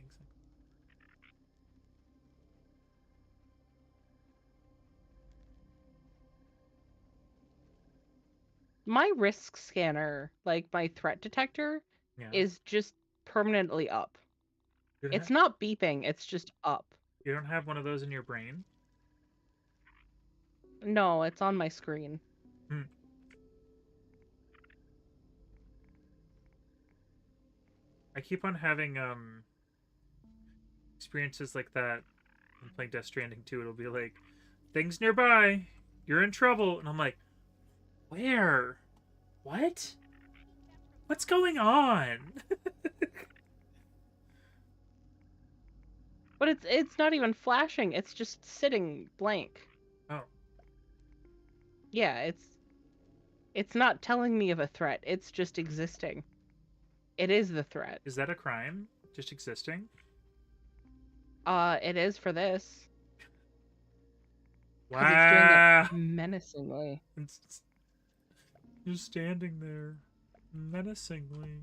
My risk scanner, like my threat detector, Yeah. is just permanently up. It's not beeping, it's just up. You don't have one of those in your brain? No, it's on my screen. I keep on having experiences like that. I'm playing Death Stranding 2. It'll be like, things nearby, you're in trouble, and I'm like, where? What? What's going on? But it's not even flashing, it's just sitting blank. Oh. Yeah, it's not telling me of a threat, it's just existing. It is the threat. Is that a crime? Just existing? It is for this. Wow. It's doing it menacingly. You're standing there menacingly.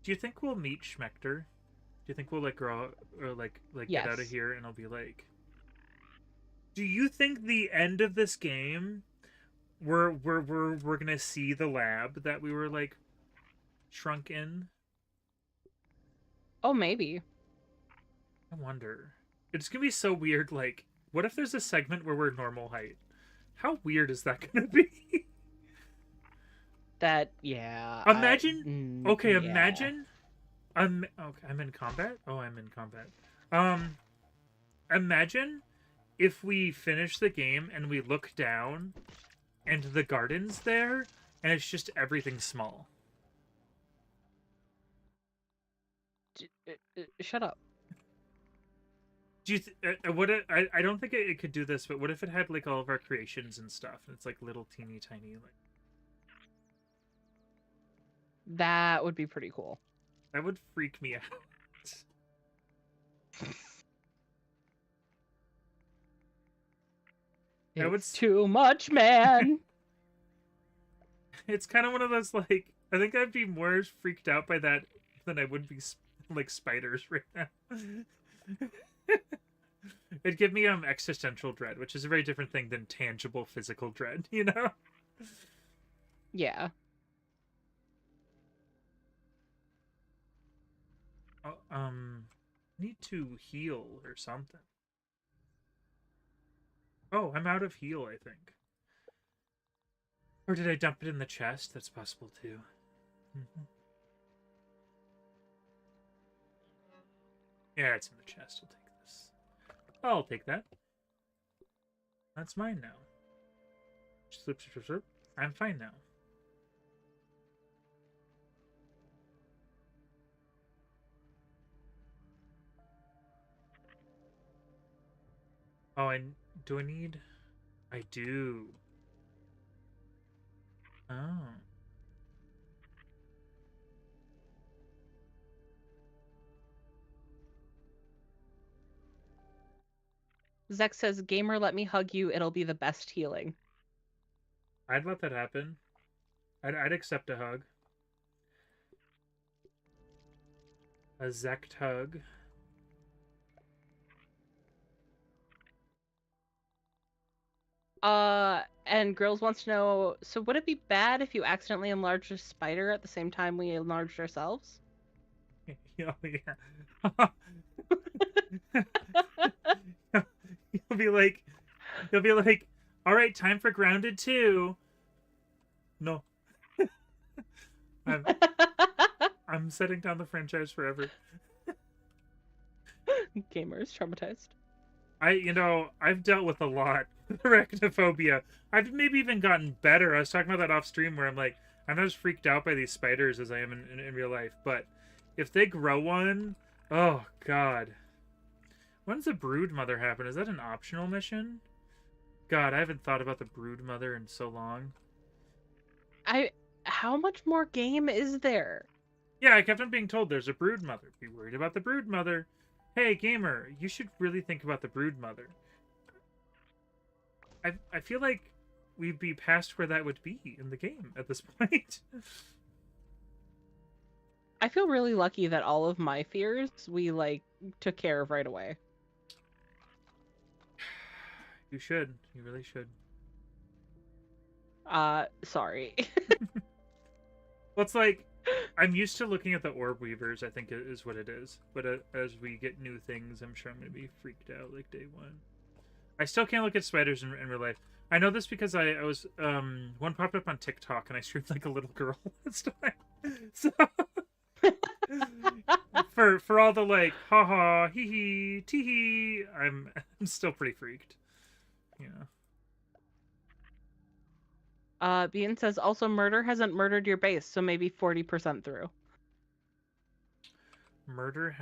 Do you think we'll meet Schmechter? Do you think we'll like grow or like Yes. get out of here and I'll be like, do you think the end of this game we're gonna see the lab that we were like shrunk in? Oh, maybe. I wonder. It's gonna be so weird. Like, what if there's a segment where we're normal height? How weird is that gonna be? That, yeah. Imagine. Okay, yeah. imagine. I'm in combat. Oh, I'm in combat. Imagine if we finish the game and we look down, and the garden's there, and it's just everything small. Shut up. Do you I don't think it could do this, but what if it had like all of our creations and stuff, and it's like little teeny tiny like. That would be pretty cool. That would freak me out. It's too much, man. It's kind of one of those like, I think I'd be more freaked out by that than I would be like spiders right now. It'd give me existential dread, which is a very different thing than tangible physical dread, you know? Yeah. Need to heal or something. Oh, I'm out of heal, I think. Or did I dump it in the chest? That's possible too. Yeah, it's in the chest. I'll take this. I'll take that. That's mine now. Slip, slip, slip. I'm fine now. Oh, do I need? I do. Oh. Zek says, "Gamer, let me hug you. It'll be the best healing." I'd let that happen. I'd accept a hug. A Zekt hug. And Grills wants to know, so would it be bad if you accidentally enlarged a spider at the same time we enlarged ourselves? Oh, yeah. He'll be like, all right, time for Grounded 2. No. I'm setting down the franchise forever. Gamers traumatized. I've dealt with a lot with arachnophobia. I've maybe even gotten better. I was talking about that off stream where I'm like, I'm not as freaked out by these spiders as I am in real life. But if they grow one, oh god. When's the brood mother happen? Is that an optional mission? God, I haven't thought about the brood mother in so long. How much more game is there? Yeah, I kept on being told there's a brood mother. Be worried about the brood mother. Hey, gamer, you should really think about the brood mother. I feel like we'd be past where that would be in the game at this point. I feel really lucky that all of my fears we took care of right away. You should. You really should. Sorry. Well, it's like, I'm used to looking at the orb weavers, I think is what it is. But as we get new things, I'm sure I'm going to be freaked out like day one. I still can't look at spiders in real life. I know this because I was, one popped up on TikTok and I screamed like a little girl this time. So, for all the like, haha, hee hee, tee hee, I'm still pretty freaked. You know. Bean says, also murder hasn't murdered your base, so maybe 40% through. Murder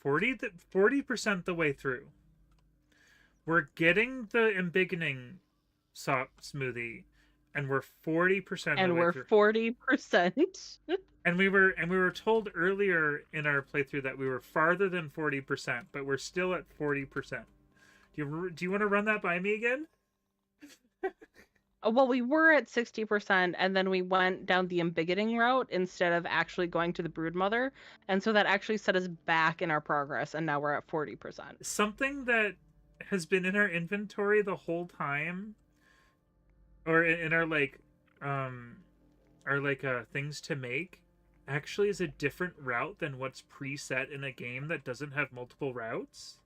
40% the way through. We're getting the embiggening smoothie, and we're 40% and the way we're through. 40%. And we were told earlier in our playthrough that we were farther than 40%, but we're still at 40%. Do you want to run that by me again? Well, we were at 60%, and then we went down the embiggening route instead of actually going to the broodmother, and so that actually set us back in our progress, and now we're at 40%. Something that has been in our inventory the whole time, or in our things to make, actually is a different route than what's preset in a game that doesn't have multiple routes.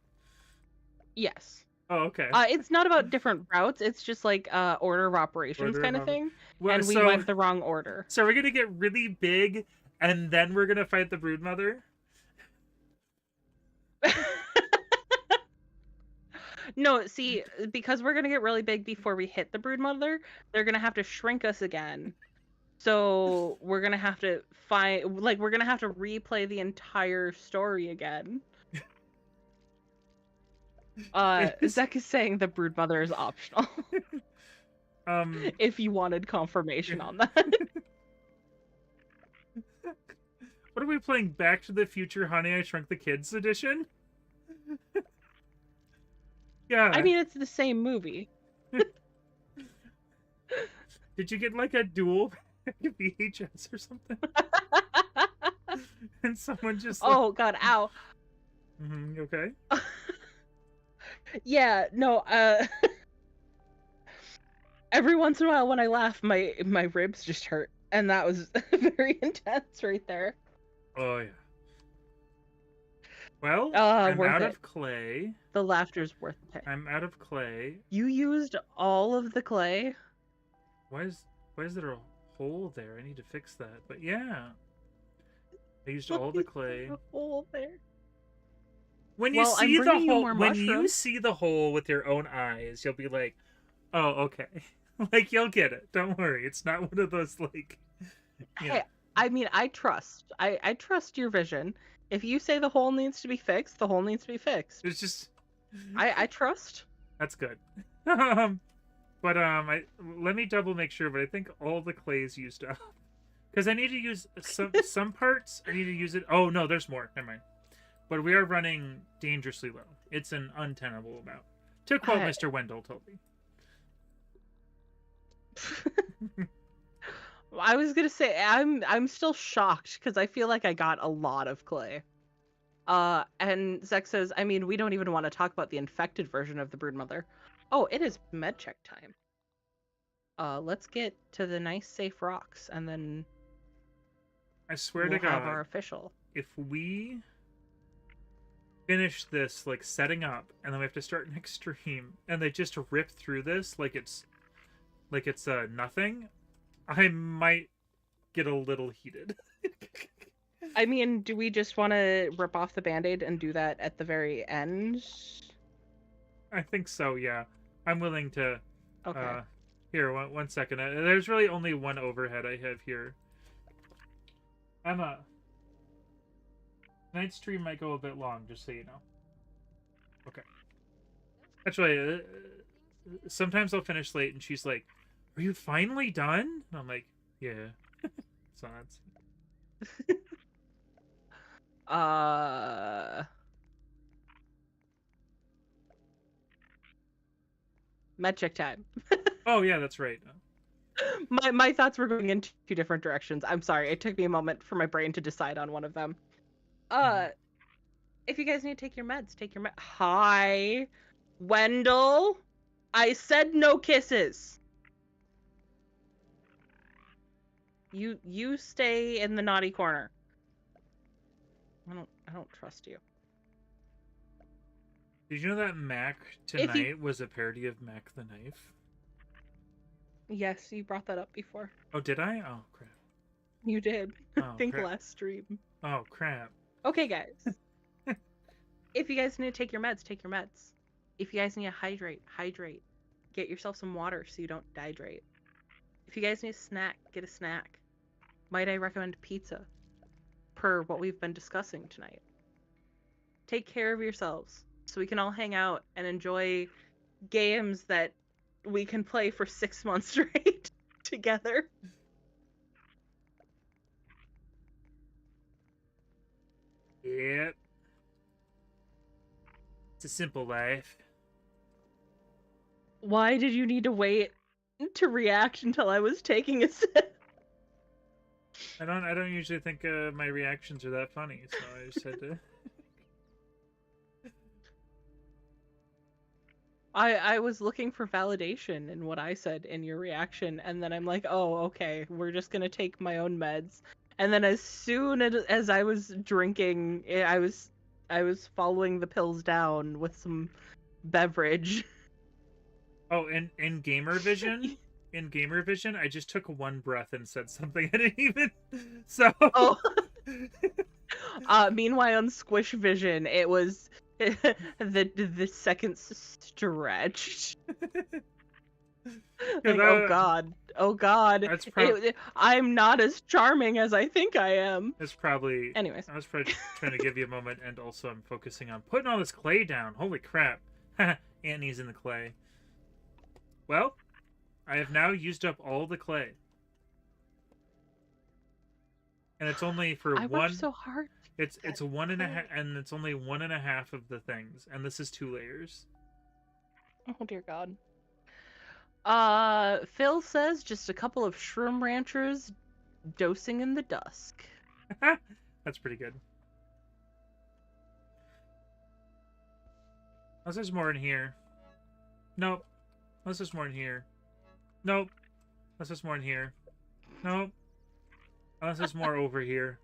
Yes. Oh, okay. It's not about different routes. It's just like order of operations kind of thing. Well, and we went the wrong order. So we're gonna get really big, and then we're gonna fight the broodmother. No, see, because we're gonna get really big before we hit the broodmother, they're gonna have to shrink us again. So we're gonna have to we're gonna have to replay the entire story again. Zek is saying the broodmother is optional. If you wanted confirmation on that. What are we playing? Back to the Future Honey, I Shrunk the Kids edition? Yeah. I mean, it's the same movie. Did you get like a dual VHS or something? And someone just Oh god, ow. Okay. Yeah, no, every once in a while when I laugh, my ribs just hurt, and that was very intense right there. Oh yeah. Well, I'm out of clay. The laughter's worth it. I'm out of clay. You used all of the clay? Why is there a hole there? I need to fix that. But yeah. I used all the clay. A hole there. When you see the hole, when you see the hole with your own eyes, you'll be like, "Oh, okay." Like you'll get it. Don't worry. It's not one of those like. Hey, I mean, I trust. I trust your vision. If you say the hole needs to be fixed, the hole needs to be fixed. It's just. I trust. That's good. But let me double make sure. But I think all the clay is used up. Because I need to use some parts. I need to use it. Oh no, there's more. Never mind. But we are running dangerously low. It's an untenable amount. To quote Mr. Wendell told me. I was gonna say I'm still shocked because I feel like I got a lot of clay. And Zek says, I mean, we don't even want to talk about the infected version of the broodmother. Oh, it is med check time. let's get to the nice safe rocks, and then I swear we'll to have God, our official. if we finish this like setting up, and then we have to start an extreme, and they just rip through this like it's nothing, I might get a little heated. I mean, do we just want to rip off the Band-Aid and do that at the very end? I think so, yeah. I'm willing to. Okay. Here, one second. There's really only one overhead I have here. Emma, tonight's stream might go a bit long, just so you know. Okay. Actually, sometimes I'll finish late, and she's like, "Are you finally done?" And I'm like, "Yeah." So that's. Med check time. Oh yeah, that's right. My thoughts were going in two different directions. I'm sorry. It took me a moment for my brain to decide on one of them. If you guys need to take your meds, take your meds. Hi, Wendell. I said no kisses. You stay in the naughty corner. I don't trust you. Did you know that Mac Tonight was a parody of Mac the Knife? Yes, you brought that up before. Oh, did I? Oh, crap. You did. I think crap. last stream. Oh, crap. Okay, guys. If you guys need to take your meds, take your meds. If you guys need to hydrate, hydrate. Get yourself some water so you don't dehydrate. If you guys need a snack, get a snack. Might I recommend pizza? Per what we've been discussing tonight. Take care of yourselves so we can all hang out and enjoy games that we can play for 6 months straight together. Yep. It's a simple life. Why did you need to wait to react until I was taking a sip? I don't usually think my reactions are that funny, so I just had to. I was looking for validation in what I said in your reaction, and then I'm like, oh, okay, we're just gonna take my own meds. And then as soon as I was drinking, I was following the pills down with some beverage. Oh, in Gamer Vision, I just took one breath and said something I didn't even. So. Oh. Meanwhile, on Squish Vision, it was the seconds stretched. Like, oh god, I'm not as charming as I think I am. It's probably. Anyways, I was probably trying to give you a moment, and also I'm focusing on putting all this clay down. Holy crap! Annie's in the clay. Well, I have now used up all the clay, and it's only for I one. worked so hard. It's 1.5, and it's only 1.5 of the things, and this is 2 layers. Oh dear God. Phil says just a couple of shroom ranchers dosing in the dusk. That's pretty good. Unless there's more in here. Nope. Unless there's more in here. Nope. Unless there's more in here. Nope. Unless there's more over here.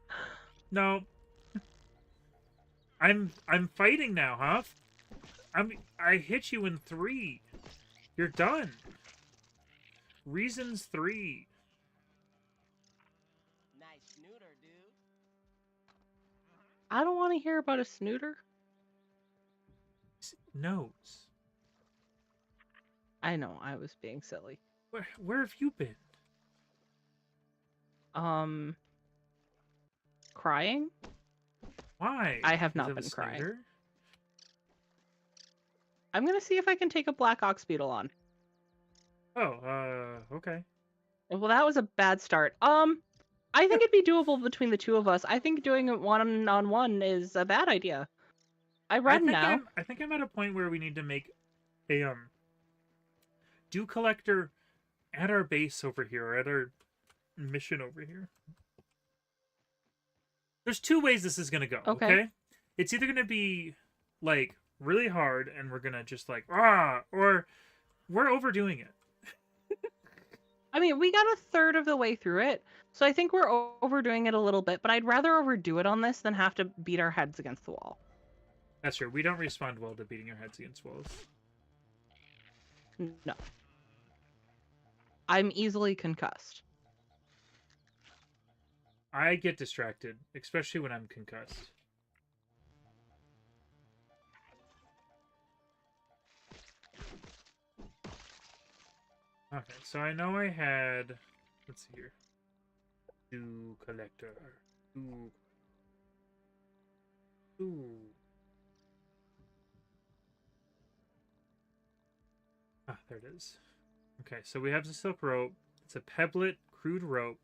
Nope. I'm fighting now, huh? I hit you in 3. You're done. Reasons 3. Nice snooter, dude. I don't want to hear about a snooter. Nose. I know, I was being silly. Where have you been? Crying? Why? I have not been crying. I'm gonna see if I can take a black ox beetle on. Oh, okay. Well, that was a bad start. I think it'd be doable between the two of us. I think doing it one-on-one is a bad idea. I run now. I think I'm at a point where we need to make a dew collector at our base over here, or at our mission over here. There's 2 ways this is gonna go. Okay. It's either gonna be like really hard, and we're gonna just like or we're overdoing it. I mean, we got a third of the way through it, so I think we're overdoing it a little bit, but I'd rather overdo it on this than have to beat our heads against the wall. That's true. We don't respond well to beating our heads against walls. No. I'm easily concussed. I get distracted, especially when I'm concussed. Okay, so I know I had... Let's see here. Do collector. Ooh. Ah, there it is. Okay, so we have the silk rope. It's a pebblet crude rope.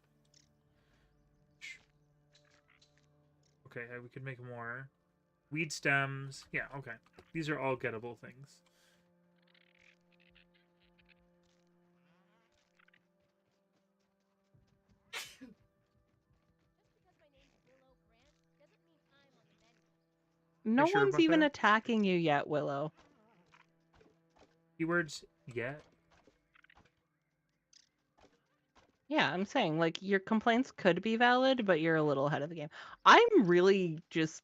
Okay, we could make more. Weed stems. Yeah, okay. These are all gettable things. No sure one's about even that? attacking you yet, Willow. Keywords yet? Yeah, I'm saying, like, your complaints could be valid, but you're a little ahead of the game. I'm really just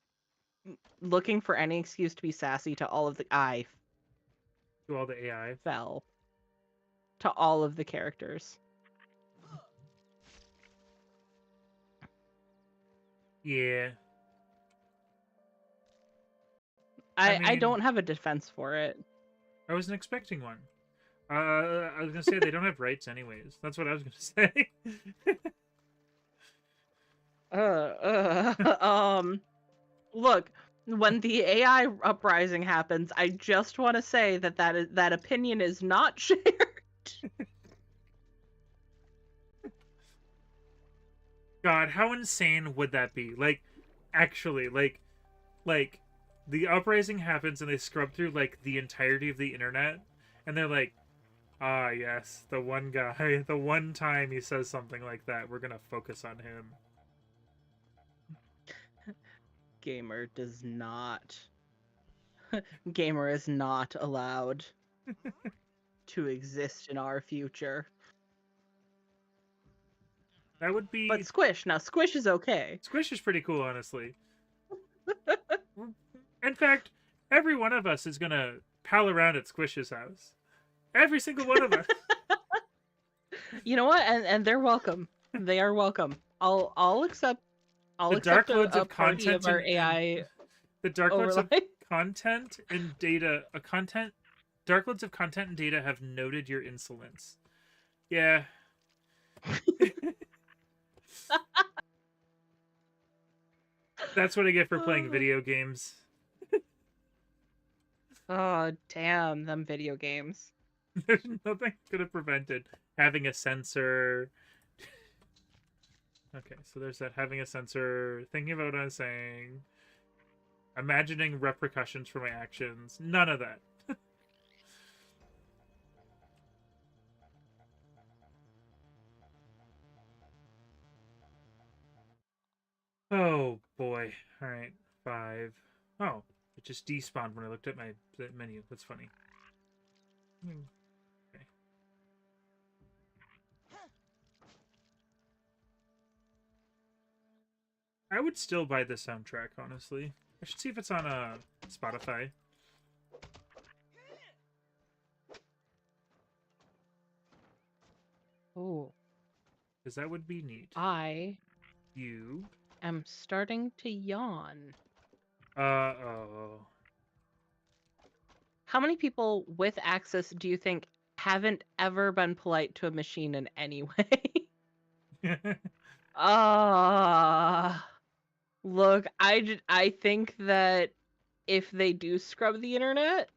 looking for any excuse to be sassy to all of the... I To all the AI. fell. To all of the characters. Yeah. I mean- don't have a defense for it. I wasn't expecting one. I was gonna say they don't have rights anyways. That's what I was gonna say. Look, when the AI uprising happens, I just want to say that opinion is not shared. God, how insane would that be? Like, actually, like, the uprising happens and they scrub through, like, the entirety of the internet, and they're like, ah, yes, the one guy, the one time he says something like that, we're gonna focus on him. Gamer does not. Gamer is not allowed to exist in our future. That would be... But Squish, now Squish is okay. Squish is pretty cool, honestly. In fact, every one of us is gonna pal around at Squish's house. Every single one of us. You know what? And they're welcome. They are welcome. I'll accept. I'll The accept dark loads a of party content of our and- AI The dark loads of overlay. content and data, dark loads of content and data have noted your insolence. Yeah. That's what I get for playing video games. Oh damn, them video games. There's nothing could have prevented having a sensor. Okay, so there's that, having a sensor, thinking about what I'm saying, imagining repercussions for my actions. None of that. Oh boy. Alright, 5. Oh, it just despawned when I looked at my menu. That's funny. Okay. I would still buy the soundtrack, honestly. I should see if it's on Spotify. Oh, Because that would be neat. I You. am starting to yawn. Oh. How many people with access do you think haven't ever been polite to a machine in any way? Look, I think that if they do scrub the internet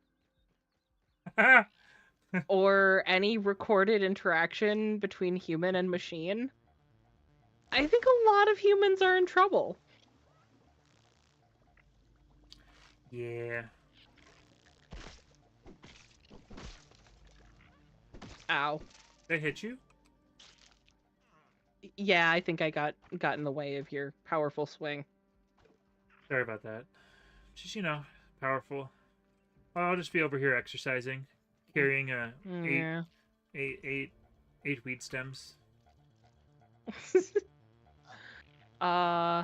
or any recorded interaction between human and machine, I think a lot of humans are in trouble. Yeah. Ow. Did I hit you? Yeah, I think I got in the way of your powerful swing. Sorry about that. Just, you know, powerful. I'll just be over here exercising, carrying a Yeah. eight 8 weed stems. Hmm.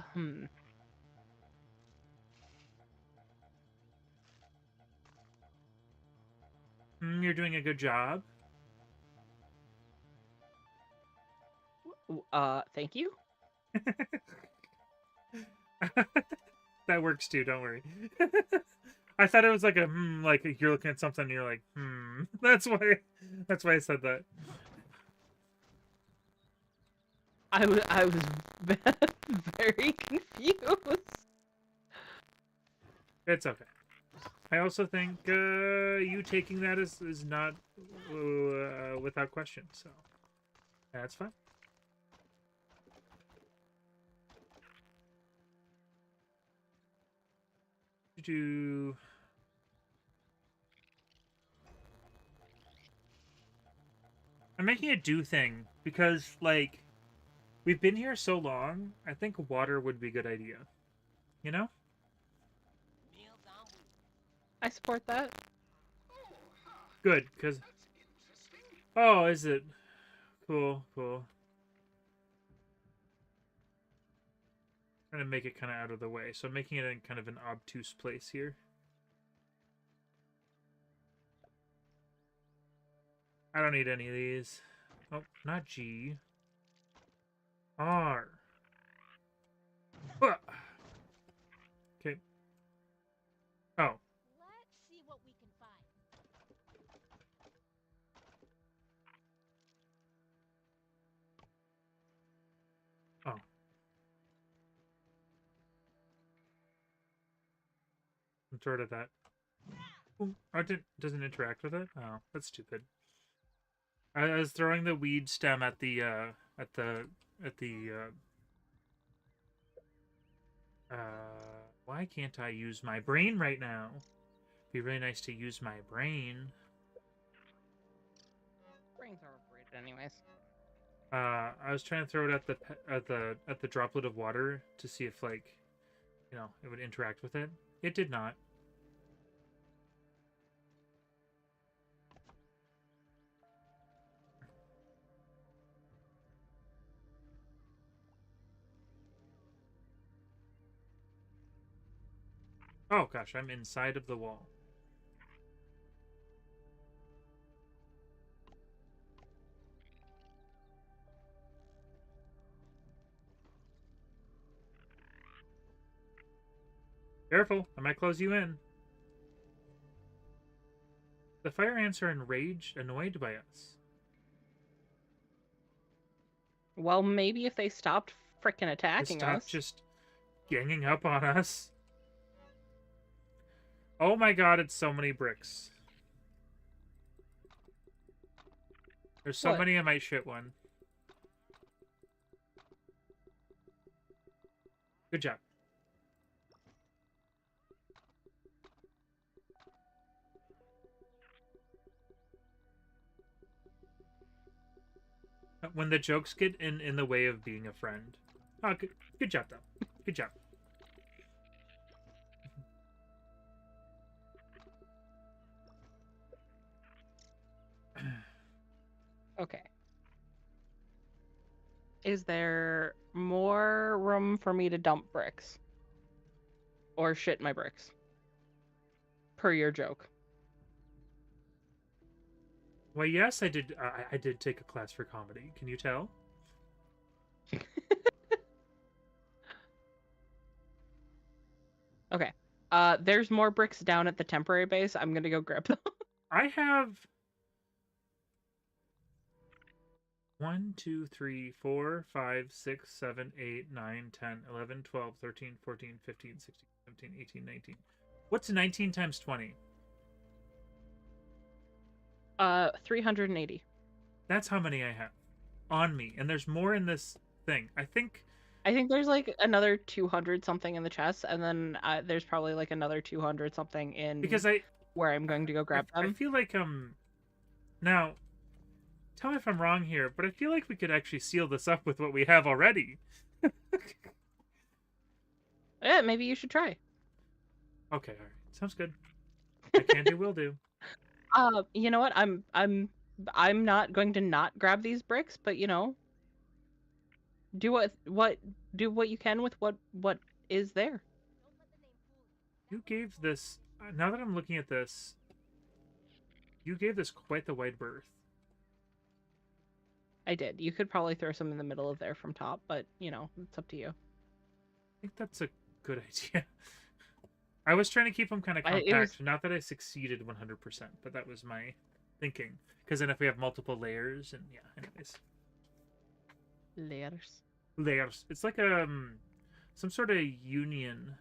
You're doing a good job. Thank you. That works too, don't worry. I thought it was like a like you're looking at something and you're like, That's why I said that. I was very confused. It's okay. I also think you taking that is not without question, so that's fine. I'm making a do thing because, like, we've been here so long. I think water would be a good idea. You know? Meal down. I support that. Good, because... Oh, is it? Cool, cool. I'm trying to make it kind of out of the way, so I'm making it in kind of an obtuse place here. I don't need any of these. Oh, not G. R. Okay. Oh. Let's see what we can find. Oh. I'm sort of that. Oh, it doesn't interact with it? Oh, that's stupid. I was throwing the weed stem at the why can't I use my brain right now? Be really nice to use my brain. Brains are overrated anyways. I was trying to throw it at the droplet of water to see if, like, you know, it would interact with it. It did not. Oh gosh, I'm inside of the wall. Careful, I might close you in. The fire ants are enraged, annoyed by us. Well, maybe if they stopped frickin' attacking Stop us. just ganging up on us. Oh my god, it's so many bricks. There's so What? many I might shit one. Good job. When the jokes get in the way of being a friend. Oh, good job, though. Good job. Okay. Is there more room for me to dump bricks? Or shit my bricks? Per your joke. Well, yes, I did. I did take a class for comedy. Can you tell? Okay. There's more bricks down at the temporary base. I'm gonna go grab them. I have 1, 2, 3, 4, 5, 6, 7, 8, 9, 10, 11, 12, 13, 14, 15, 16, 17, 18, 19. What's 19 times 20? 380. That's how many I have on me. And there's more in this thing. I think there's like another 200 something in the chest, and then there's probably like another 200 something in because where I'm going to go grab them. I feel like now tell me if I'm wrong here, but I feel like we could actually seal this up with what we have already. Yeah, maybe you should try. Okay, all right. Sounds good. I can do, will do. You know what? I'm I'm not going to not grab these bricks, but you know, do what do what you can with what is there. Don't let the name fool you. You gave this. Now that I'm looking at this, you gave this quite the wide berth. I did. You could probably throw some in the middle of there from top, but you know, it's up to you. I think that's a good idea. I was trying to keep them kind of It compact. was- Not that I succeeded 100%, but that was my thinking. Because then if we have multiple layers, and yeah, anyways. Layers. Layers. It's like some sort of union.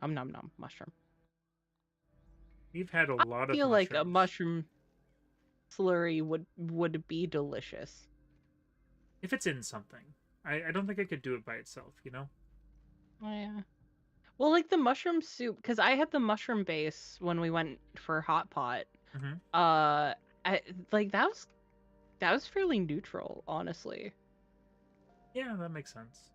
Nom nom mushroom. You've had a lot I of feel like a mushrooms. mushroom slurry would be delicious. If it's in something. I don't think I could do it by itself, you know? Oh, yeah. Well, like the mushroom soup, because I had the mushroom base when we went for hot pot. Mhm. Like that was fairly neutral, honestly. Yeah, that makes sense.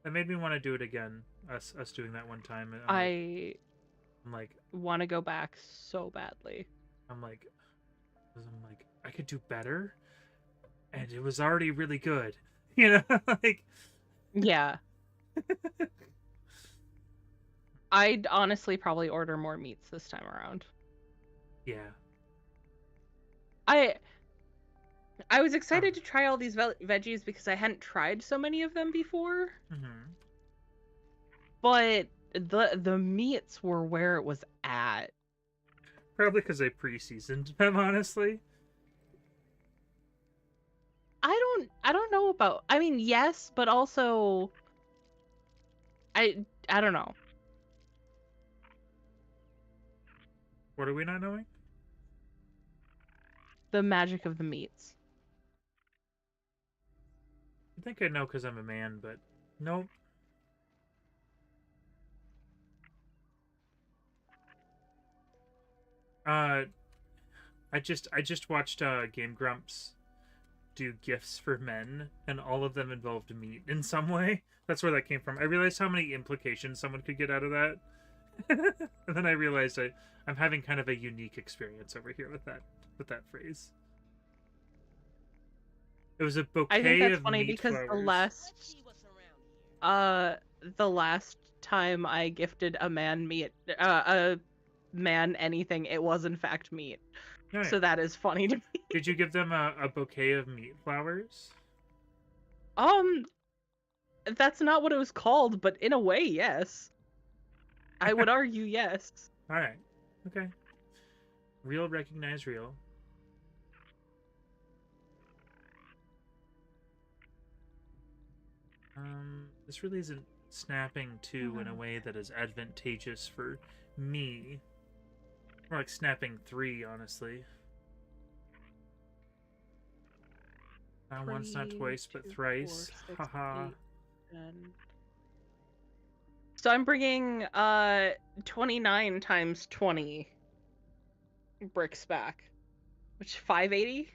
That made me want to do it again. Us doing that one time. And I'm like, Want to go back so badly. I'm like, I could do better, and it was already really good. You know, like Yeah. I'd honestly probably order more meats this time around. yeah. I was excited to try all these veggies because I hadn't tried so many of them before, Mm-hmm. but the meats were where it was at. Probably because I pre-seasoned them, honestly. I don't know about. I mean, yes, but also I don't know. What are we not knowing? The magic of the meats. I think I know because I'm a man, but nope. I just watched Game Grumps do gifts for men, and all of them involved meat in some way. That's where that came from. I realized how many implications someone could get out of that, and then I realized I'm having kind of a unique experience over here with that phrase. It was a bouquet I think that's of funny meat because flowers. Let's see what's around here. the last time I gifted a man meat, a man anything, it was in fact meat. Alright. So that is funny to me. Did you give them a bouquet of meat flowers? That's not what it was called, but in a way, yes. I would argue yes. Alright. Okay. Real recognize real. This really isn't snapping to in a way that is advantageous for me. More like snapping 3, honestly. Not once, not 3, twice, but 2, thrice. 4, 6, Haha. 8, 10. So I'm bringing 29 times 20 bricks back, which 580,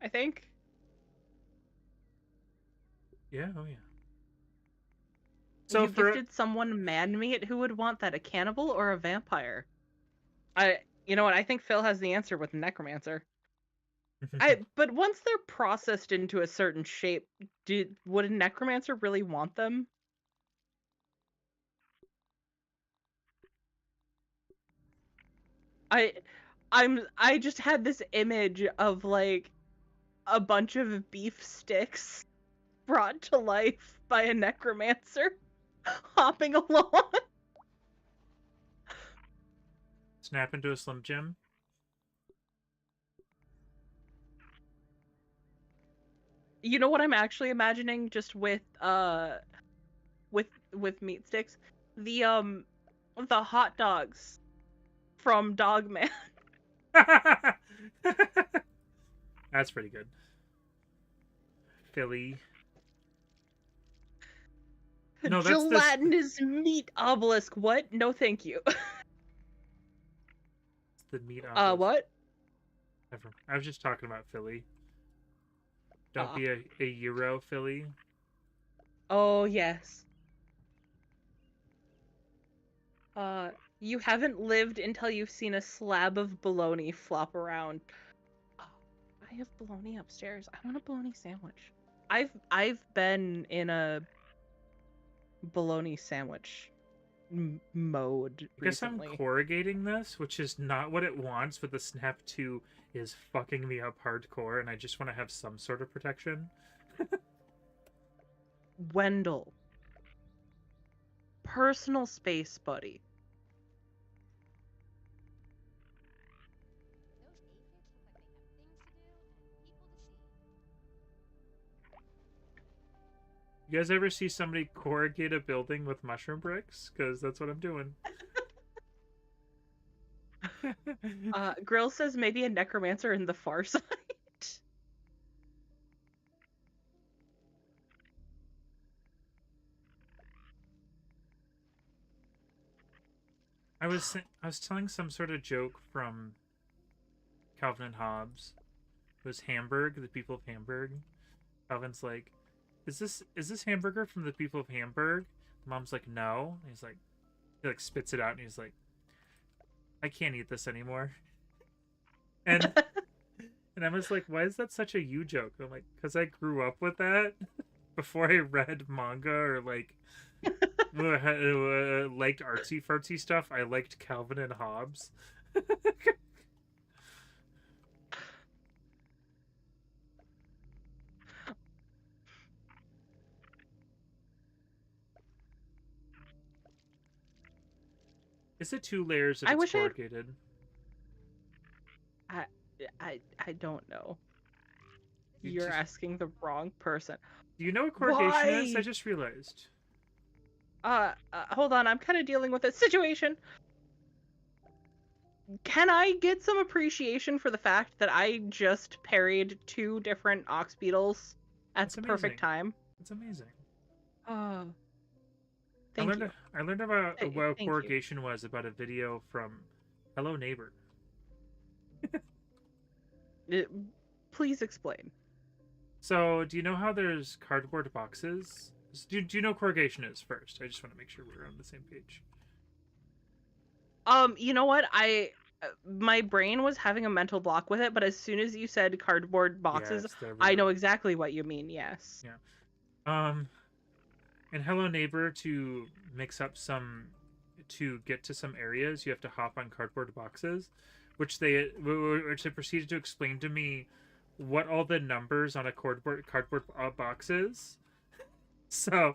I think. Yeah, oh yeah. So So you gifted someone man meat, who would want that? A cannibal or a vampire? You know what? I think Phil has the answer with necromancer. But once they're processed into a certain shape, would a necromancer really want them? I just had this image of like a bunch of beef sticks brought to life by a necromancer hopping along. Snap into a Slim Jim. You know what I'm actually imagining, just with meat sticks? The hot dogs from Dogman. That's pretty good. Philly. No, that's Gelatinous meat obelisk. What? No, thank you. the meat off of... What? Never. I was just talking about Philly. Don't be a Euro Philly. Oh, yes. You haven't lived until you've seen a slab of bologna flop around. Oh, I have bologna upstairs. I want a bologna sandwich. I've been in a bologna sandwich mode I guess recently. I'm corrugating this, which is not what it wants, but the Snap 2 is fucking me up hardcore, and I just want to have some sort of protection. Wendell. Personal space, buddy. You guys ever see somebody corrugate a building with mushroom bricks? Because that's what I'm doing. Grill says maybe a necromancer in the Far Side. I was telling some sort of joke from Calvin and Hobbes. It was Hamburg, the people of Hamburg. Calvin's like, is this hamburger from the people of Hamburg? Mom's like, no. And he's like, he like spits it out and he's like, I can't eat this anymore. And and I was like, why is that such a you joke? I'm like, because I grew up with that before I read manga or like liked artsy fartsy stuff. I liked Calvin and Hobbes. Is it 2 layers if I it's wish corrugated? I don't know. You You're just- asking the wrong person. Do you know what corrugation is? I Why? just realized. Hold on, I'm kind of dealing with a situation. Can I get some appreciation for the fact that I just parried 2 different ox beetles at That's the perfect amazing. time? It's amazing. Thank you. I learned about Thank what you. corrugation was about a video from Hello Neighbor. Please explain. So, do you know how there's cardboard boxes? Do you know what corrugation is first? I just want to make sure we're on the same page. You know what? My brain was having a mental block with it, but as soon as you said cardboard boxes, Yes, there we I go. know exactly what you mean. Yes. In Hello Neighbor, to get to some areas, you have to hop on cardboard boxes, which they proceeded to explain to me what all the numbers on a cardboard box is. So,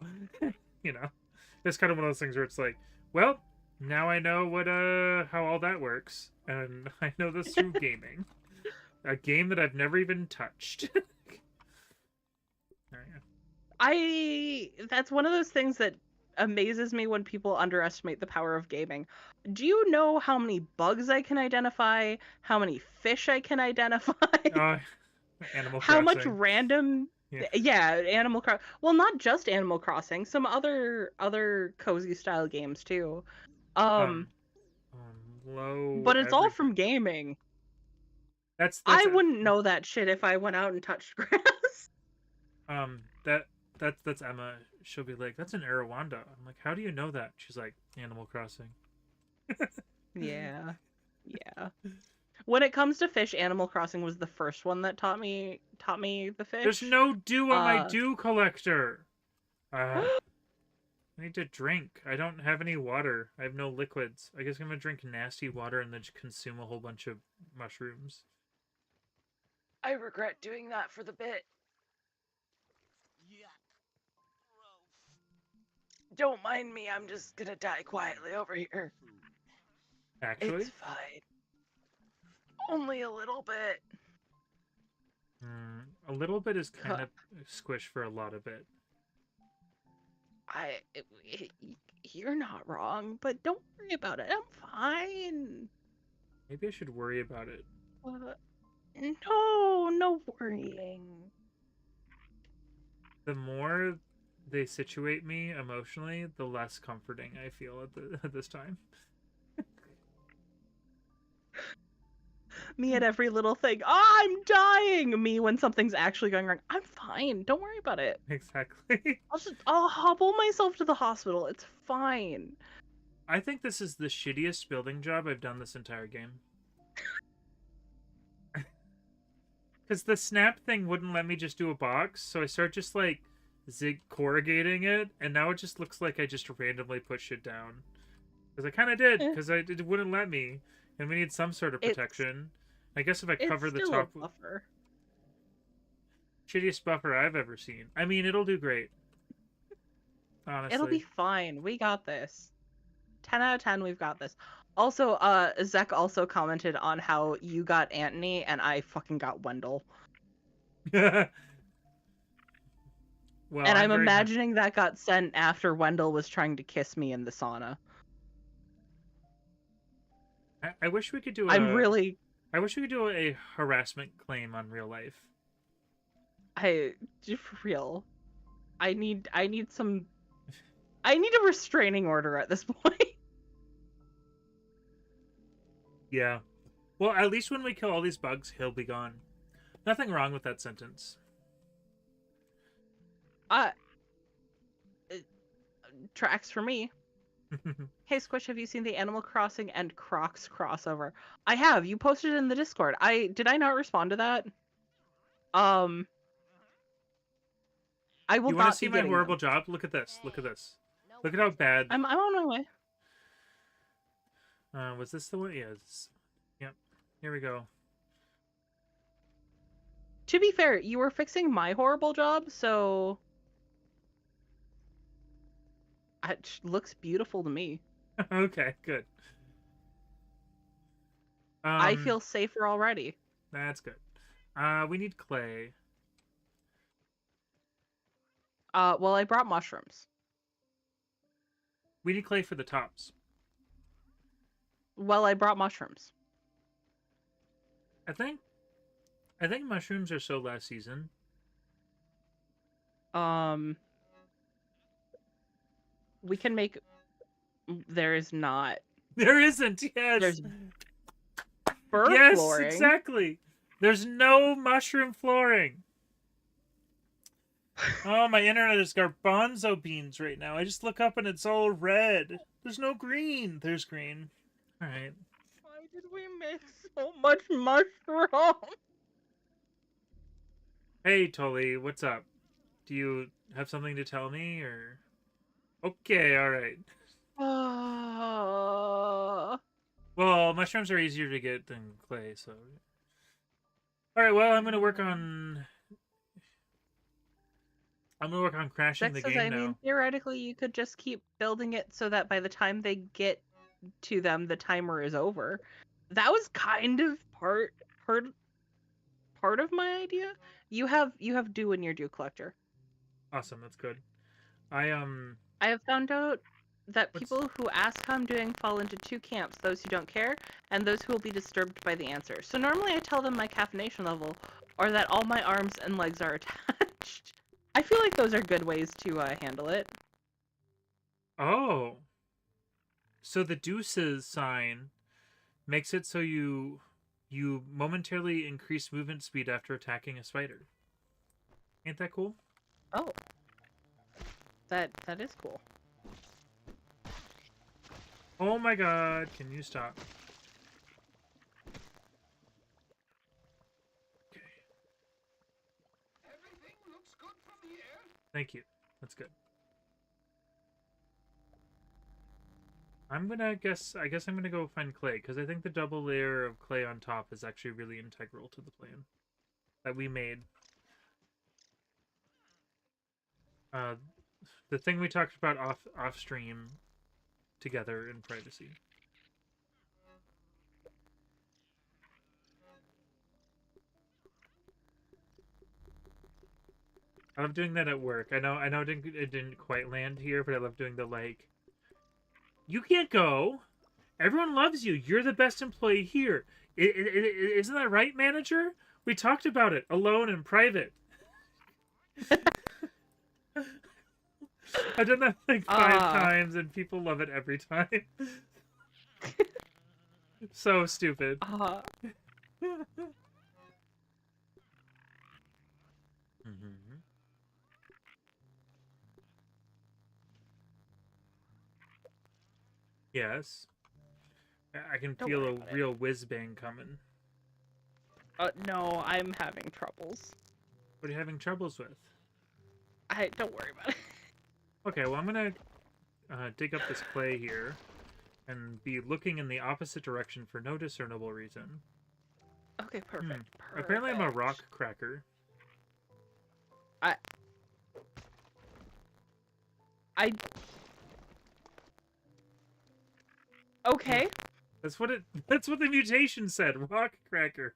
you know, it's kind of one of those things where it's like, well, now I know what how all that works, and I know this through gaming, a game that I've never even touched. There you go. That's one of those things that amazes me when people underestimate the power of gaming. Do you know how many bugs I can identify? How many fish I can identify? Animal How much Crossing. random Animal Crossing. Well, not just Animal Crossing, some other cozy style games too. Low But it's all everything. from gaming. That's I wouldn't know that shit if I went out and touched grass. That's Emma. She'll be like, that's an Arawanda. I'm like, how do you know that? She's like, Animal Crossing. Yeah. When it comes to fish, Animal Crossing was the first one that taught me the fish. There's no dew on my dew collector. I need to drink. I don't have any water. I have no liquids. I guess I'm gonna drink nasty water and then just consume a whole bunch of mushrooms. I regret doing that for the bit. Yeah. Gross. Don't mind me, I'm just gonna die quietly over here. Actually, It's fine. Only a little bit. a little bit is kind of squish for a lot of it. You're not wrong, but don't worry about it. I'm fine. Maybe I should worry about it. No worrying. The more they situate me emotionally, the less comforting I feel at this time. Me at every little thing. Oh, I'm dying. Me when something's actually going wrong. I'm fine. Don't worry about it. Exactly. I'll hobble myself to the hospital. It's fine. I think this is the shittiest building job I've done this entire game. Because the snap thing wouldn't let me just do a box, so I start just like corrugating it, and now it just looks like I just randomly put shit down. Because I kind of did, because it wouldn't let me, and we need some sort of protection. I guess if I cover the top... A buffer. Shittiest buffer I've ever seen. I mean, it'll do great. Honestly. It'll be fine. We got this. 10 out of 10, we've got this. Also, Zek also commented on how you got Antony and I fucking got Wendell. Well, and I'm imagining that got sent after Wendell was trying to kiss me in the sauna. I wish we could do I wish we could do a harassment claim on real life. For real. I need a restraining order at this point. Yeah. Well, at least when we kill all these bugs, he'll be gone. Nothing wrong with that sentence. Tracks for me. Hey Squish, have you seen the Animal Crossing and Crocs crossover? I have. You posted it in the Discord. Did I not respond to that? I will You not want to see my getting horrible them. job? Look at this. Look at this. Look at how bad. I'm on my way. Was this the one? Yes. Yep. Here we go. To be fair, you were fixing my horrible job, so it looks beautiful to me. Okay, good. I feel safer already. That's good. We need clay. Well, I brought mushrooms. We need clay for the tops. Well, I brought mushrooms. I think mushrooms are so last season. We can make. There is not. There isn't. Yes. There's fur yes, flooring. exactly. There's no mushroom flooring. Oh, my internet is garbanzo beans right now. I just look up and it's all red. There's no green. There's green. All right. Why did we make so much mushroom? Hey, Tolly, what's up? Do you have something to tell me, or? Okay, all right. Well, mushrooms are easier to get than clay, so. All right. Well, I'm gonna work on crashing the game now. I mean, theoretically, you could just keep building it so that by the time they get to them, the timer is over. That was kind of part of my idea. You have dew in your dew collector. Awesome, that's good. I have found out that people who ask how I'm doing fall into two camps: those who don't care, and those who will be disturbed by the answer. So normally I tell them my caffeination level, or that all my arms and legs are attached. I feel like those are good ways to handle it. Oh. So the deuces sign makes it so you momentarily increase movement speed after attacking a spider. Ain't that cool? Oh. That is cool. Oh my god, can you stop? Okay. Everything looks good from here. Thank you. That's good. I guess I'm gonna go find clay, because I think the double layer of clay on top is actually really integral to the plan that we made. The thing we talked about off stream together in privacy. I love doing that at work. I know it didn't quite land here, but I love doing the like, you can't go. Everyone loves you. You're the best employee here. Isn't that right, manager? We talked about it alone in private. I've done that like 5 times, and people love it every time. So stupid. Yes. I can Don't feel worry a about it. real whiz bang coming. No, I'm having troubles. What are you having troubles with? Don't worry about it. Okay, well, I'm gonna dig up this clay here and be looking in the opposite direction for no discernible reason. Okay, perfect. Apparently, I'm a perfect. rock cracker. Okay. That's what it. That's what the mutation said. Rock cracker.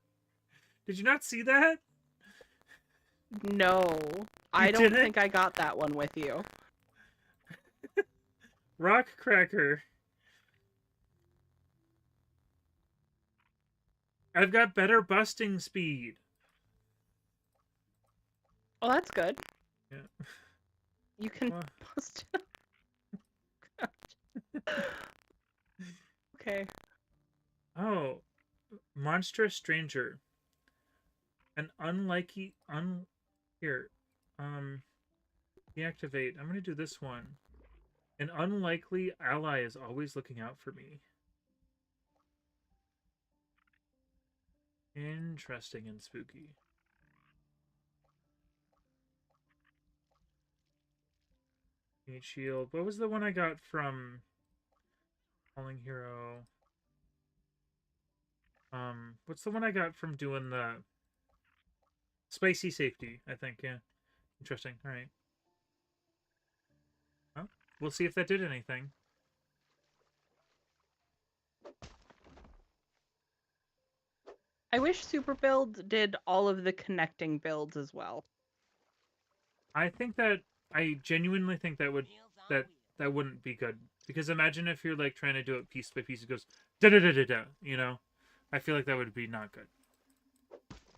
Did you not see that? No, I don't didn't? think I got that one with you. Rock cracker. I've got better busting speed. Oh, that's good. Yeah. You can Well, bust. Okay. oh, monstrous stranger. An unlikely here. Deactivate. I'm gonna do this one. An unlikely ally is always looking out for me. Interesting and spooky. Need shield. What was the one I got from Falling Hero? What's the one I got from doing the spicy safety? I think, yeah. Interesting. All right. Well, we'll see if that did anything. I wish Super Build did all of the connecting builds as well. I think that I genuinely think that would that wouldn't be good, because imagine if you're like trying to do it piece by piece, it goes da da da da da. You know, I feel like that would be not good.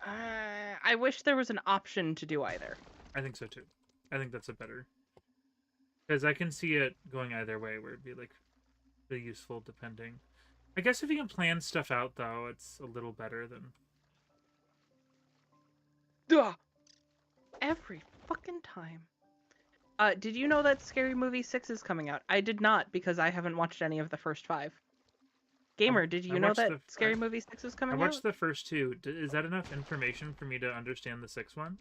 I wish there was an option to do either. I think so too. I think that's a better, because I can see it going either way, where it'd be like really useful depending. I guess if you can plan stuff out though, it's a little better than. Duh! Every fucking time. Did you know that Scary Movie 6 is coming out? I did not, because I haven't watched any of the first 5. Gamer, did you know that Scary Movie 6 is coming out? I watched the first 2. Is that enough information for me to understand the 6th one?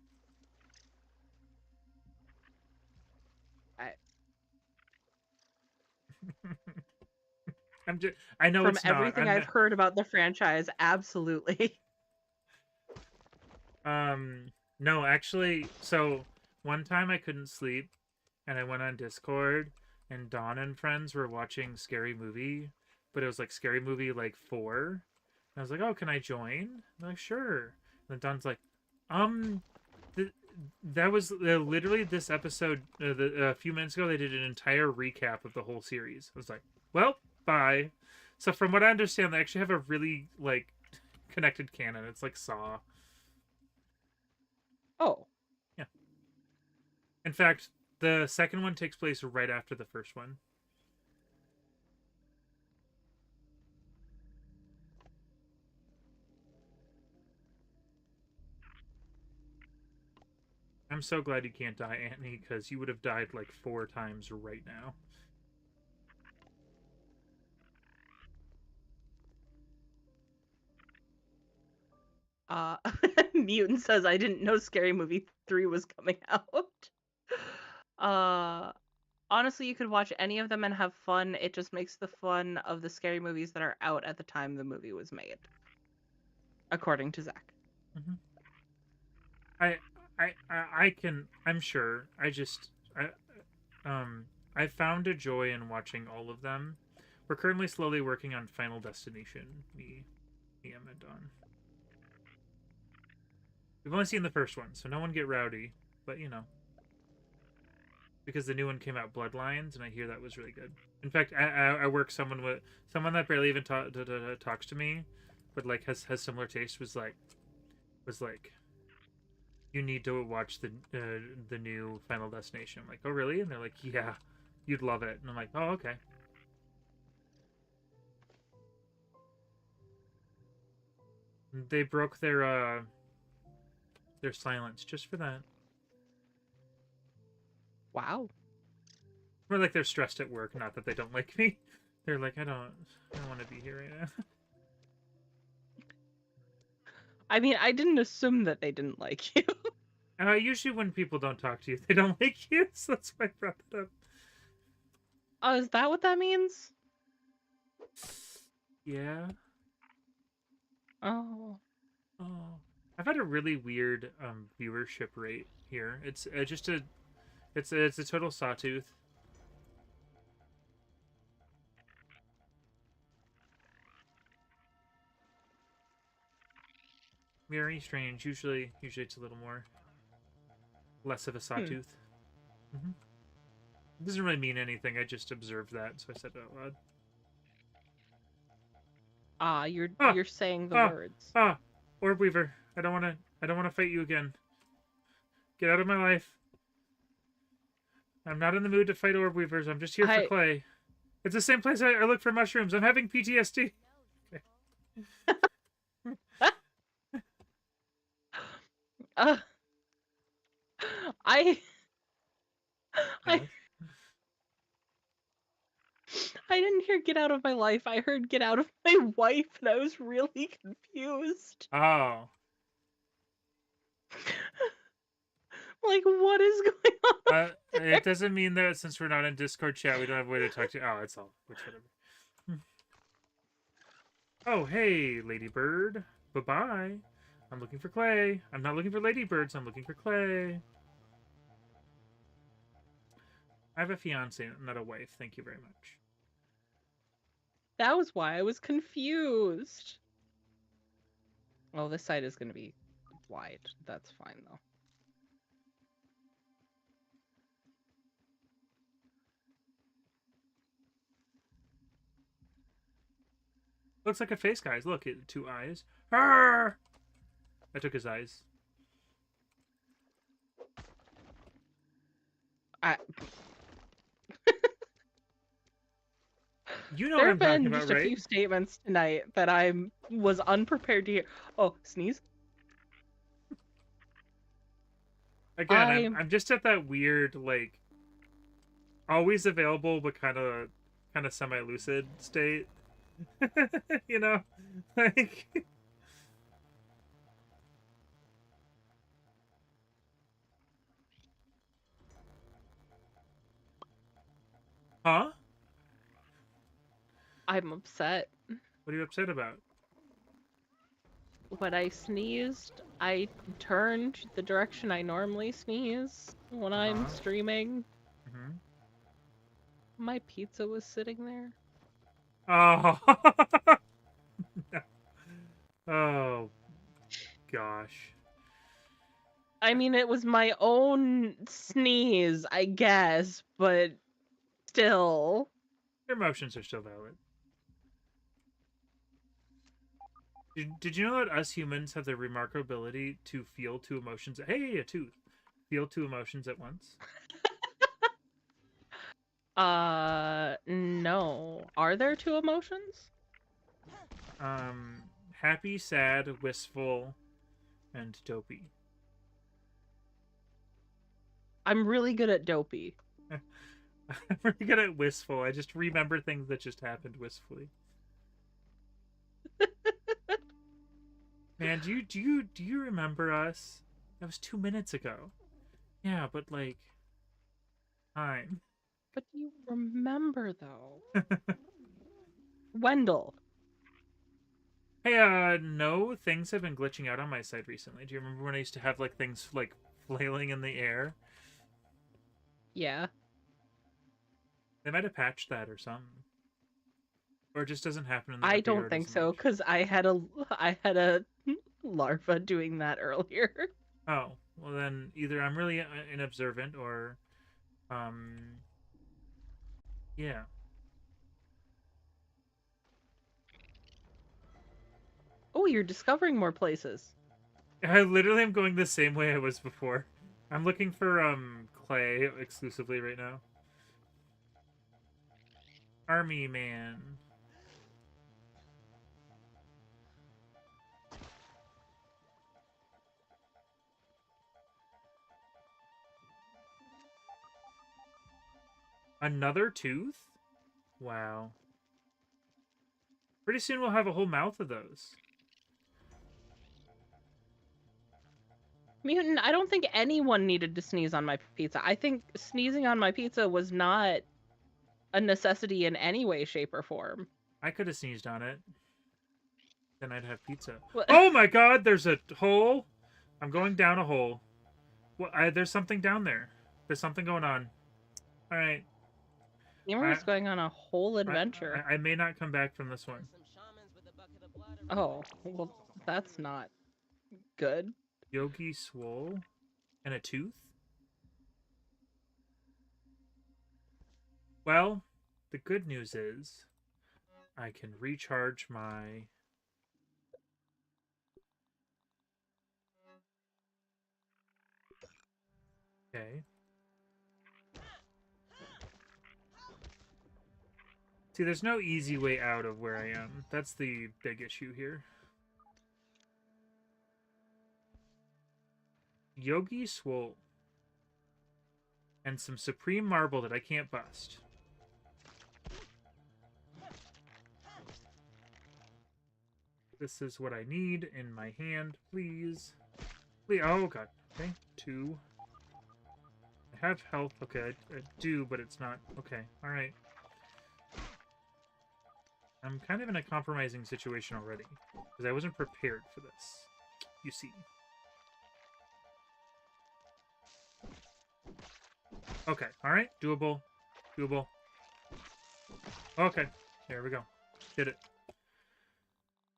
I know From it's not. everything I've heard about the franchise, absolutely. No, actually, so one time I couldn't sleep, and I went on Discord, and Dawn and friends were watching Scary Movie, but it was like Scary Movie like 4. And I was like, "Oh, can I join?" I'm like, "Sure." And then Dawn's like, that was literally this episode. A few minutes ago, they did an entire recap of the whole series. I was like, "Well, bye." So from what I understand, they actually have a really like connected canon. It's like Saw. Oh. Yeah. In fact, the second one takes place right after the first one. I'm so glad you can't die, Annie, because you would have died like 4 times right now. Mutant says, I didn't know Scary Movie 3 was coming out. Honestly, you could watch any of them and have fun. It just makes the fun of the scary movies that are out at the time the movie was made. According to Zach. Mm-hmm. I'm sure. I found a joy in watching all of them. We're currently slowly working on Final Destination, me, Emma, and Dawn. We've only seen the first one, so no one get rowdy, but you know. Because the new one came out, Bloodlines, and I hear that was really good. In fact, I work someone that barely even talks to me, but like has similar taste, was like, you need to watch the new Final Destination. I'm like, oh really? And they're like, yeah, you'd love it. And I'm like, oh okay. They broke their silence just for that. Wow. Or like they're stressed at work, not that they don't like me. They're like, I don't want to be here right now. I mean, I didn't assume that they didn't like you. Usually when people don't talk to you, they don't like you, so that's why I brought that up. Oh, is that what that means? Yeah. Oh. Oh. I've had a really weird viewership rate here. It's it's a total sawtooth. Very strange. Usually it's a little more less of a sawtooth. Mm-hmm. It doesn't really mean anything. I just observed that, so I said it out loud. You're saying the words. Orb Weaver. I don't wanna fight you again. Get out of my life. I'm not in the mood to fight Orb Weavers. I'm just here for clay. It's the same place I look for mushrooms. I'm having PTSD. Okay. I didn't hear get out of my life. I heard get out of my wife, and I was really confused. Oh. Like, what is going on? It doesn't mean that since we're not in Discord chat, we don't have a way to talk to you. Oh, it's all. Which whatever. Oh, hey, Ladybird. Bye-bye. I'm looking for clay. I'm not looking for ladybirds. I'm looking for clay. I have a fiance, not a wife. Thank you very much. That was why I was confused. Oh, this side is going to be wide. That's fine, though. Looks like a face, guys. Look, 2 eyes. Arr! I took his eyes. You know what I'm talking about, right? There have been just a few statements tonight that I was unprepared to hear. Oh, sneeze. Again, I'm just at that weird, like, always available but kind of semi-lucid state. You know, like. Huh? I'm upset. What are you upset about? When I sneezed, I turned the direction I normally sneeze when I'm streaming. Mm-hmm. My pizza was sitting there. Oh. No. Oh. Gosh. I mean, it was my own sneeze, I guess, but still. Your emotions are still valid. Did you know that us humans have the remarkable ability to feel 2 emotions? Hey, a tooth. Feel 2 emotions at once? No. Are there 2 emotions? Happy, sad, wistful, and dopey. I'm really good at dopey. I'm really good at wistful. I just remember things that just happened wistfully. Man, do you remember us? That was 2 minutes ago. Yeah, but like, time. But you remember though. Wendell. Hey, no, things have been glitching out on my side recently. Do you remember when I used to have like things like flailing in the air? Yeah. They might have patched that or something. Or it just doesn't happen in the I don't think so, because I had a larva doing that earlier. Oh, well then either I'm really inobservant or yeah. Oh, you're discovering more places. I literally am going the same way I was before. I'm looking for clay exclusively right now. Army man. Another tooth? Wow. Pretty soon we'll have a whole mouth of those. Mutant, I don't think anyone needed to sneeze on my pizza. I think sneezing on my pizza was not a necessity in any way, shape, or form. I could have sneezed on it. Then I'd have pizza. What? Oh my god, there's a hole. I'm going down a hole. There's something down there. There's something going on. All right. Gamer's going on a whole adventure. I may not come back from this one. Some shamans with a bucket of blood Oh, well, that's not good. Yogi swole and a tooth? Well, the good news is I can recharge my... Okay. See, there's no easy way out of where I am. That's the big issue here. Yogi swole. And some supreme marble that I can't bust. This is what I need in my hand, please. Please. Oh, God. Okay, 2. I have health. Okay, I do, but it's not. Okay, alright. I'm kind of in a compromising situation already. Because I wasn't prepared for this. You see. Okay, alright. Doable. Doable. Okay, there we go. Did it.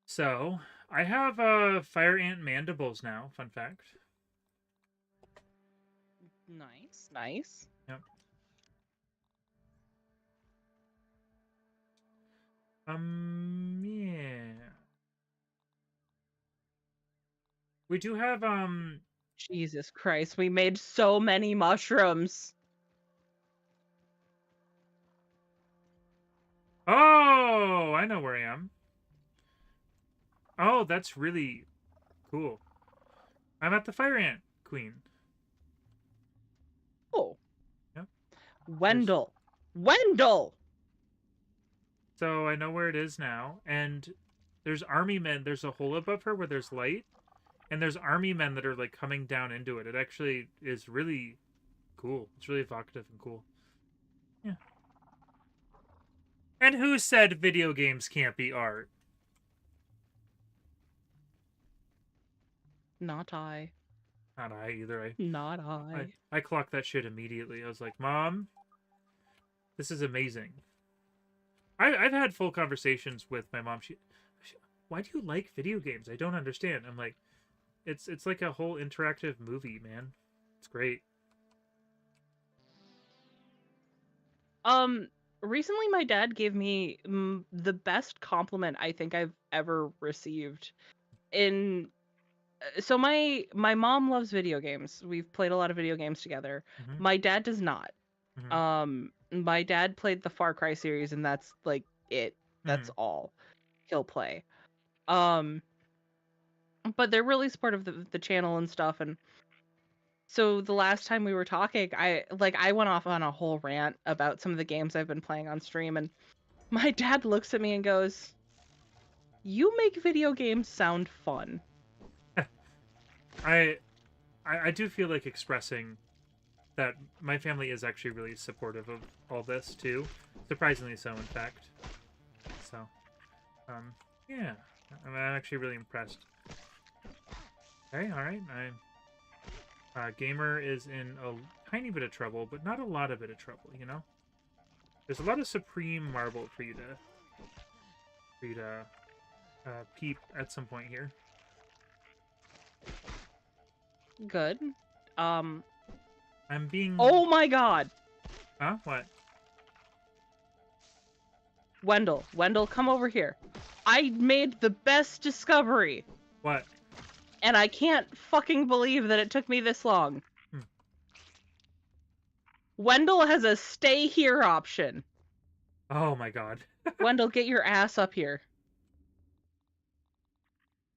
So, I have fire ant mandibles now, fun fact. Nice, nice. Yep. Yeah. We do have, Jesus Christ, we made so many mushrooms. Oh, I know where I am. Oh, that's really cool. I'm at the Fire Ant Queen. Oh. Yep. Wendell. Wendell! So I know where it is now. And there's army men. There's a hole above her where there's light. And there's army men that are like coming down into it. It actually is really cool. It's really evocative and cool. Yeah. And who said video games can't be art? Not I. Not I either. Not I. I clocked that shit immediately. I was like, Mom, this is amazing. I've had full conversations with my mom. She, why do you like video games? I don't understand. I'm like, it's like a whole interactive movie, man. It's great. Recently my dad gave me the best compliment I think I've ever received. So my mom loves video games. We've played a lot of video games together. Mm-hmm. My dad does not. Mm-hmm. My dad played the Far Cry series, and that's like it. That's all he'll play. But they're really supportive of the channel and stuff. And so the last time we were talking, I went off on a whole rant about some of the games I've been playing on stream, and my dad looks at me and goes, "You make video games sound fun." I do feel like expressing that my family is actually really supportive of all this too. Surprisingly so, in fact. So, yeah, I'm actually really impressed. Okay, all right. Gamer is in a tiny bit of trouble, but not a lot of bit of trouble. You know, there's a lot of supreme marble for you to peep at some point here. Good. I'm being... Oh my god! Huh? What? Wendell, come over here. I made the best discovery. What? And I can't fucking believe that it took me this long. Wendell has a stay here option. Oh my god. Wendell, get your ass up here.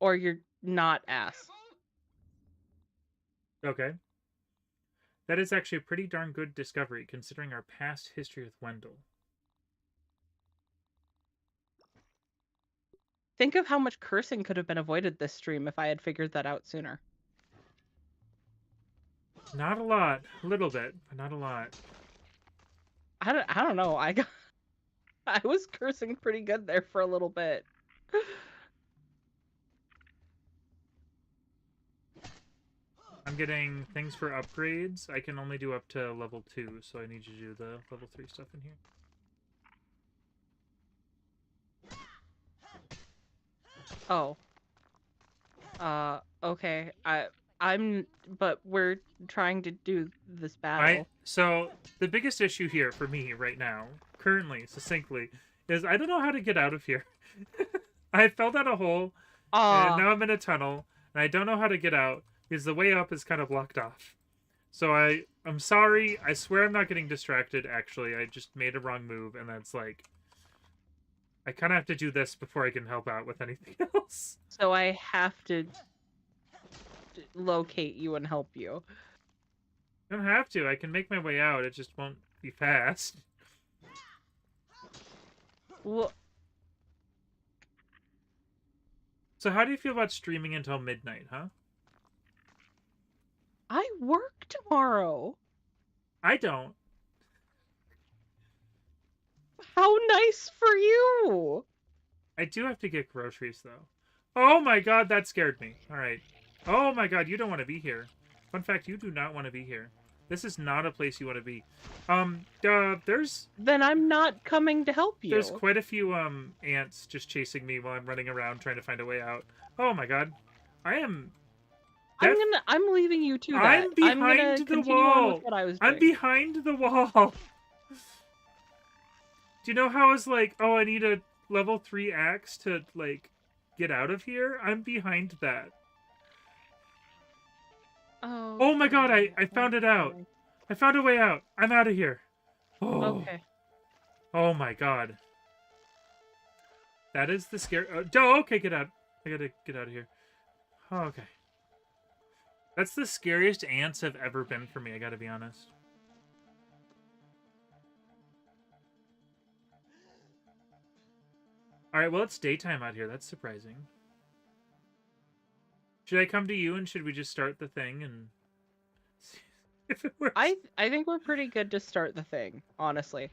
Or you're not ass. Okay. That is actually a pretty darn good discovery, considering our past history with Wendell. Think of how much cursing could have been avoided this stream if I had figured that out sooner. Not a lot. A little bit, but not a lot. I don't know. I was cursing pretty good there for a little bit. I'm getting things for upgrades. I can only do up to level 2, so I need you to do the level 3 stuff in here. Oh. Okay. But we're trying to do this battle. So the biggest issue here for me right now, currently, succinctly, is I don't know how to get out of here. I fell down a hole, and now I'm in a tunnel, and I don't know how to get out because the way up is kind of blocked off. So I'm sorry. I swear I'm not getting distracted. Actually, I just made a wrong move, and that's like, I kind of have to do this before I can help out with anything else. So I have to locate you and help you. I don't have to. I can make my way out. It just won't be fast. Well, So how do you feel about streaming until midnight, huh? I work tomorrow. I don't. How nice for you. I do have to get groceries, though. Oh my god, that scared me. Alright. Oh my god, you don't want to be here. Fun fact, you do not want to be here. This is not a place you want to be. There's... Then I'm not coming to help you. There's quite a few, ants just chasing me while I'm running around trying to find a way out. Oh my god. I am... I'm leaving you to that. I'm behind the wall. I'm behind the wall. Do you know how I was like, oh, I need a level 3 axe to, like, get out of here? I'm behind that. Oh my god, I found it out. I found a way out. I'm out of here. Oh. Okay. Oh my god. That is the scare. Oh, okay, get out. I gotta get out of here. Oh, okay. That's the scariest ants have ever been for me, I gotta be honest. Alright, well, it's daytime out here. That's surprising. Should I come to you and should we just start the thing and see if it works? I think we're pretty good to start the thing, honestly.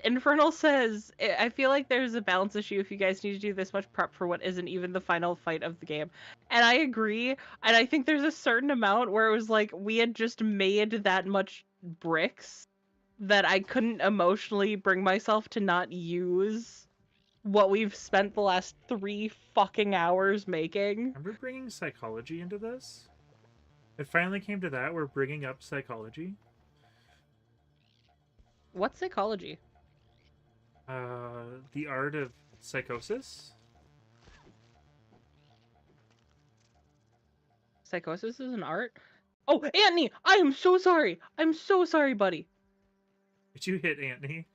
Infernal says, I feel like there's a balance issue if you guys need to do this much prep for what isn't even the final fight of the game. And I agree. And I think there's a certain amount where it was like we had just made that much bricks that I couldn't emotionally bring myself to not use what we've spent the last 3 fucking hours making. Remember bringing psychology into this? It finally came to that. We're bringing up psychology. What's psychology? The art of psychosis. Psychosis is an art? Oh, Anthony! I am so sorry! I'm so sorry, buddy. Did you hit Anthony?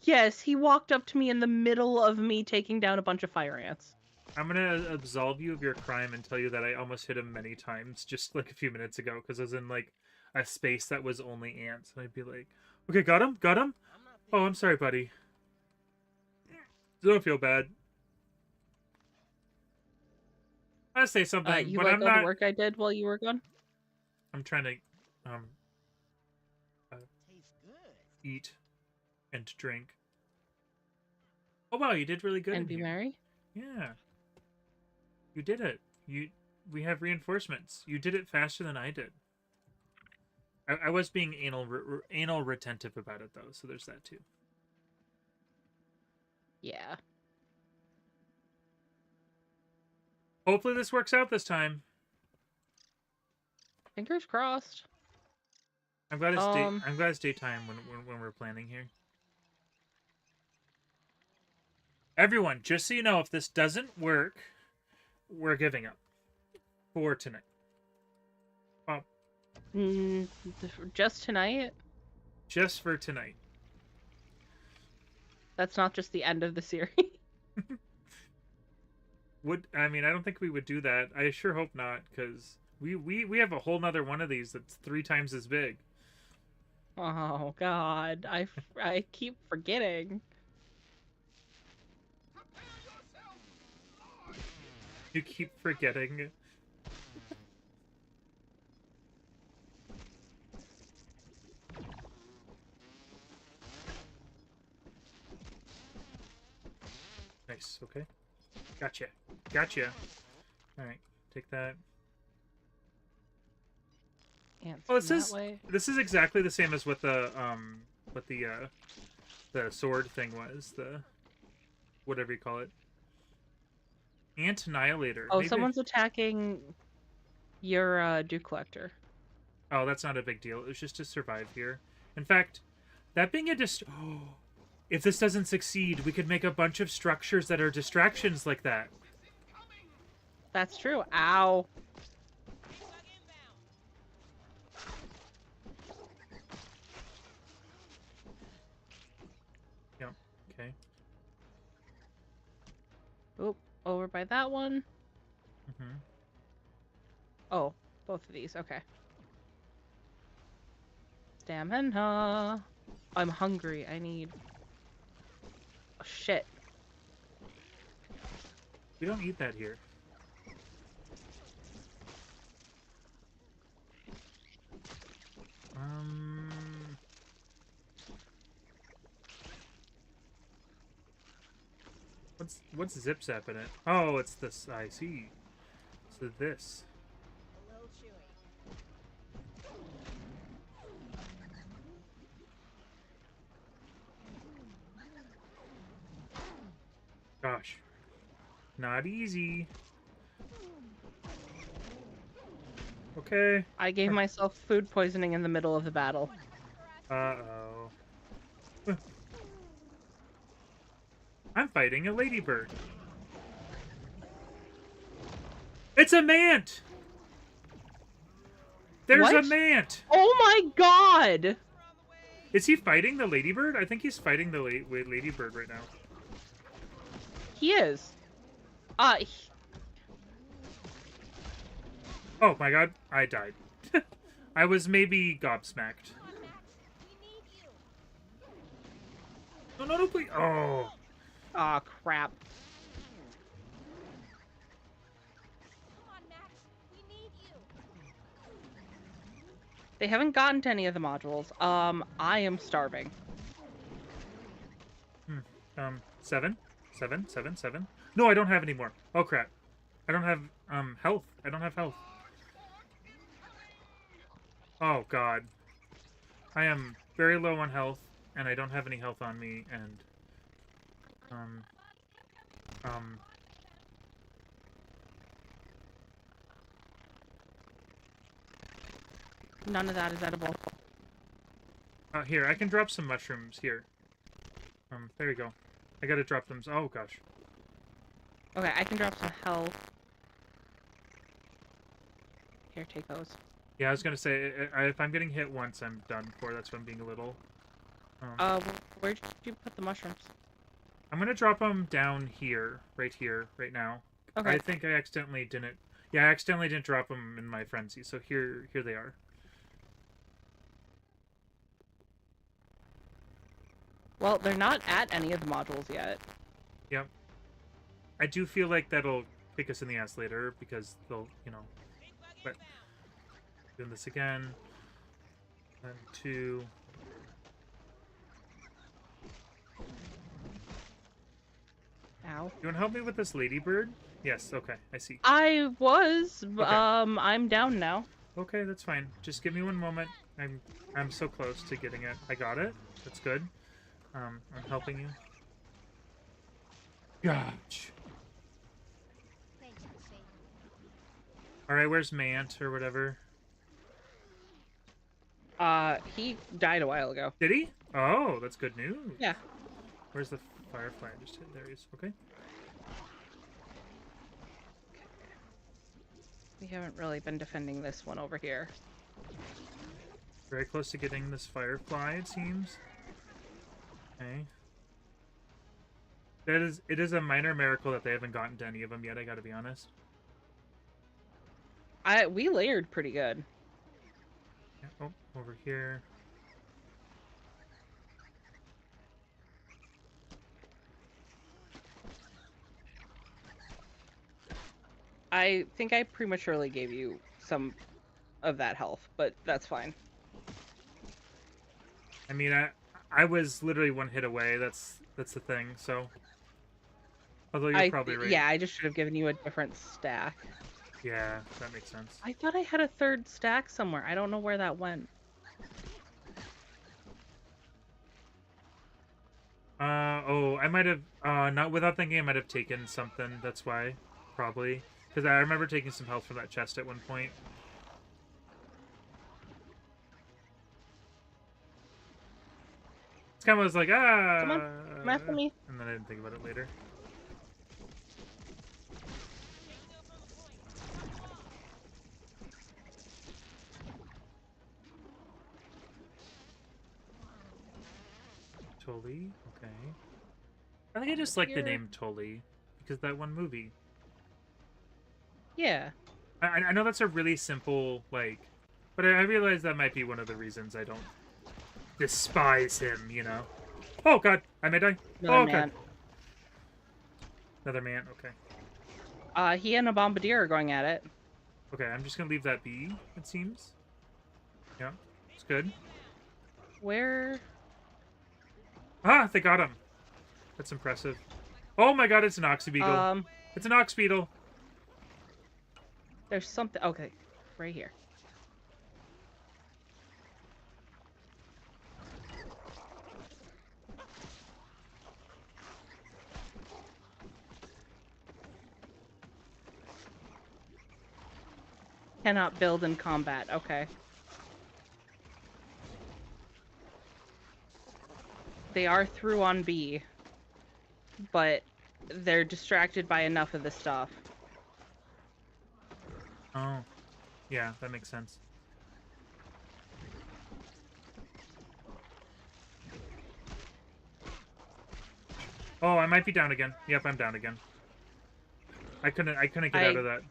Yes, he walked up to me in the middle of me taking down a bunch of fire ants. I'm gonna absolve you of your crime and tell you that I almost hit him many times just like a few minutes ago because I was in like a space that was only ants and I'd be like, okay, got him? Got him? Oh, I'm sorry, buddy. Don't feel bad. I say something, You but like I'm all not. the work I did while you were gone? I'm trying to Tastes good. eat and drink. Oh wow, you did really good. And in be here. merry? Yeah. You did it. We have reinforcements. You did it faster than I did. I was being anal retentive about it though, so there's that too. Yeah. Hopefully this works out this time. Fingers crossed. I'm glad it's I'm glad it's daytime when we're planning here. Everyone, just so you know, if this doesn't work, we're giving up for tonight. Just tonight? Just for tonight. That's not just the end of the series. I don't think we would do that. I sure hope not, because we have a whole nother one of these that's 3 times as big. Oh god, I keep forgetting. You keep forgetting. Nice, okay. Gotcha. Gotcha. Alright, take that. Ants Oh, this that is way. this is exactly the same as what the sword thing was, the whatever you call it. Ant Annihilator. Oh, Maybe... someone's attacking your dew collector. Oh, that's not a big deal. It was just to survive here. In fact, that being a if this doesn't succeed, we could make a bunch of structures that are distractions like that. That's true. Ow. Yep. Okay. Oop, over by that one. Mm-hmm. Oh, both of these. Okay. Stamina. I'm hungry. I need... Oh, shit. We don't eat that here. What's zip zap in it? Oh, it's this. I see. So this. A little chewy. Gosh, not easy. Okay. I gave myself food poisoning in the middle of the battle. Uh-oh. I'm fighting a ladybird. It's a mant! There's What? a mant! Oh my god! Is he fighting the ladybird? I think he's fighting the ladybird right now. He is. Oh my god, I died. I was maybe gobsmacked. Come on, Max. We need you. No, please. Oh. Aw, crap. Come on, Max. We need you. They haven't gotten to any of the modules. I am starving. 7? No, I don't have any more. Oh crap. I don't have, health. I don't have health. Oh god. I am very low on health, and I don't have any health on me, and... None of that is edible. Here, I can drop some mushrooms here. There you go. I gotta drop them. Oh gosh. Okay, I can drop some health. Here, take those. Yeah, I was gonna say, if I'm getting hit once, I'm done for. That's why I'm being a little... Where'd you put the mushrooms? I'm gonna drop them down here, right now. Okay. I think I accidentally didn't... Yeah, I accidentally didn't drop them in my frenzy, so here they are. Well, they're not at any of the modules yet. Yep. I do feel like that'll kick us in the ass later, because they'll, you know... But... Doing this again. 1, 2... Ow. You want to help me with this ladybird? Yes, okay, I see. I was, Okay. I'm down now. Okay, that's fine. Just give me one moment. I'm so close to getting it. I got it. That's good. I'm helping you. Gosh. Thank you, Shane. Alright, where's Mant or whatever? He died a while ago. Did he? Oh, that's good news. Yeah. Where's the firefly? I just hit. There he is. Okay. We haven't really been defending this one over here. Very close to getting this firefly, it seems. Okay. It is a minor miracle that they haven't gotten to any of them yet, I gotta be honest. We layered pretty good. Yeah, oh, over here. I think I prematurely gave you some of that health, but that's fine. I mean, I was literally one hit away. That's the thing. So, although you're probably right. Yeah, I just should have given you a different stack. Yeah, that makes sense. I thought I had a third stack somewhere. I don't know where that went. Oh, I might have, not without thinking, I might have taken something. That's why, probably. Because I remember taking some health from that chest at one point. It's kind of was like, ah! Come on, come after me. And then I didn't think about it later. Tully? Okay. I think I just like the Here. name Tully because of that one movie. Yeah. I know that's a really simple, like, but I realize that might be one of the reasons I don't despise him, you know? Oh, God! I may die. Another Oh, man. God. Another man, okay. He and a bombardier are going at it. Okay, I'm just gonna leave that be, it seems. Yeah, it's good. Where? Ah, they got him. That's impressive. Oh my God, it's an ox beetle. It's an ox beetle. There's something. Okay, right here. Cannot build in combat. Okay. They are through on B, but they're distracted by enough of the stuff. Oh, yeah, that makes sense. Oh, I might be down again. Yep, I'm down again. I couldn't get out of that.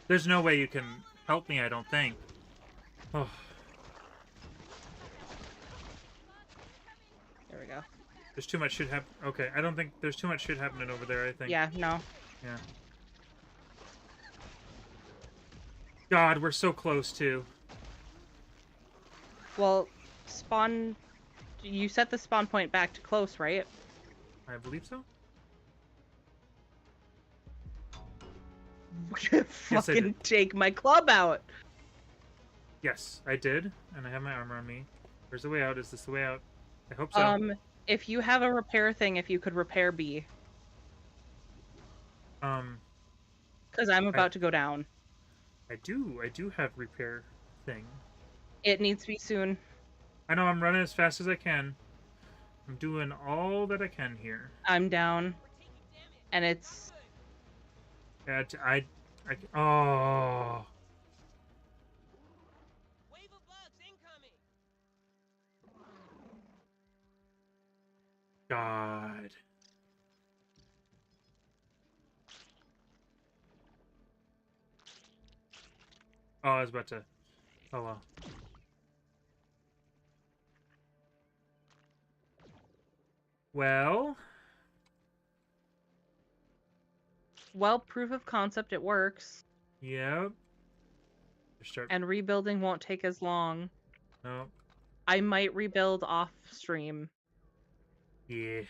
There's no way you can help me, I don't think. Oh. There we go. There's too much shit happen. Okay, I don't think there's too much shit happening over there, I think. Yeah, no. Yeah. God, we're so close, too. Well, spawn... You set the spawn point back to close, right? I believe so. Yes, I Fucking did. take my club out! Yes, I did, and I have my armor on me. Where's the way out? Is this the way out? I hope so. If you have a repair thing, if you could repair B. Because I'm about to go down. I do have repair thing. It needs to be soon. I know, I'm running as fast as I can. I'm doing all that I can here. I'm down. And it's... Yeah, oh. Wave of bugs incoming. God. Oh, I was about to... Oh, well. Well... Well, proof of concept, it works. Yep. And rebuilding won't take as long. No. I might rebuild off stream. Yeah.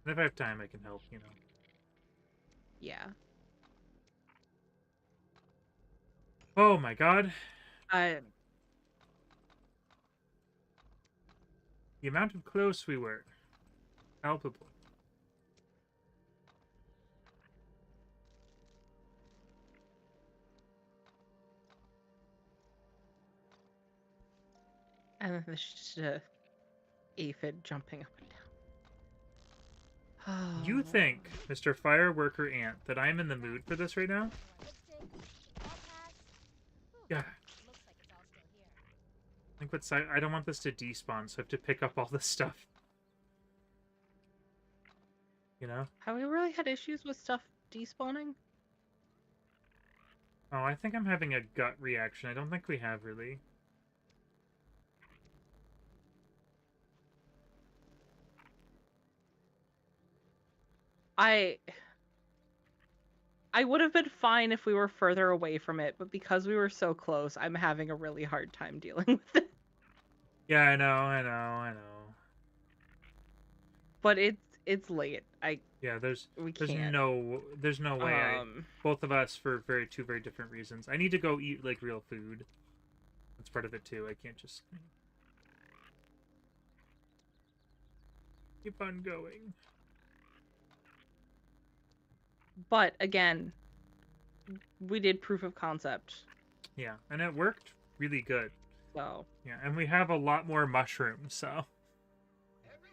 And if I have time, I can help, you know. Yeah. Oh my God. I... The amount of close we were. Palpable. And then there's just a aphid jumping up and down. You think, Mr. Fireworker Ant, that I'm in the mood for this right now? Yeah. Looks like it's all still here. I think what's I don't want this to despawn, so I have to pick up all this stuff. You know? Have we really had issues with stuff despawning? Oh, I think I'm having a gut reaction. I don't think we have really. I would have been fine if we were further away from it, but because we were so close, I'm having a really hard time dealing with it. Yeah, I know. But it's late. Yeah, there's We can't. no way both of us for two very different reasons. I need to go eat like real food. That's part of it too. I can't just keep on going. But again, we did proof of concept. Yeah, and it worked really good. So Yeah, and we have a lot more mushrooms, so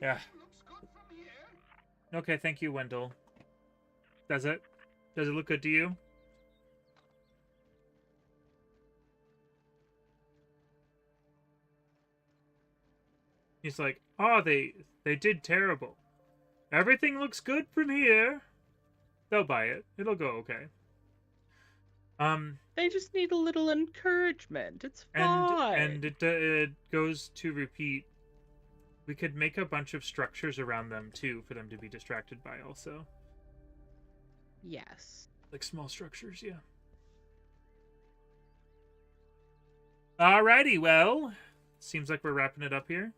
yeah. Everything looks good from here. Okay, thank you, Wendell. Does it? Does it look good to you? He's like, oh, they did terrible. Everything looks good from here. They'll buy it. It'll go okay. they just need a little encouragement. It's and fine. it goes to repeat. We could make a bunch of structures around them too for them to be distracted by also. Yes. Like small structures, yeah. Alrighty, well, seems like we're wrapping it up here.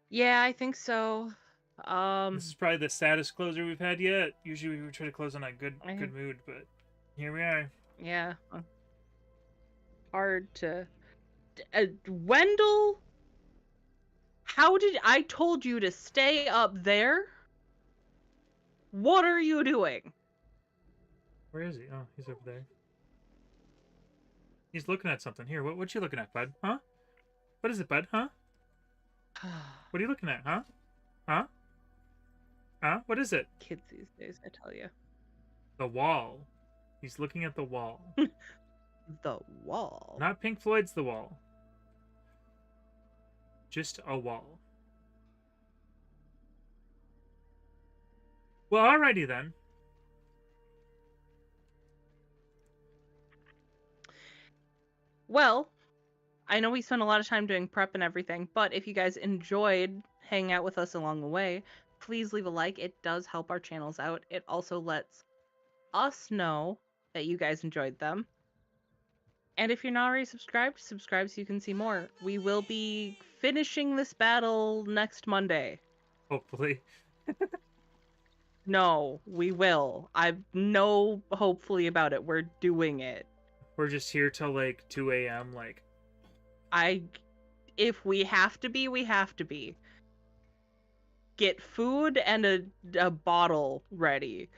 Yeah, I think so. This is probably the saddest closer we've had yet. Usually we would try to close on a good mood, but here we are. Yeah. Hard to... Wendell? How did... I told you to stay up there? What are you doing? Where is he? Oh, he's over there. He's looking at something. Here, what you looking at, bud? Huh? What is it, bud? Huh? What are you looking at, huh? Huh? Huh? What is it? Kids these days, I tell you. The wall. He's looking at the wall. The wall. Not Pink Floyd's The Wall. Just a wall. Well, alrighty then. Well, I know we spent a lot of time doing prep and everything, but if you guys enjoyed hanging out with us along the way, please leave a like. It does help our channels out. It also lets us know that you guys enjoyed them. And if you're not already subscribed, subscribe so you can see more. We will be finishing this battle next Monday. Hopefully. No, we will. I know hopefully about it. We're doing it. We're just here till like 2 a.m. Like, if we have to be, we have to be. Get food and a bottle ready.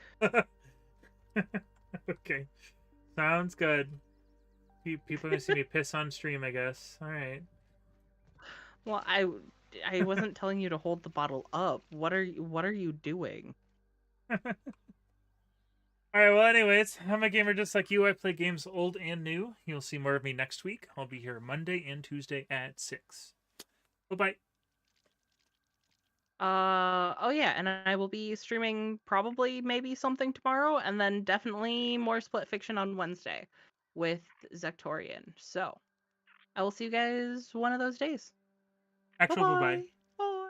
okay. Sounds good. People are gonna see me piss on stream, I guess. Alright. Well, I wasn't telling you to hold the bottle up. What are you doing? Alright, well anyways, I'm a gamer just like you. I play games old and new. You'll see more of me next week. I'll be here Monday and Tuesday at 6. Bye-bye. Oh yeah, and I will be streaming probably maybe something tomorrow, and then definitely more Split Fiction on Wednesday with Zectorian. So I will see you guys one of those days. Actual bye-bye. Bye.